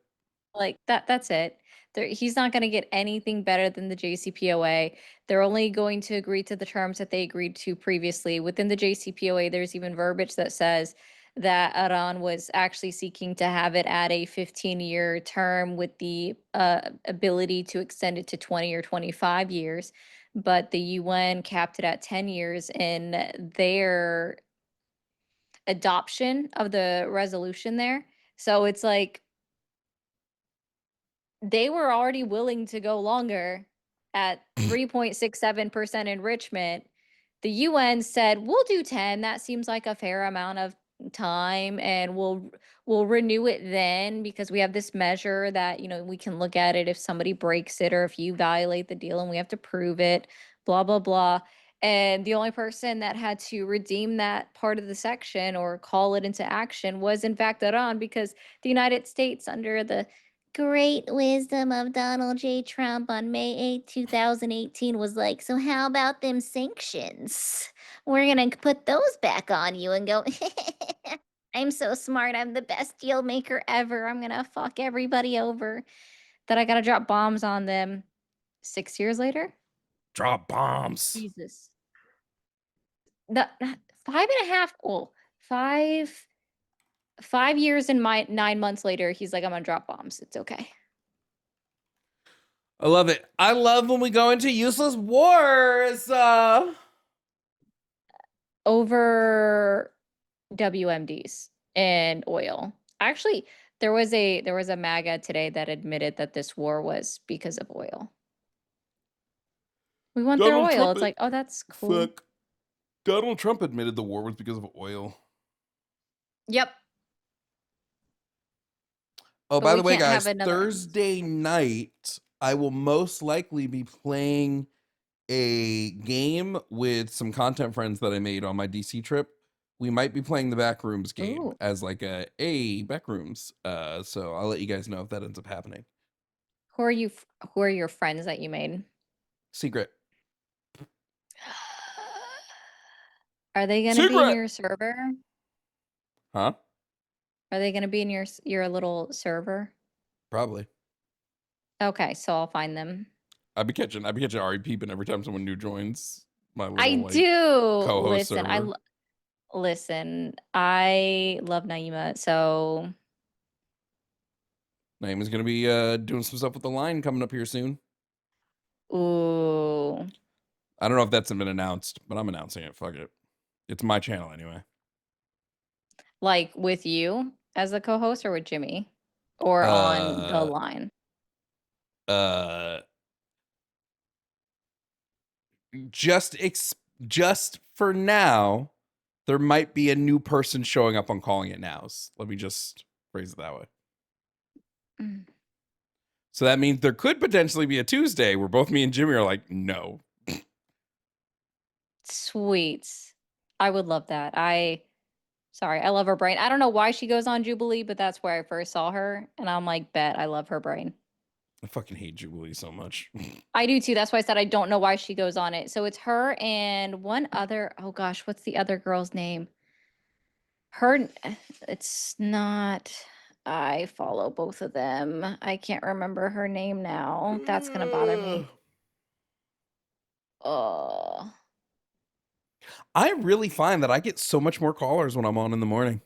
Like that's it. He's not going to get anything better than the JCPOA. They're only going to agree to the terms that they agreed to previously. Within the JCPOA, there's even verbiage that says that Iran was actually seeking to have it at a 15-year term with the ability to extend it to 20 or 25 years. But the UN capped it at 10 years in their adoption of the resolution there. So it's like they were already willing to go longer at 3.67% enrichment. The UN said, we'll do 10. That seems like a fair amount of time, and we'll renew it then because we have this measure that, we can look at it if somebody breaks it or if you violate the deal and we have to prove it, blah, blah, blah. And the only person that had to redeem that part of the section or call it into action was, in fact, Iran, because the United States, under the great wisdom of Donald J. Trump on May 8, 2018, was like, so how about them sanctions? We're going to put those back on you and go, I'm so smart. I'm the best deal maker ever. I'm going to fuck everybody over. That I got to drop bombs on them 6 years later. Drop bombs. Jesus. 5.5, well, 5 years and 9 months later, he's like, I'm gonna drop bombs. It's okay. I love it. I love when we go into useless wars. Over WMDs and oil. Actually, there was a MAGA today that admitted that this war was because of oil. We want their oil. It's like, oh, that's cool. Fuck. Donald Trump admitted the war was because of oil. Yep. Oh, But by we the way, can't have guys, another. Thursday night, I will most likely be playing a game with some content friends that I made on my DC trip. We might be playing the Backrooms game Ooh. as like a Backrooms. So I'll let you guys know if that ends up happening. Who are you? Who are your friends that you made? Secret. Are they gonna be in Secret! your server? Huh? Are they gonna be in your little server? Probably. Okay, so I'll find them. I'd be catching Ari peeping every time someone new joins my I little like do co-host listen. server. Listen. I love Naima, so Naima's gonna be doing some stuff with the line coming up here soon. ooh. I don't know if that's been announced, but I'm announcing it. Fuck it. It's my channel anyway. Like with you as the co-host or with Jimmy? Or on the line? Just for now, there might be a new person showing up on Calling It Nows. Let me just phrase it that way. Mm. So that means there could potentially be a Tuesday where both me and Jimmy are like, no. Sweet. I would love that. Sorry, I love her brain. I don't know why she goes on Jubilee, but that's where I first saw her. And I'm like, bet I love her brain. I fucking hate Jubilee so much. I do too. That's why I said I don't know why she goes on it. So it's her and one other. Oh gosh, what's the other girl's name? It's not. I follow both of them. I can't remember her name now. That's gonna bother me. Oh. I really find that I get so much more callers when I'm on in the morning.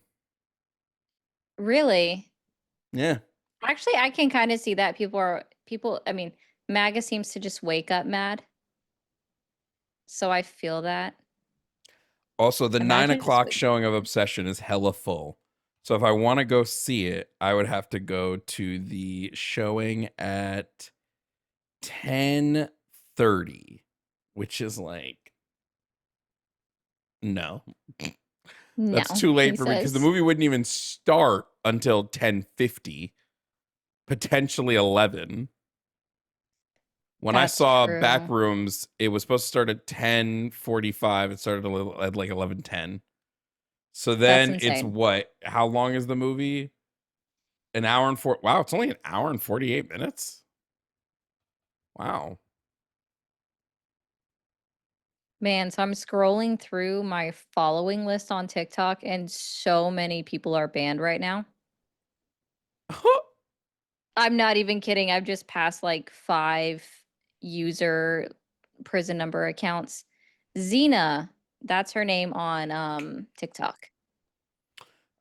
Really? Yeah. Actually, I can kind of see that I mean, MAGA seems to just wake up mad. So I feel that. Also, the Imagine 9 o'clock showing of Obsession is hella full. So if I want to go see it, I would have to go to the showing at 10:30, which is like, no. That's No, too late he for me because the says. movie wouldn't even start until 10:50, potentially 11. When I That's saw true. Backrooms, it was supposed to start at 10:45. It started at like 11:10. So then it's insane. what? How long is the movie? An hour and four. Wow, it's only an hour and 48 minutes. Wow. Man, so I'm scrolling through my following list on TikTok and so many people are banned right now. I'm not even kidding. I've just passed like 5 user prison number accounts. Xena, that's her name on TikTok.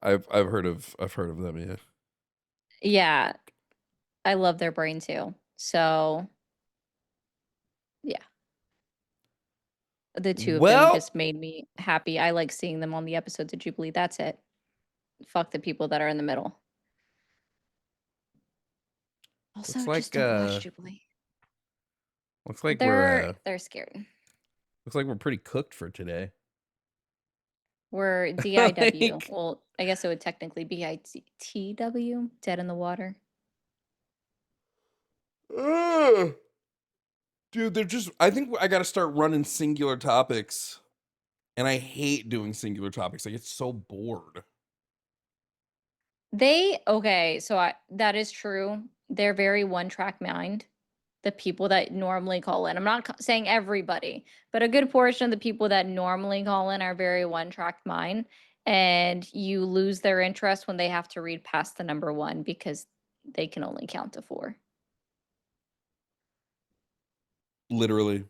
I've heard of them, yeah. Yeah. I love their brain too. So yeah. The two of them just made me happy. I like seeing them on the episodes of Jubilee. That's it. Fuck the people that are in the middle. Also, looks like, just don't watch Jubilee. Looks like they're scared. Looks like we're pretty cooked for today. We're DIW. Well, I guess it would technically be ITW, dead in the water. Dude, I think I got to start running singular topics. And I hate doing singular topics. I get so bored. Okay, so that is true. They're very one-track mind. The people that normally call in. I'm not saying everybody, but a good portion of the people that normally call in are very one-track mind. And you lose their interest when they have to read past the number 1 because they can only count to 4. Literally.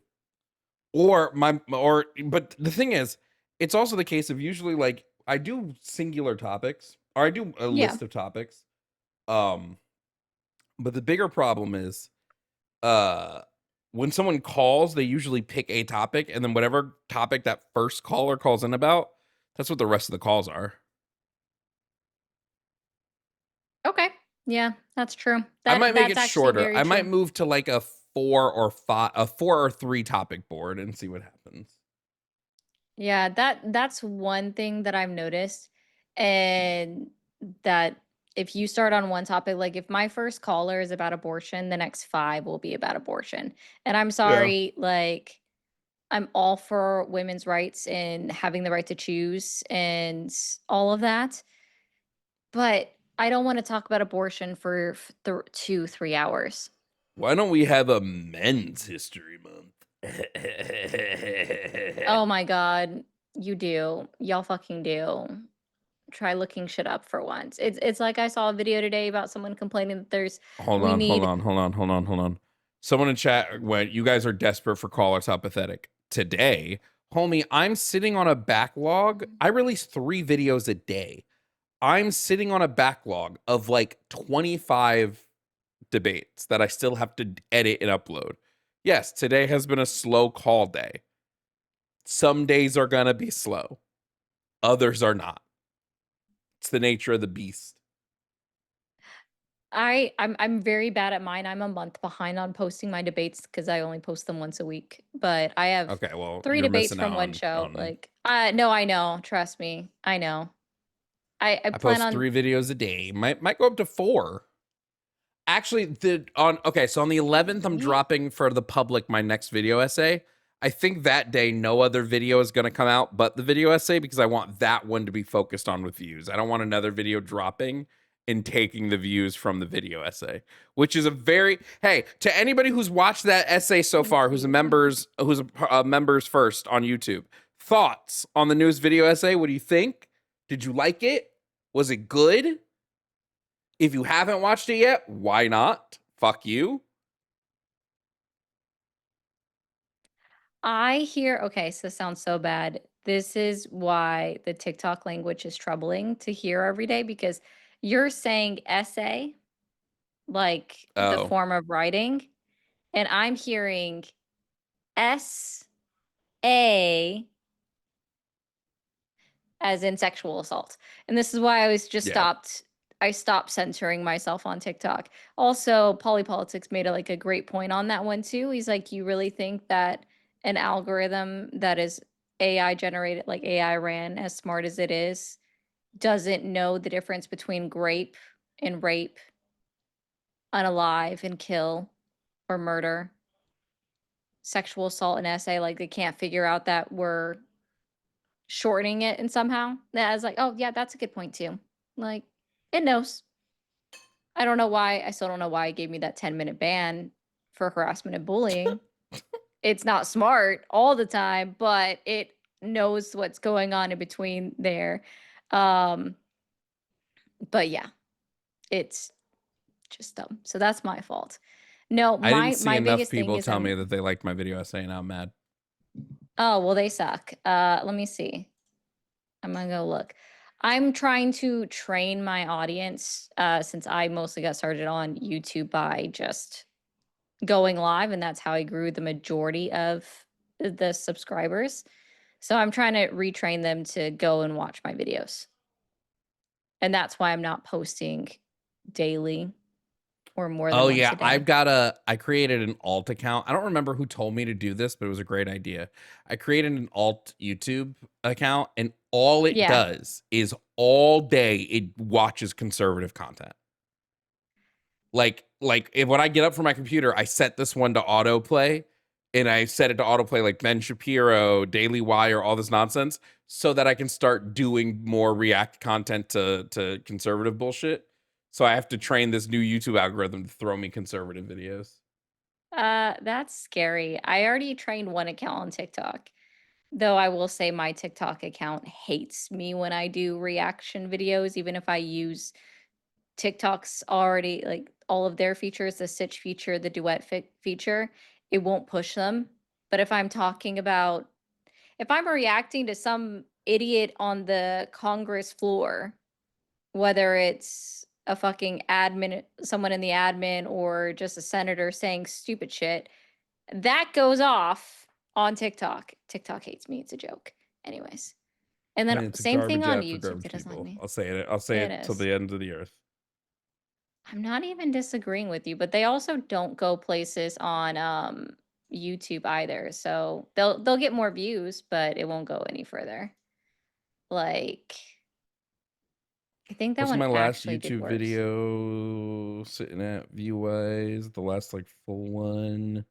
But the thing is, it's also the case of usually like I do singular topics or I do a list of topics. But the bigger problem is when someone calls, they usually pick a topic and then whatever topic that first caller calls in about, that's what the rest of the calls are. Okay. Yeah, that's true. I might make it shorter. I might move to like a 4 or 3 topic board and see what happens. Yeah, that's one thing that I've noticed and that if you start on one topic, like if my first caller is about abortion, the next 5 will be about abortion. And I'm sorry, like I'm all for women's rights and having the right to choose and all of that. But I don't want to talk about abortion for 2-3 hours. Why don't we have a men's history month? Oh my God. You do. Y'all fucking do. Try looking shit up for once. It's like I saw a video today about someone complaining that Hold on. Someone in chat went, you guys are desperate for callers, how pathetic. Today, homie, I'm sitting on a backlog. I release 3 videos a day. I'm sitting on a backlog of like 25 debates that I still have to edit and upload. Yes, today has been a slow call day. Some days are gonna be slow. Others are not. It's the nature of the beast. I'm very bad at mine. I'm a month behind on posting my debates because I only post them once a week. But I have Okay, well, 3 you're debates missing from out one show. Like, no, I know. Trust me, I know. I I plan post on 3 videos a day. Might go up to 4. Actually, so on the 11th, I'm dropping for the public my next video essay. I think that day no other video is going to come out but the video essay because I want that one to be focused on with views. I don't want another video dropping and taking the views from the video essay, which is hey, to anybody who's watched that essay so far, who's members first on YouTube, thoughts on the newest video essay? What do you think? Did you like it? Was it good? If you haven't watched it yet, why not? Fuck you. okay, so this sounds so bad. This is why the TikTok language is troubling to hear every day because you're saying essay, like the Oh. form of writing, and I'm hearing S-A as in sexual assault. And this is why I was just stopped censoring myself on TikTok. Also, Polypolitics made a great point on that one too. He's like, you really think that an algorithm that is AI generated, like AI ran, as smart as it is, doesn't know the difference between grape and rape, unalive and kill, or murder, sexual assault and essay? Like they can't figure out that we're shortening it and somehow. That I was like, oh yeah, that's a good point too. Like it knows. I don't know why. I still don't know why it gave me that 10-minute ban for harassment and bullying. It's not smart all the time, but it knows what's going on in between there. But yeah, it's just dumb. So that's my fault. No, I didn't see my enough biggest thing people is tell me that they liked my video essay, and I'm mad. oh, well, they suck. Let me see. I'm gonna go look. I'm trying to train my audience since I mostly got started on YouTube by just going live, and that's how I grew the majority of the subscribers. So I'm trying to retrain them to go and watch my videos. And that's why I'm not posting daily or more than once a day. I created an alt account. I don't remember who told me to do this, but it was a great idea. I created an alt YouTube account, and all it does is all day it watches conservative content. Like if when I get up from my computer, I set this one to autoplay, and I set it to autoplay like Ben Shapiro, Daily Wire, all this nonsense, so that I can start doing more react content to conservative bullshit. So I have to train this new YouTube algorithm to throw me conservative videos. That's scary. I already trained one account on TikTok. Though I will say my TikTok account hates me when I do reaction videos, even if I use TikTok's already like all of their features, the Stitch feature, the duet feature, it won't push them. But if I'm reacting to some idiot on the Congress floor, whether it's a fucking admin, someone in the admin, or just a senator saying stupid shit, that goes off on TikTok. TikTok hates me. It's a joke. Anyways. And I then mean, it's same a thing garbage on app for YouTube. garbage It doesn't like people. me. I'll say it till is. the end of the earth. I'm not even disagreeing with you, but they also don't go places on YouTube either. So they'll get more views, but it won't go any further. Like I think that What's one my last actually did YouTube worse. video sitting at view-wise? The last like full one.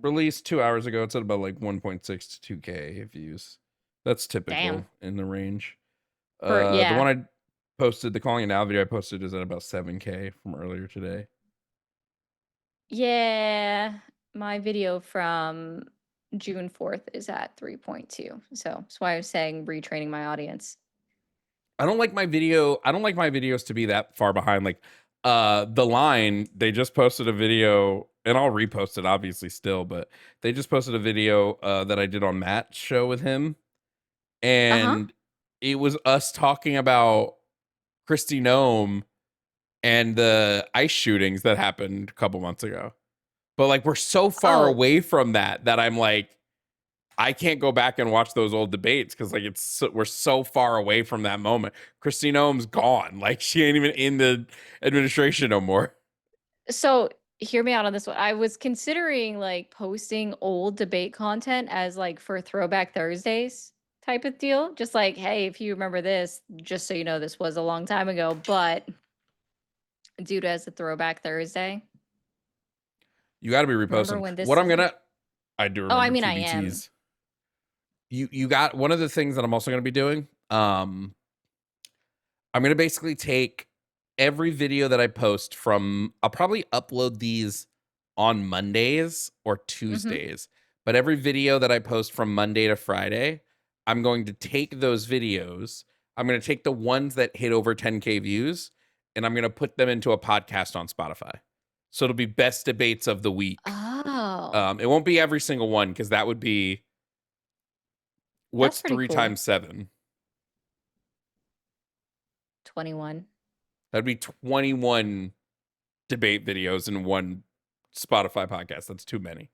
Released 2 hours ago. It's at about like 1.6 to 2K views. That's typical Damn. in the range. For The yeah. one I posted, the Calling It Now video I posted is at about 7K from earlier today. Yeah. My video from June 4th is at 3.2. So that's why I was saying retraining my audience. I don't like my videos to be that far behind. Like The Line, they just posted a video, and I'll repost it obviously still, but they just posted a video that I did on Matt's show with him. And it was us talking about Kristi Noem and the ICE shootings that happened a couple months ago. But like we're so far away from that I'm like, I can't go back and watch those old debates because like we're so far away from that moment. Kristi Noem's gone. Like she ain't even in the administration no more. So hear me out on this one. I was considering like posting old debate content as like for Throwback Thursdays type of deal. Just like, hey, if you remember this, just so you know, this was a long time ago, but do it as a Throwback Thursday. You got to be Remember reposting. when this? What I'm gonna, I do remember. Oh, I mean, I am. TBTs. You got one of the things that I'm also gonna be doing. I'm gonna basically take every video that I post from. I'll probably upload these on Mondays or Tuesdays, but every video that I post from Monday to Friday, I'm going to take those videos. I'm going to take the ones that hit over 10K views, and I'm going to put them into a podcast on Spotify. So it'll be best debates of the week. Oh. It won't be every single one because that would be what's 3 times 7? 21. That'd be 21 debate videos in one Spotify podcast. That's too many.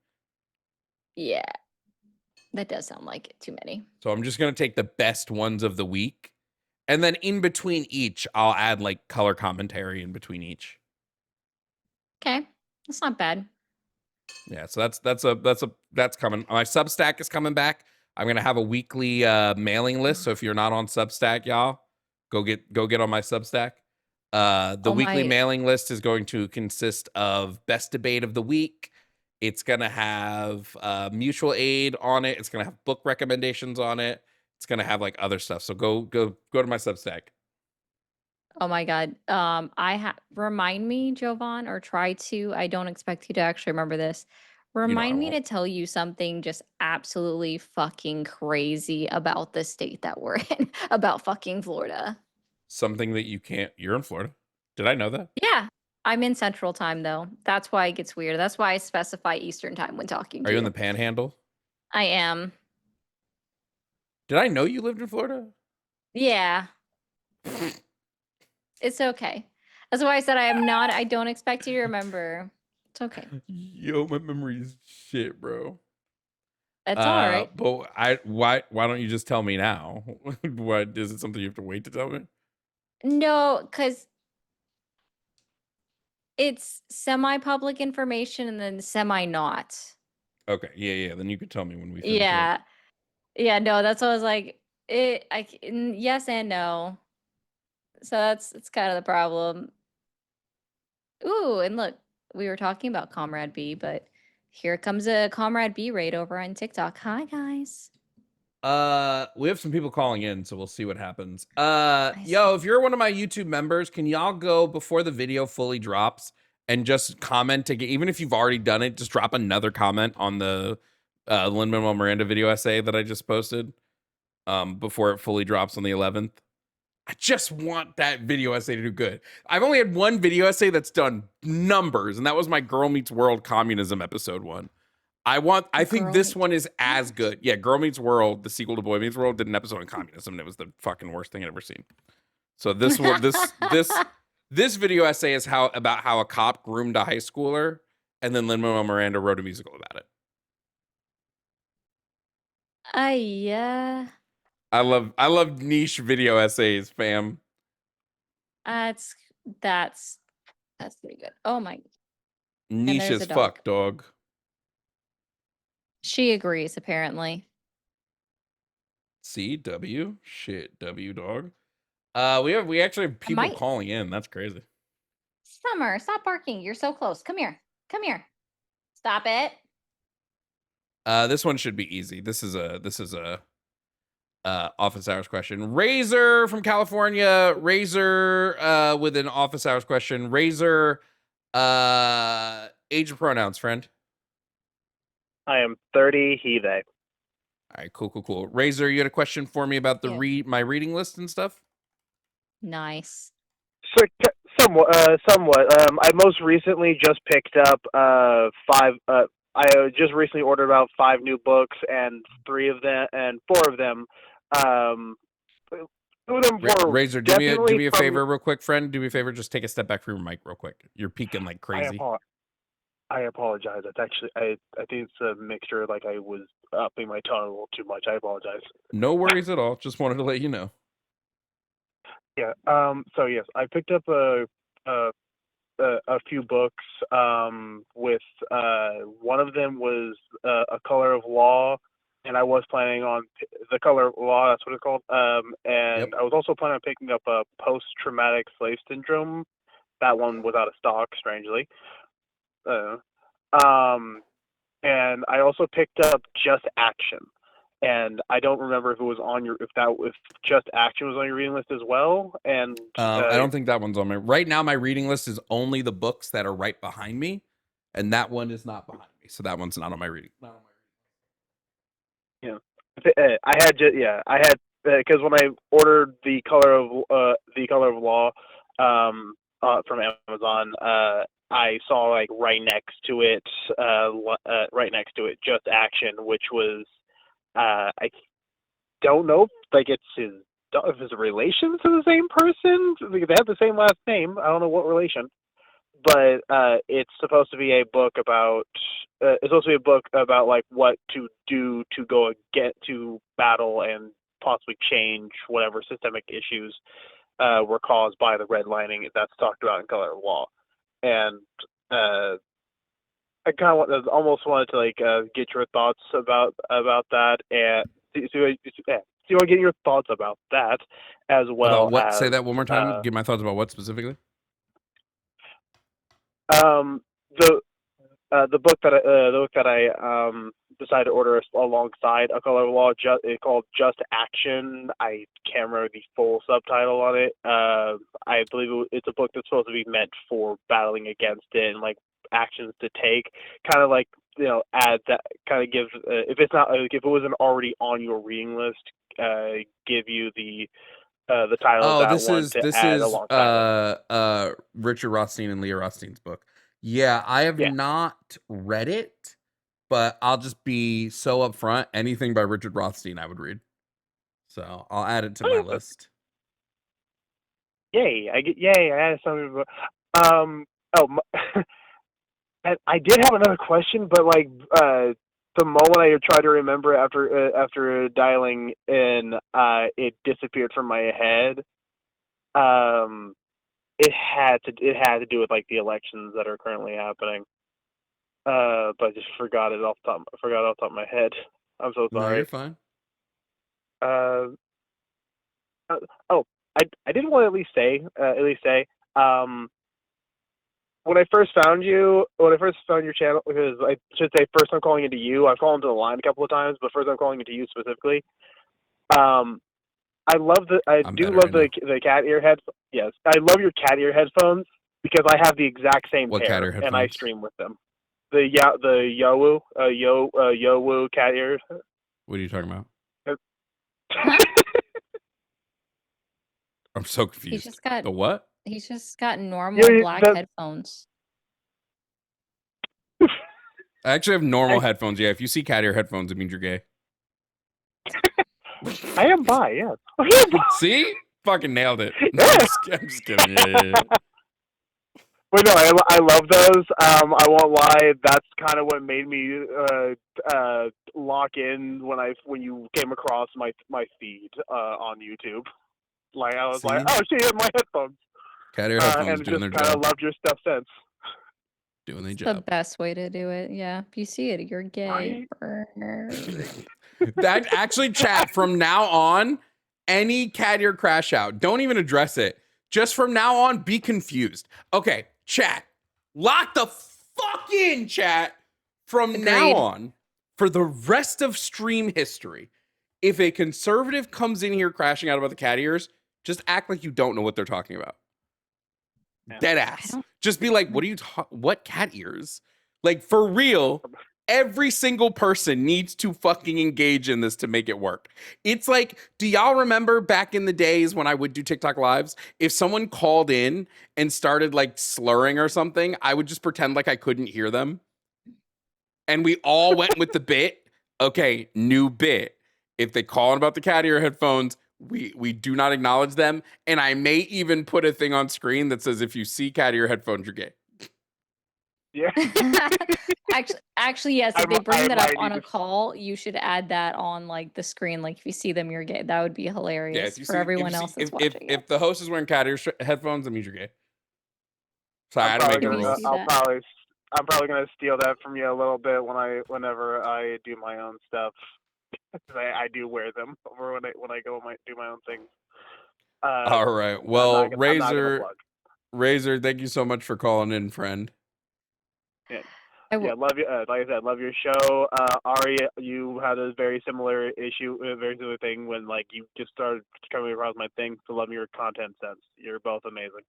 Yeah. That does sound like it. Too many. So I'm just going to take the best ones of the week. And then in between each, I'll add like color commentary in between each. Okay. That's not bad. Yeah, so that's coming. My Substack is coming back. I'm going to have a weekly mailing list. So if you're not on Substack, y'all, go get on my Substack. The weekly mailing list is going to consist of best debate of the week. It's going to have mutual aid on it. It's going to have book recommendations on it. It's going to have like other stuff. So go to my Substack. Oh my God. Remind me, Jovan, or try to. I don't expect you to actually remember this. Remind me to tell you something just absolutely fucking crazy about the state that we're in, about fucking Florida. Something that you can't. You're in Florida. Did I know that? Yeah. I'm in Central Time, though. That's why it gets weird. That's why I specify Eastern Time when talking to you. Are you in the Panhandle? I am. Did I know you lived in Florida? Yeah. It's okay. That's why I said I don't expect you to remember. It's okay. Yo, my memory's shit, bro. That's all right. But why don't you just tell me now? What is it, something you have to wait to tell me? No, because it's semi-public information and then semi-not. Okay, yeah. Then you could tell me when we finish. Yeah. Yeah, no, that's what I was like. Yes and no. So that's kind of the problem. Ooh, and look, we were talking about Comrade B, but here comes a Comrade B raid over on TikTok. Hi, guys. We have some people calling in, so we'll see what happens. Yo, if you're one of my YouTube members, can y'all go before the video fully drops and just comment to get, even if you've already done it, just drop another comment on the Lin-Manuel Miranda video essay that I just posted before it fully drops on the 11th. I just want that video essay to do good. I've only had one video essay that's done numbers, and that was my Girl Meets World Communism episode 1. I think this one is as good. Yeah, Girl Meets World, the sequel to Boy Meets World, did an episode on communism, and it was the fucking worst thing I'd ever seen. So this one, this video essay is about how a cop groomed a high schooler, and then Lin-Manuel Miranda wrote a musical about it. Yeah. I love niche video essays, fam. That's pretty good. Oh my. Niche as fuck, dog. She agrees, apparently. CW? Shit, W dog. We actually have people calling in. That's crazy. Summer, stop barking. You're so close. Come here. Come here. Stop it. This one should be easy. This is a office hours question. Razor from California. Razor with an office hours question. Razor, age and pronouns, friend. I am 30, he, they. All right, cool. Razor, you had a question for me about the my reading list and stuff? Nice. So, somewhat. I most recently just picked up I just recently ordered about 5 new books, and 4 of them. 2 of them were Razor, do me a favor real quick, friend. Do me a favor, just take a step back from your mic real quick. You're peeking like crazy. I apologize. It's actually I think it's a mixture. Like I was upping my tone a little too much. I apologize. No worries at all. Just wanted to let you know. Yeah. So yes, I picked up a few books. With one of them was A Color of Law, and I was planning on The Color of Law. That's what it's called. And I was also planning on picking up a Post-Traumatic Slave Syndrome. That one was out of stock, strangely. And I also picked up Just Action, and I don't remember if it was on your if Just Action was on your reading list as well. And I don't think that one's on my right now. My reading list is only the books that are right behind me, and that one is not behind me, so that one's not on my reading. Yeah, I had because when I ordered The Color of Law from Amazon, I saw like right next to it Just Action, which was I don't know if it's a relation to the same person. They have the same last name. I don't know what relation, but it's supposed to be a book about like what to do to go get to battle and possibly change whatever systemic issues were caused by the redlining that's talked about in Color of Law. And I kind of almost wanted to like get your thoughts about that, and see what get your thoughts about that as well. About what? As, say that one more time. Give my thoughts about what specifically. The book that I decided to order alongside A Color of Law, it's called Just Action. I can't remember the full subtitle on it. I believe it's a book that's supposed to be meant for battling against it and like actions to take. Kind of like add that. Kind of give if it wasn't already on your reading list, give you the title of that one to add alongside. Richard Rothstein and Leah Rothstein's book. Yeah, I have not read it, but I'll just be so upfront. Anything by Richard Rothstein I would read. So I'll add it to my list. Yay! I had something. And I did have another question, but like the moment I tried to remember after dialing in, it disappeared from my head. It had to do with like the elections that are currently happening. But I just forgot it off the top of my head. I'm so sorry. No, you're fine. I did want to at least say, when I first found your channel, because I should say first I'm calling into you. I've called into the line a couple of times, but first I'm calling into you specifically. I love the cat ear headphones. Yes, I love your cat ear headphones because I have the exact same pair and I stream with them. The Yowu cat ear. What are you talking about? I'm so confused. The what? He's just got normal black headphones. I actually have normal headphones. Yeah, if you see cat ear headphones, it means you're gay. I am bi, yeah. See? Fucking nailed it. No, I'm just kidding. Yeah. But no, I love those. I won't lie. That's kind of what made me lock in when you came across my feed on YouTube. Like I was like, oh shit, my headphones. Cat ear headphones and doing their just job. Kind of loved your stuff since. Doing their It's job. the best way to do it. Yeah, if you see it, you're gay. That actually, chat, from now on, any cat ear crash out, don't even address it. Just from now on, be confused. Okay, chat, lock the fuck in, chat. From now on, for the rest of stream history, if a conservative comes in here crashing out about the cat ears, just act like you don't know what they're talking about. Dead ass. Just be like, what are you what cat ears? Like, for real, every single person needs to fucking engage in this to make it work. It's like, do y'all remember back in the days when I would do TikTok lives? If someone called in and started like slurring or something, I would just pretend like I couldn't hear them. And we all went with the bit. Okay, new bit. If they call in about the cat ear headphones, we do not acknowledge them. And I may even put a thing on screen that says, if you see cat ear headphones, you're gay. Yeah. actually, yes. If they bring that up on a call, you should add that on like the screen. Like if you see them, you're gay. That would be hilarious for everyone else that's watching. If the host is wearing cat ear headphones, that means you're gay. Sorry, I had to make the rules. I'm probably gonna steal that from you a little bit whenever I do my own stuff. I do wear them over when I go do my own things. All right. Well, Razor, thank you so much for calling in, friend. Yeah, love you. Like I said, love your show. Ari, you had a very similar issue, a very similar thing when like you just started coming across my thing. So love your content sense. You're both amazing.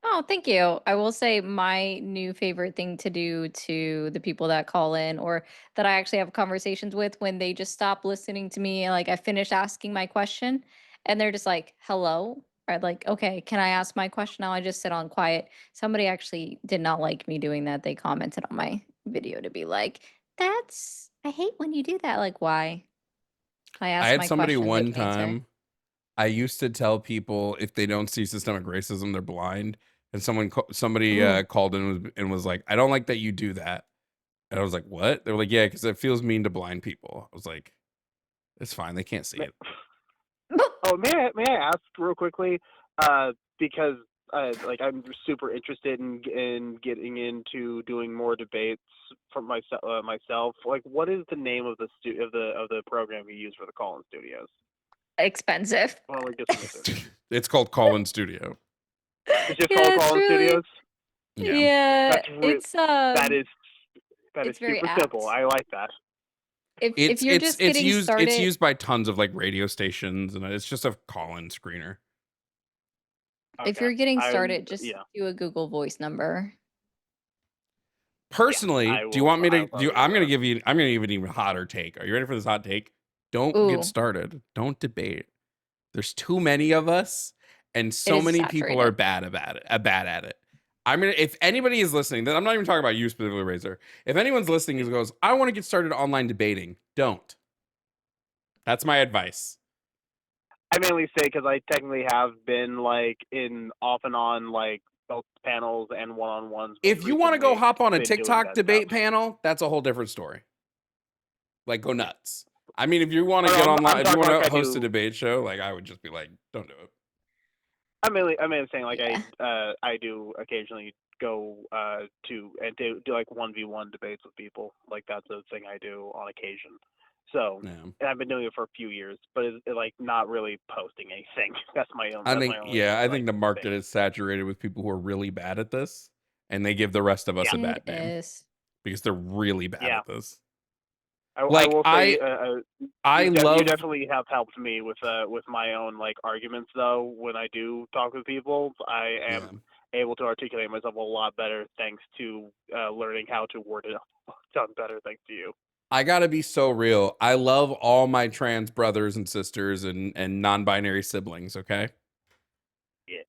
Oh, thank you. I will say my new favorite thing to do to the people that call in or that I actually have conversations with when they just stop listening to me, like I finish asking my question and they're just like, hello. Or like, okay, can I ask my question now? I just sit on quiet. Somebody actually did not like me doing that. They commented on my video to be like, I hate when you do that. Like, why? I asked had my somebody question, one they can answer. time. I used to tell people if they don't see systemic racism, they're blind. And somebody called in and was like, I don't like that you do that. And I was like, what? They were like, yeah, because it feels mean to blind people. I was like, it's fine. They can't see it. Oh, may I ask real quickly? Because like I'm super interested in getting into doing more debates for myself. Like, what is the name of the program you use for the call-in studios? Expensive. Well, It's called Call-In Studio. It's just called Call-In Studios. Yeah, it's that is it's very super apt. simple. I like that. If you're just getting started, it's used by tons of like radio stations, and it's just a call-in screener. If you're getting started, just do a Google Voice number. Personally, do you want me to do? I'm gonna give you an even hotter take. Are you ready for this hot take? Don't get started. Don't debate. There's too many of us, and so many people are bad at it. If anybody is listening, then I'm not even talking about you specifically, Razor. If anyone's listening and goes, I want to get started online debating, don't. That's my advice. I mainly say because I technically have been like in off and on like both panels and one-on-ones. If you want to go hop on a TikTok debate panel, that's a whole different story. Like, go nuts. I mean, if you want to get online, if you want to host a debate show, like I would just be like, don't do it. I'm mainly saying like I do occasionally go to do like 1v1 debates with people. Like that's a thing I do on occasion. So and I've been doing it for a few years, but it's like not really posting anything. That's my own. I think the market is saturated with people who are really bad at this, and they give the rest of us a bad name because they're really bad at this. I will say, you definitely have helped me with my own like arguments though. When I do talk with people, I am able to articulate myself a lot better thanks to learning how to word it done better thanks to you. I gotta be so real. I love all my trans brothers and sisters and non-binary siblings. Okay,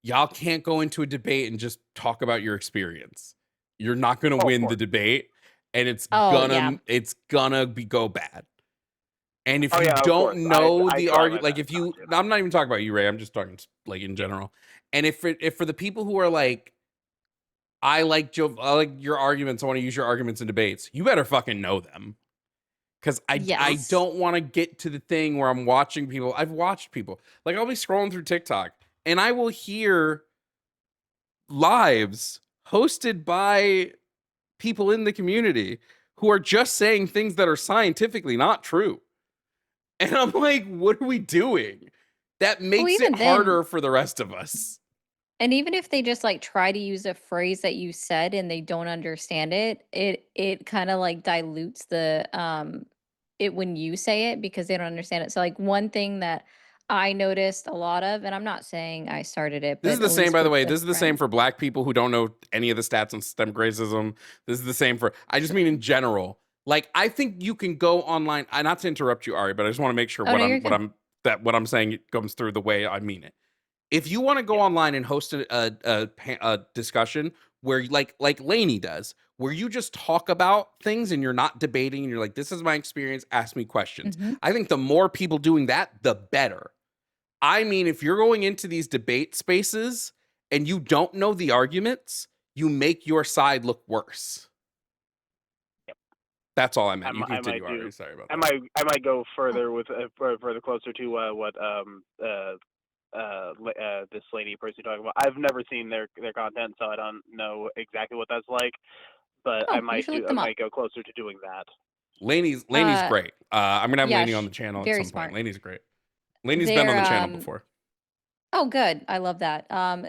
y'all can't go into a debate and just talk about your experience. You're not gonna win the debate. And it's gonna go bad. And if you don't know the argument, like if you, I'm not even talking about you, Ray. I'm just talking like in general. And if for the people who are like, I like your arguments, I want to use your arguments in debates, you better fucking know them. Because I don't want to get to the thing where I'm watching people. I've watched people like I'll be scrolling through TikTok and I will hear lives hosted by people in the community who are just saying things that are scientifically not true. And I'm like, what are we doing? That makes even it then- harder for the rest of us. And even if they just like try to use a phrase that you said and they don't understand it, it kind of like dilutes the it when you say it because they don't understand it. So like one thing that I noticed a lot of, and I'm not saying I started it, but This is the at same, least by the with way. This is the same friends. for Black people who don't know any of the stats on systemic racism. This is the same for, I just mean in general. Like, I think you can go online. Not to interrupt you, Ari, but I just want to make sure Oh, no, you're good. what I'm saying comes through the way I mean it. If you want to go online and host a discussion where like Lainey does, where you just talk about things and you're not debating and you're like, this is my experience, ask me questions. Mhm. I think the more people doing that, the better. I mean, if you're going into these debate spaces and you don't know the arguments, you make your side look worse. That's all I meant. You continue, Ari. Sorry about that. I might go further with further closer to what this lady person you're talking about. I've never seen their content, so I don't know exactly what that's like. But I might go closer to doing that. Lainey's great. I'm gonna have Lainey on the channel at some smart. point. Lainey's great. Lainey's been on the channel before. Oh, good. I love that.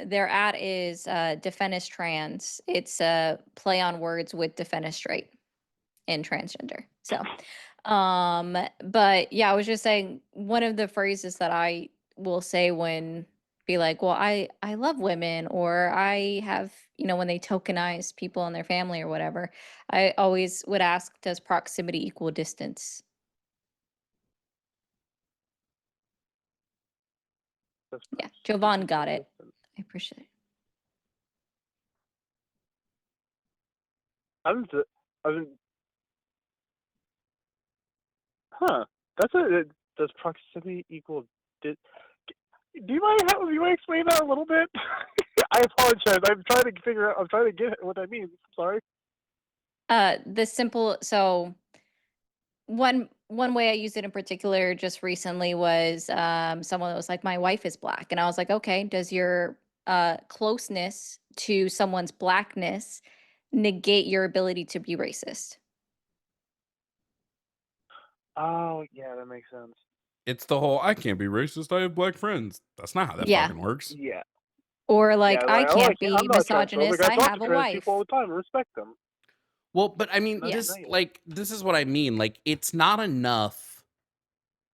Their ad is Defennis Trans. It's a play on words with Defennis Straight and transgender. So, but yeah, I was just saying one of the phrases that I will say when be like, well, I love women, or I have, when they tokenize people in their family or whatever, I always would ask, does proximity equal distance? Yeah, Jovan got it. I appreciate it. Does proximity equal? Do you mind explain that a little bit? I apologize. I'm trying to get what that means. Sorry. The simple, so one way I used it in particular just recently was someone that was like, my wife is Black. And I was like, okay, does your closeness to someone's Blackness negate your ability to be racist? Oh, yeah, that makes sense. It's the whole, I can't be racist, I have Black friends. That's not how that Yeah. fucking works. Yeah. Or like, Yeah, I can't I'm be not transphobic. misogynist, I talk have to a trans wife. people all the time. Respect them. Well, but I mean, That's this is what I mean. Like, it's not enough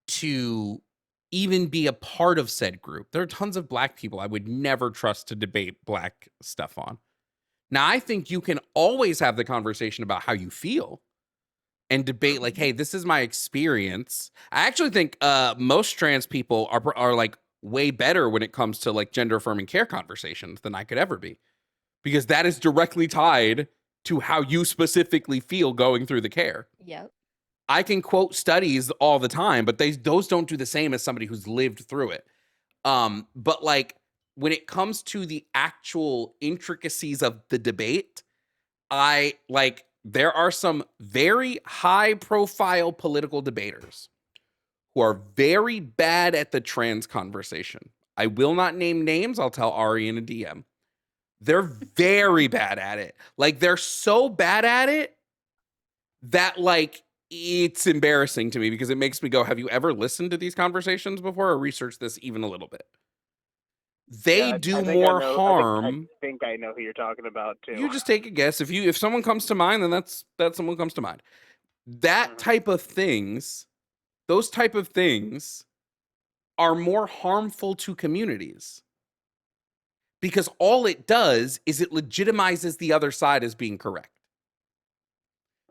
to even be a part of said group. There are tons of Black people I would never trust to debate Black stuff on. Now, I think you can always have the conversation about how you feel and debate like, hey, this is my experience. I actually think most trans people are like way better when it comes to like gender affirming care conversations than I could ever be, because that is directly tied to how you specifically feel going through the care. Yep. I can quote studies all the time, but those don't do the same as somebody who's lived through it. But like when it comes to the actual intricacies of the debate, there are some very high profile political debaters who are very bad at the trans conversation. I will not name names. I'll tell Ari in a DM. They're very bad at it. Like, they're so bad at it that like it's embarrassing to me, because it makes me go, have you ever listened to these conversations before or researched this even a little bit? They do more harm. I think I know who you're talking about too. You just take a guess. If someone comes to mind, then that's someone comes to mind. That type of things, those type of things are more harmful to communities, because all it does is it legitimizes the other side as being correct.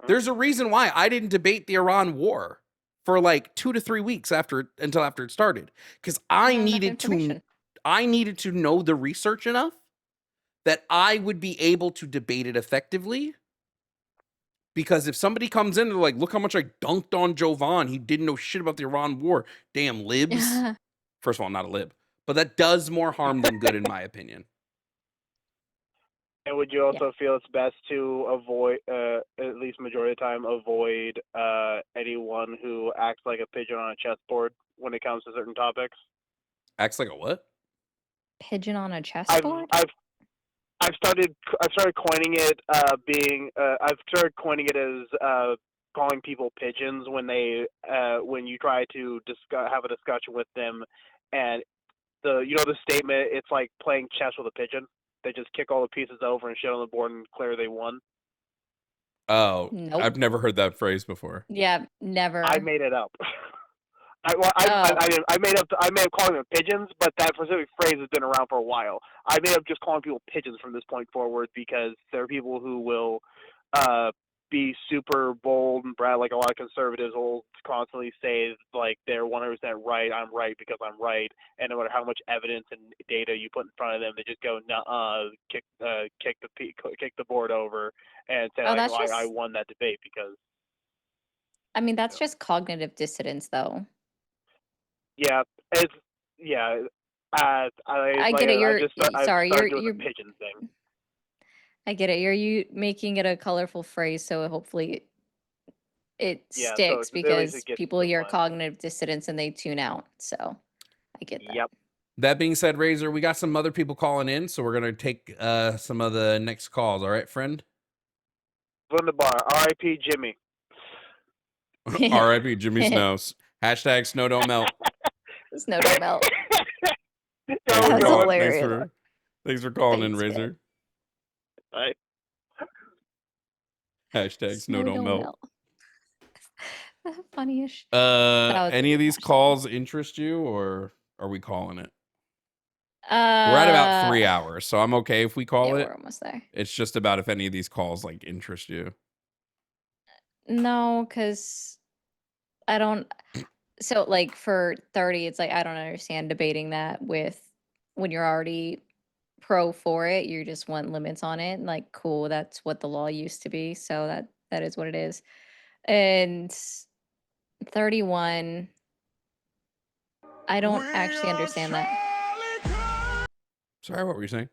There's a reason why I didn't debate the Iran war for like 2 to 3 weeks until after it started, because I needed to know the research enough that I would be able to debate it effectively. Because if somebody comes in and like, look how much I dunked on Jovan, he didn't know shit about the Iran war. Damn libs. First of all, not a lib, but that does more harm than good in my opinion. And would you also feel it's best to avoid, at least majority of the time, avoid anyone who acts like a pigeon on a chessboard when it comes to certain topics? Acts like a what? Pigeon on a chessboard? I've started coining it I've started coining it as calling people pigeons when they when you try to have a discussion with them, and the statement, it's like playing chess with a pigeon. They just kick all the pieces over and shit on the board and declare they won. Oh, Nope. I've never heard that phrase before. Yeah, never. I made it up. I made up calling them pigeons, but that specific phrase has been around for a while. I made up just calling people pigeons from this point forward because there are people who will be super bold and brag, like a lot of conservatives will constantly say like they're 100% right, I'm right because I'm right, and no matter how much evidence and data you put in front of them, they just go kick the board over and say like, well, I won that debate because. I mean, that's just cognitive dissonance, though. Yeah, it's yeah. I get it. You're sorry. You're the pigeon thing. I get it. You're making it a colorful phrase, so hopefully it sticks because people hear cognitive dissonance and they tune out. So I get that. Yep. That being said, Razor, we got some other people calling in, so we're gonna take some of the next calls. All right, friend. Wunderbar. R.I.P. Jimmy. R.I.P. Jimmy Snows. Hashtag snow don't melt. Snow don't melt. That was hilarious. Thanks for calling in, Razor. Bye. Hashtag snow don't melt. Funniest. Any of these calls interest you, or are we calling it? We're at about 3 hours, so I'm okay if we call it. We're almost there. It's just about if any of these calls like interest you. No, because I don't. So like for 30, it's like I don't understand debating that with when you're already pro for it. You just want limits on it. Like, cool, that's what the law used to be. So that is what it is. And 31, I don't actually understand that. Sorry, what were you saying?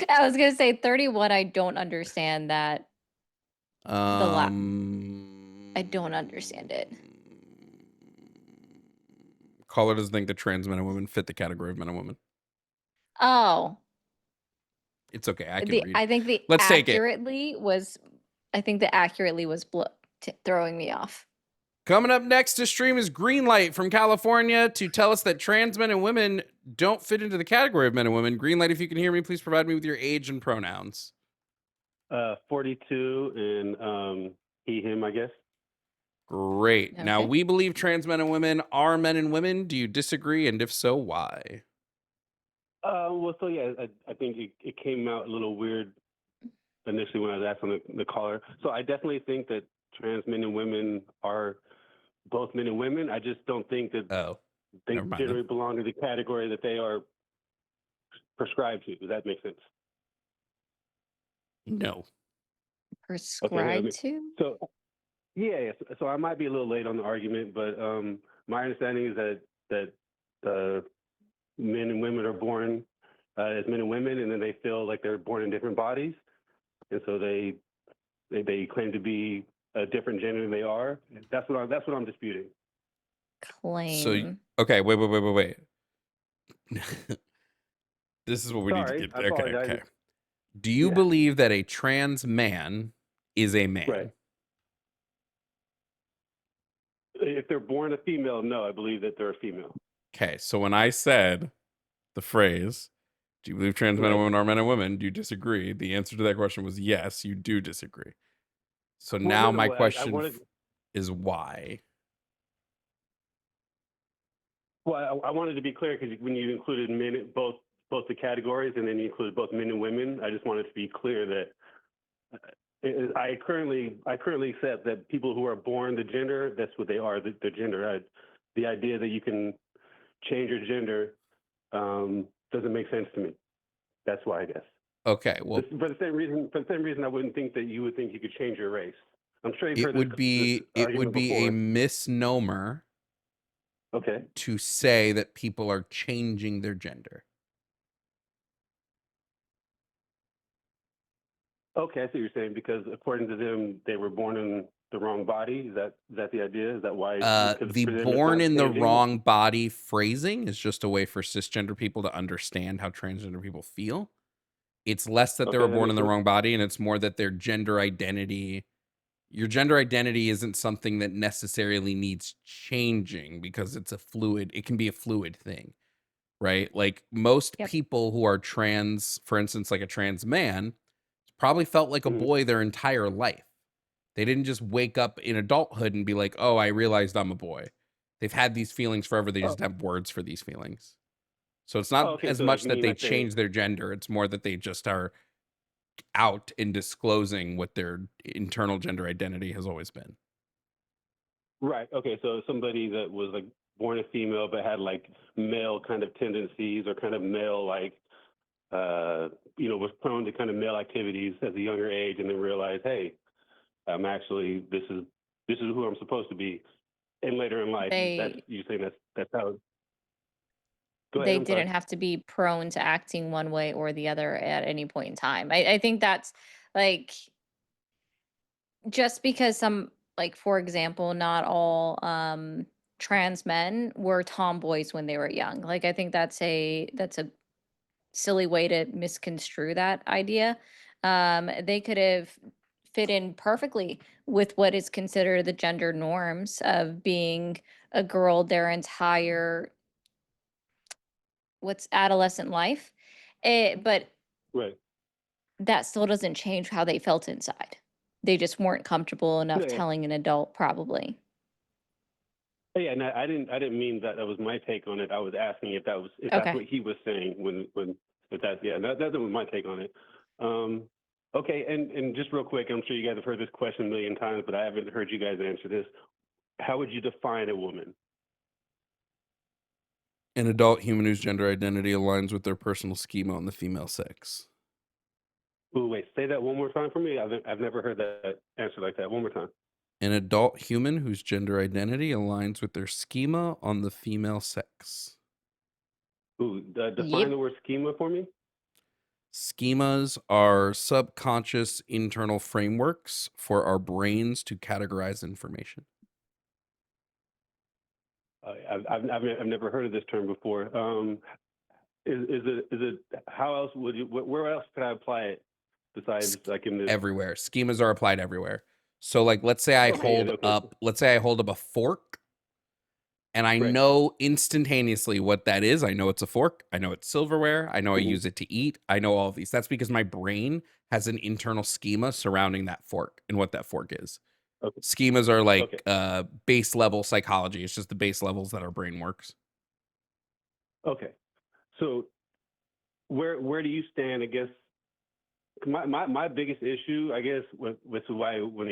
I was gonna say 31. I don't understand that. I don't understand it. Caller doesn't think that trans men and women fit the category of men and women. Oh. It's okay. I can read. I think the Let's take it. I think the accurately was throwing me off. Coming up next to stream is Greenlight from California to tell us that trans men and women don't fit into the category of men and women. Greenlight, if you can hear me, please provide me with your age and pronouns. 42 and he, him, I guess. Great. Okay. Now, we believe trans men and women are men and women. Do you disagree? And if so, why? Well, so yeah, I think it came out a little weird initially when I was asking the caller. So I definitely think that trans men and women are both men and women. I just don't think that they generally belong to the category that they are prescribed to. Does that make sense? No. Prescribed to? So, yeah. So I might be a little late on the argument, but my understanding is that men and women are born as men and women, and then they feel like they're born in different bodies, and so they claim to be a different gender than they are. That's what I'm disputing. Claim. So okay, wait. This is what we need to get. Okay. Do you believe that a trans man is a man? Right. If they're born a female, no, I believe that they're a female. Okay, so when I said the phrase, do you believe trans men and women are men and women? Do you disagree? The answer to that question was yes, you do disagree. So now my question is why? Well, I wanted to be clear because when you included men, both the categories, and then you included both men and women, I just wanted to be clear that I currently accept that people who are born the gender, that's what they are, the gender. The idea that you can change your gender doesn't make sense to me. That's why, I guess. Okay, well, for the same reason, I wouldn't think that you would think you could change your race. I'm sure you've heard it would be a misnomer. Okay. To say that people are changing their gender. Okay, I see what you're saying, because according to them, they were born in the wrong body. Is that the idea? Is that why? The born in the wrong body phrasing is just a way for cisgender people to understand how transgender people feel. It's less that they were born in the wrong body, and it's more that their gender identity Your gender identity isn't something that necessarily needs changing because it can be a fluid thing, right? Like most Yep. people who are trans, for instance, like a trans man, probably felt like a boy their entire life. They didn't just wake up in adulthood and be like, oh, I realized I'm a boy. They've had these feelings forever. They just have words for these feelings. So it's not as much that they change their gender. It's more that they just are out in disclosing what their internal gender identity has always been. Right. Okay. So somebody that was like born a female but had like male kind of tendencies or kind of male like was prone to kind of male activities at a younger age, and then realized, hey, I'm actually this is who I'm supposed to be. And later in life, you saying that's how. Go ahead, They I'm sorry. didn't have to be prone to acting one way or the other at any point in time. I think that's like, just because some, like, for example, not all trans men were tomboys when they were young. Like, I think that's a silly way to misconstrue that idea. They could have fit in perfectly with what is considered the gender norms of being a girl their entire adolescent life. But Right. that still doesn't change how they felt inside. They just weren't comfortable enough Yeah. telling an adult, probably. Yeah, and I didn't mean that was my take on it. I was asking if that's Okay. what he was saying that was my take on it. Okay, and just real quick, I'm sure you guys have heard this question a million times, but I haven't heard you guys answer this. How would you define a woman? An adult human whose gender identity aligns with their personal schema on the female sex. Ooh, wait, say that one more time for me. I've never heard that answer like that. One more time. An adult human whose gender identity aligns with their schema on the female sex. Ooh, define the word schema for me. Schemas are subconscious internal frameworks for our brains to categorize information. I've never heard of this term before. Is it how else would you? Where else could I apply it besides like in this? Everywhere. Schemas are applied everywhere. So like, let's say I hold up a fork, and I know instantaneously what that is. I know it's a fork. I know it's silverware. I know I use it to eat. I know all of these. That's because my brain has an internal schema surrounding that fork and what that fork is. Schemas are like base level psychology. It's just the base levels that our brain works. Okay. So where do you stand? I guess my biggest issue, I guess, with why when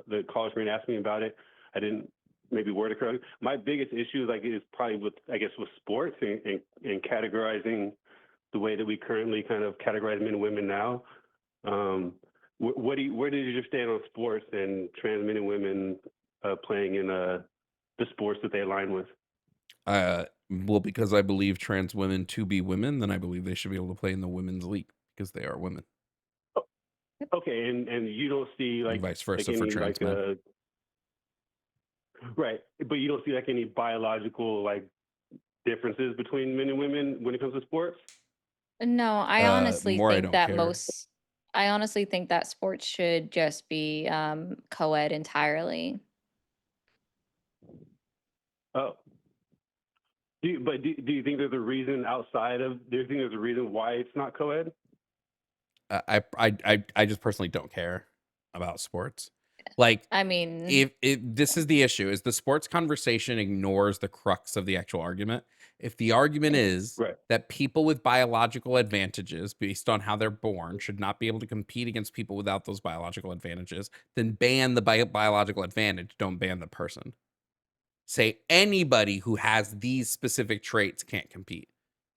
the call screen asked me about it, I didn't maybe word it correctly. My biggest issue is probably with sports and categorizing the way that we currently kind of categorize men and women now. Where do you stand on sports and trans men and women playing in the sports that they align with? Well, because I believe trans women to be women, then I believe they should be able to play in the women's league because they are women. Okay, and you don't see like and vice versa like for any, trans like, men. Right, but you don't see like any biological like differences between men and women when it comes to sports? No, I honestly more I think don't that care. I honestly think that sports should just be co-ed entirely. Oh. Do you think there's a reason do you think there's a reason why it's not co-ed? I just personally don't care about sports. Like, I mean, if this is the issue, is the sports conversation ignores the crux of the actual argument. If the argument is that people with biological advantages based on how they're born should not be able to compete against people without those biological advantages, then ban the biological advantage, don't ban the person. Say anybody who has these specific traits can't compete,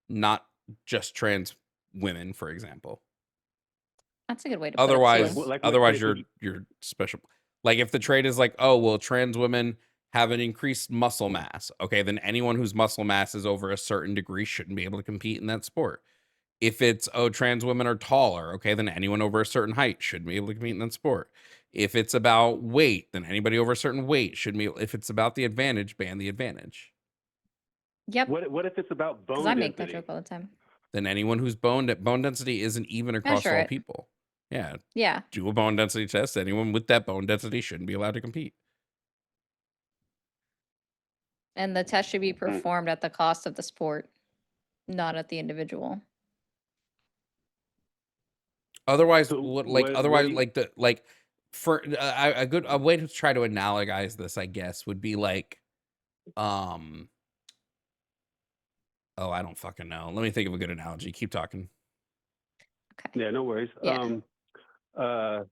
not just trans women, for example. That's a good way to Otherwise, put it. otherwise you're special. Like if the trait is like, oh, well, trans women have an increased muscle mass. Okay, then anyone whose muscle mass is over a certain degree shouldn't be able to compete in that sport. If it's, oh, trans women are taller, okay, then anyone over a certain height shouldn't be able to compete in that sport. If it's about weight, then anybody over a certain weight shouldn't be. If it's about the advantage, ban the advantage. Yep. What if it's about bone Because I density? make that joke all the time. Then anyone whose bone density isn't even across all people. Yeah. Yeah. Do a bone density test. Anyone with that bone density shouldn't be allowed to compete. And the test should be performed at the cost of the sport, not at the individual. Otherwise, So what what do you, for a way to try to analogize this, I guess, would be like, oh, I don't fucking know. Let me think of a good analogy. Keep talking. yeah, no worries. Yeah. Uh,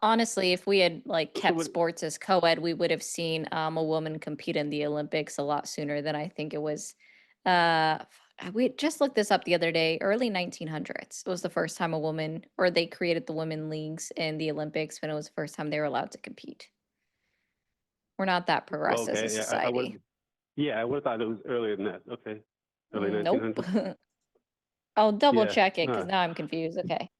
Honestly, if we had like so kept what, sports as co-ed, we would have seen a woman compete in the Olympics a lot sooner than I think it was. We just looked this up the other day. Early 1900s was the first time a woman, or they created the women leagues in the Olympics when it was the first time they were allowed to compete. We're not that progressive as a okay, I would, society. yeah, I would have thought it was earlier than that. Okay, early Nope. 1900s. I'll double Yeah, check it because now I'm confused. Okay.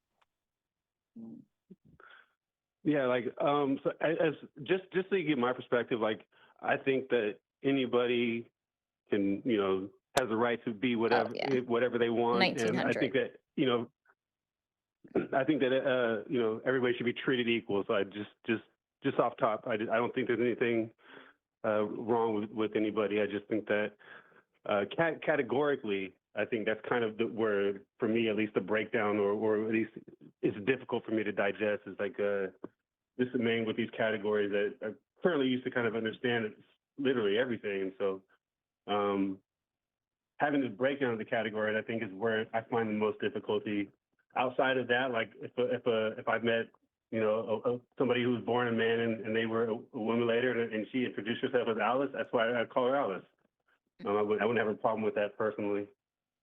yeah, like so as just to give my perspective, like I think that anybody can, has the right to be Oh, whatever yeah. whatever they want, and I 1900. think that I think that everybody should be treated equal. So I just off top, I don't think there's anything wrong with anybody. I just think that categorically, I think that's kind of where, for me at least, the breakdown, or at least it's difficult for me to digest. Is like this man with these categories that I currently used to kind of understand literally everything. So having this breakdown of the categories, I think, is where I find the most difficulty. Outside of that, like if I met somebody who was born a man and they were a woman later, and she introduced herself as Alice, that's why I call her Alice. I wouldn't have a problem with that personally.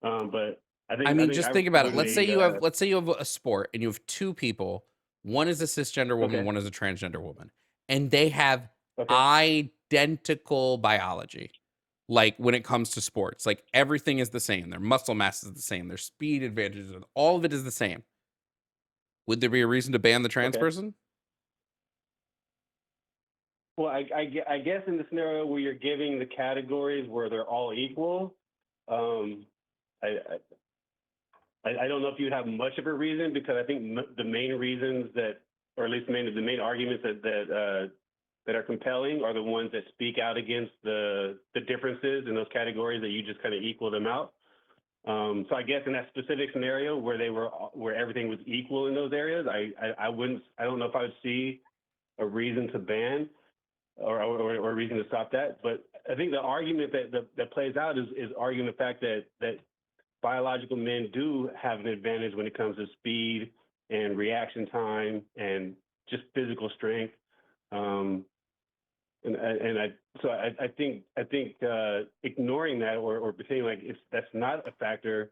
But I mean, just think about it. Let's say you have a sport and you have two people. One is a cisgender woman, one is a transgender woman, and they have identical biology. Like when it comes to sports, like everything is the same. Their muscle mass is the same. Their speed advantages, all of it is the same. Would there be a reason to ban the trans person? Well, I guess in the scenario where you're giving the categories where they're all equal, I don't know if you'd have much of a reason, because I think the main reasons that, or at least the main arguments that are compelling are the ones that speak out against the differences in those categories, that you just kind of equal them out. So I guess in that specific scenario where everything was equal in those areas, I don't know if I would see a reason to ban or a reason to stop that. But I think the argument that plays out is arguing the fact that biological men do have an advantage when it comes to speed and reaction time and just physical strength. I think ignoring that or pretending like that's not a factor,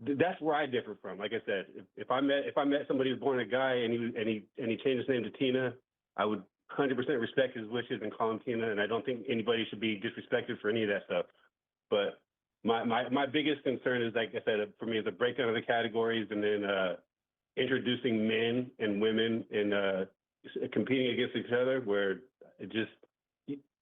that's where I differ from. Like I said, if I met somebody who's born a guy and he changed his name to Tina, I would 100% respect his wishes and call him Tina, and I don't think anybody should be disrespected for any of that stuff. But my biggest concern is, like I said, for me, is the breakdown of the categories, and then introducing men and women and competing against each other, where it just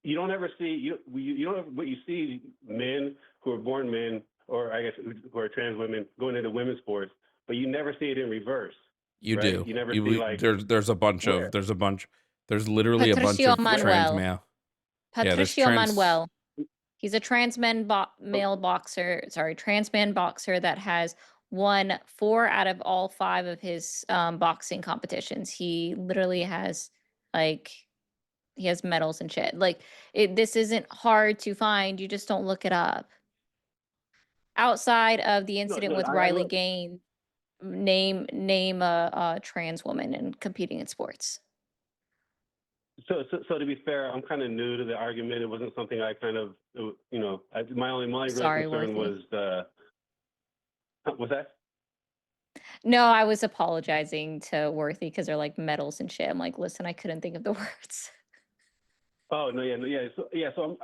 you don't ever see you don't ever, what you see men who are born men, or I guess who are trans women, going into women's sports, but you never see it in reverse. You right? do. You never see like There's literally a bunch Patricio of trans Manuel. male. Patricio Manuel. He's a trans man boxer that has won 4 out of all 5 of his boxing competitions. He literally has he has medals and shit. Like this isn't hard to find. You just don't look it up. Outside of the incident with Riley Gaines, name a trans woman and competing in sports. So to be fair, I'm kind of new to the argument. It wasn't something I kind of, my only real concern was what's that? No, I was apologizing to Worthy because they're like medals and shit. I'm like, listen, I couldn't think of the words. Oh no, yeah. So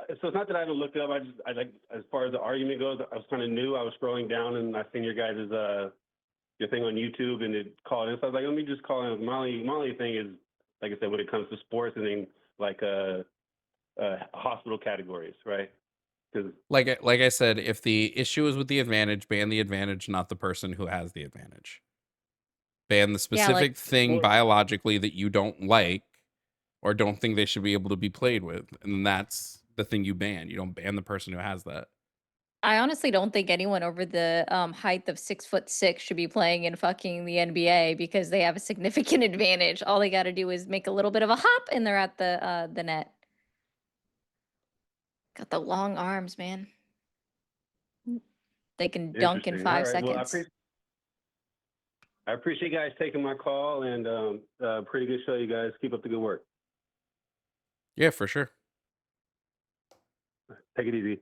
it's not that I haven't looked it up. I like, as far as the argument goes, I was kind of new. I was scrolling down and I seen your guys' your thing on YouTube, and it called in. So I was like, let me just call in. My only thing is, like I said, when it comes to sports and then like hospital categories, right? Because like I said, if the issue is with the advantage, ban the advantage, not the person who has the advantage. Ban the specific like, thing biologically that you don't like or don't think they should be able to be played with. And that's the thing you ban. You don't ban the person who has that. I honestly don't think anyone over the height of 6'6" should be playing in fucking the NBA because they have a significant advantage. All they got to do is make a little bit of a hop and they're at the net. Got the long arms, man. They can dunk in 5 seconds. Well, I appreciate you guys taking my call, and pretty good show, you guys. Keep up the good work. Yeah, for sure. Take it easy.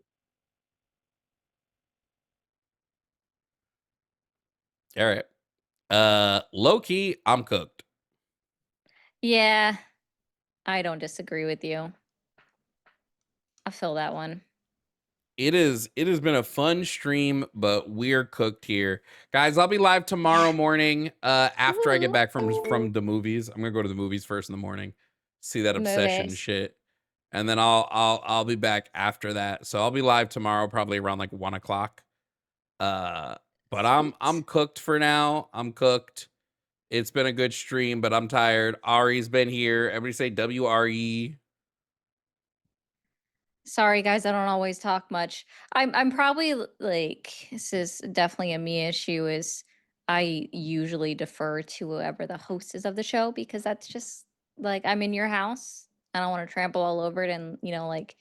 All right. Low-key, I'm cooked. Yeah, I don't disagree with you. I feel that one. It has been a fun stream, but we're cooked here. Guys, I'll be live tomorrow morning after I get back from the movies. I'm going to go to the movies first in the morning. See that obsession shit. And then I'll be back after that. So I'll be live tomorrow probably around like 1 o'clock. But I'm cooked for now. I'm cooked. It's been a good stream, but I'm tired. Ari's been here. Everybody say WRE. Sorry, guys, I don't always talk much. I'm probably like, this is definitely a me issue, is I usually defer to whoever the host is of the show because that's just like, I'm in your house. I don't want to trample all over it and, like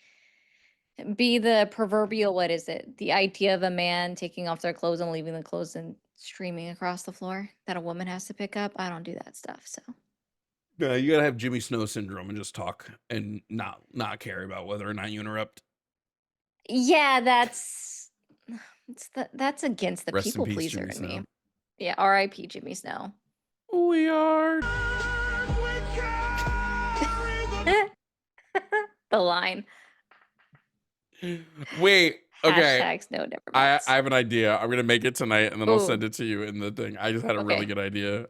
be the proverbial, what is it? The idea of a man taking off their clothes and leaving the clothes and streaming across the floor that a woman has to pick up. I don't do that stuff, so. No, you gotta have Jimmy Snow syndrome and just talk and not care about whether or not you interrupt. Yeah, that's against the Rest in people peace, pleaser Jimmy in me. Snow. Yeah, R.I.P. Jimmy Snow. We are the line. Wait, okay. Hashtags no, never I mind. have an idea. I'm gonna make it tonight and then I'll Ooh. send it to you in the thing. I just had a really Okay. good idea.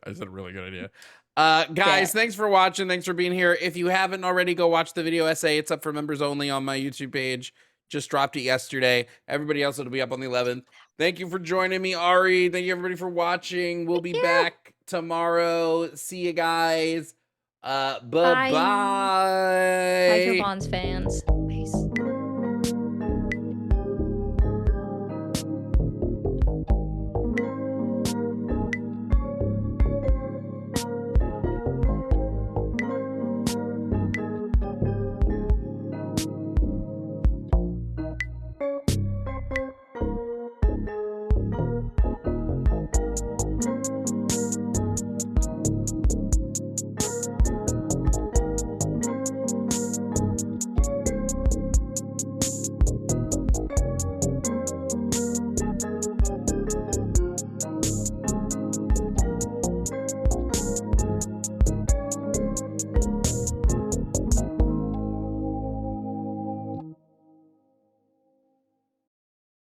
Guys, thanks for watching. Thanks for being here. If you haven't already, go watch the video essay. It's up for members only on my YouTube page. Just dropped it yesterday. Everybody else, it'll be up on the 11th. Thank you for joining me, Ari. Thank you everybody for watching. We'll be back tomorrow. See you guys. Bye-bye. Bye, Jovan's fans.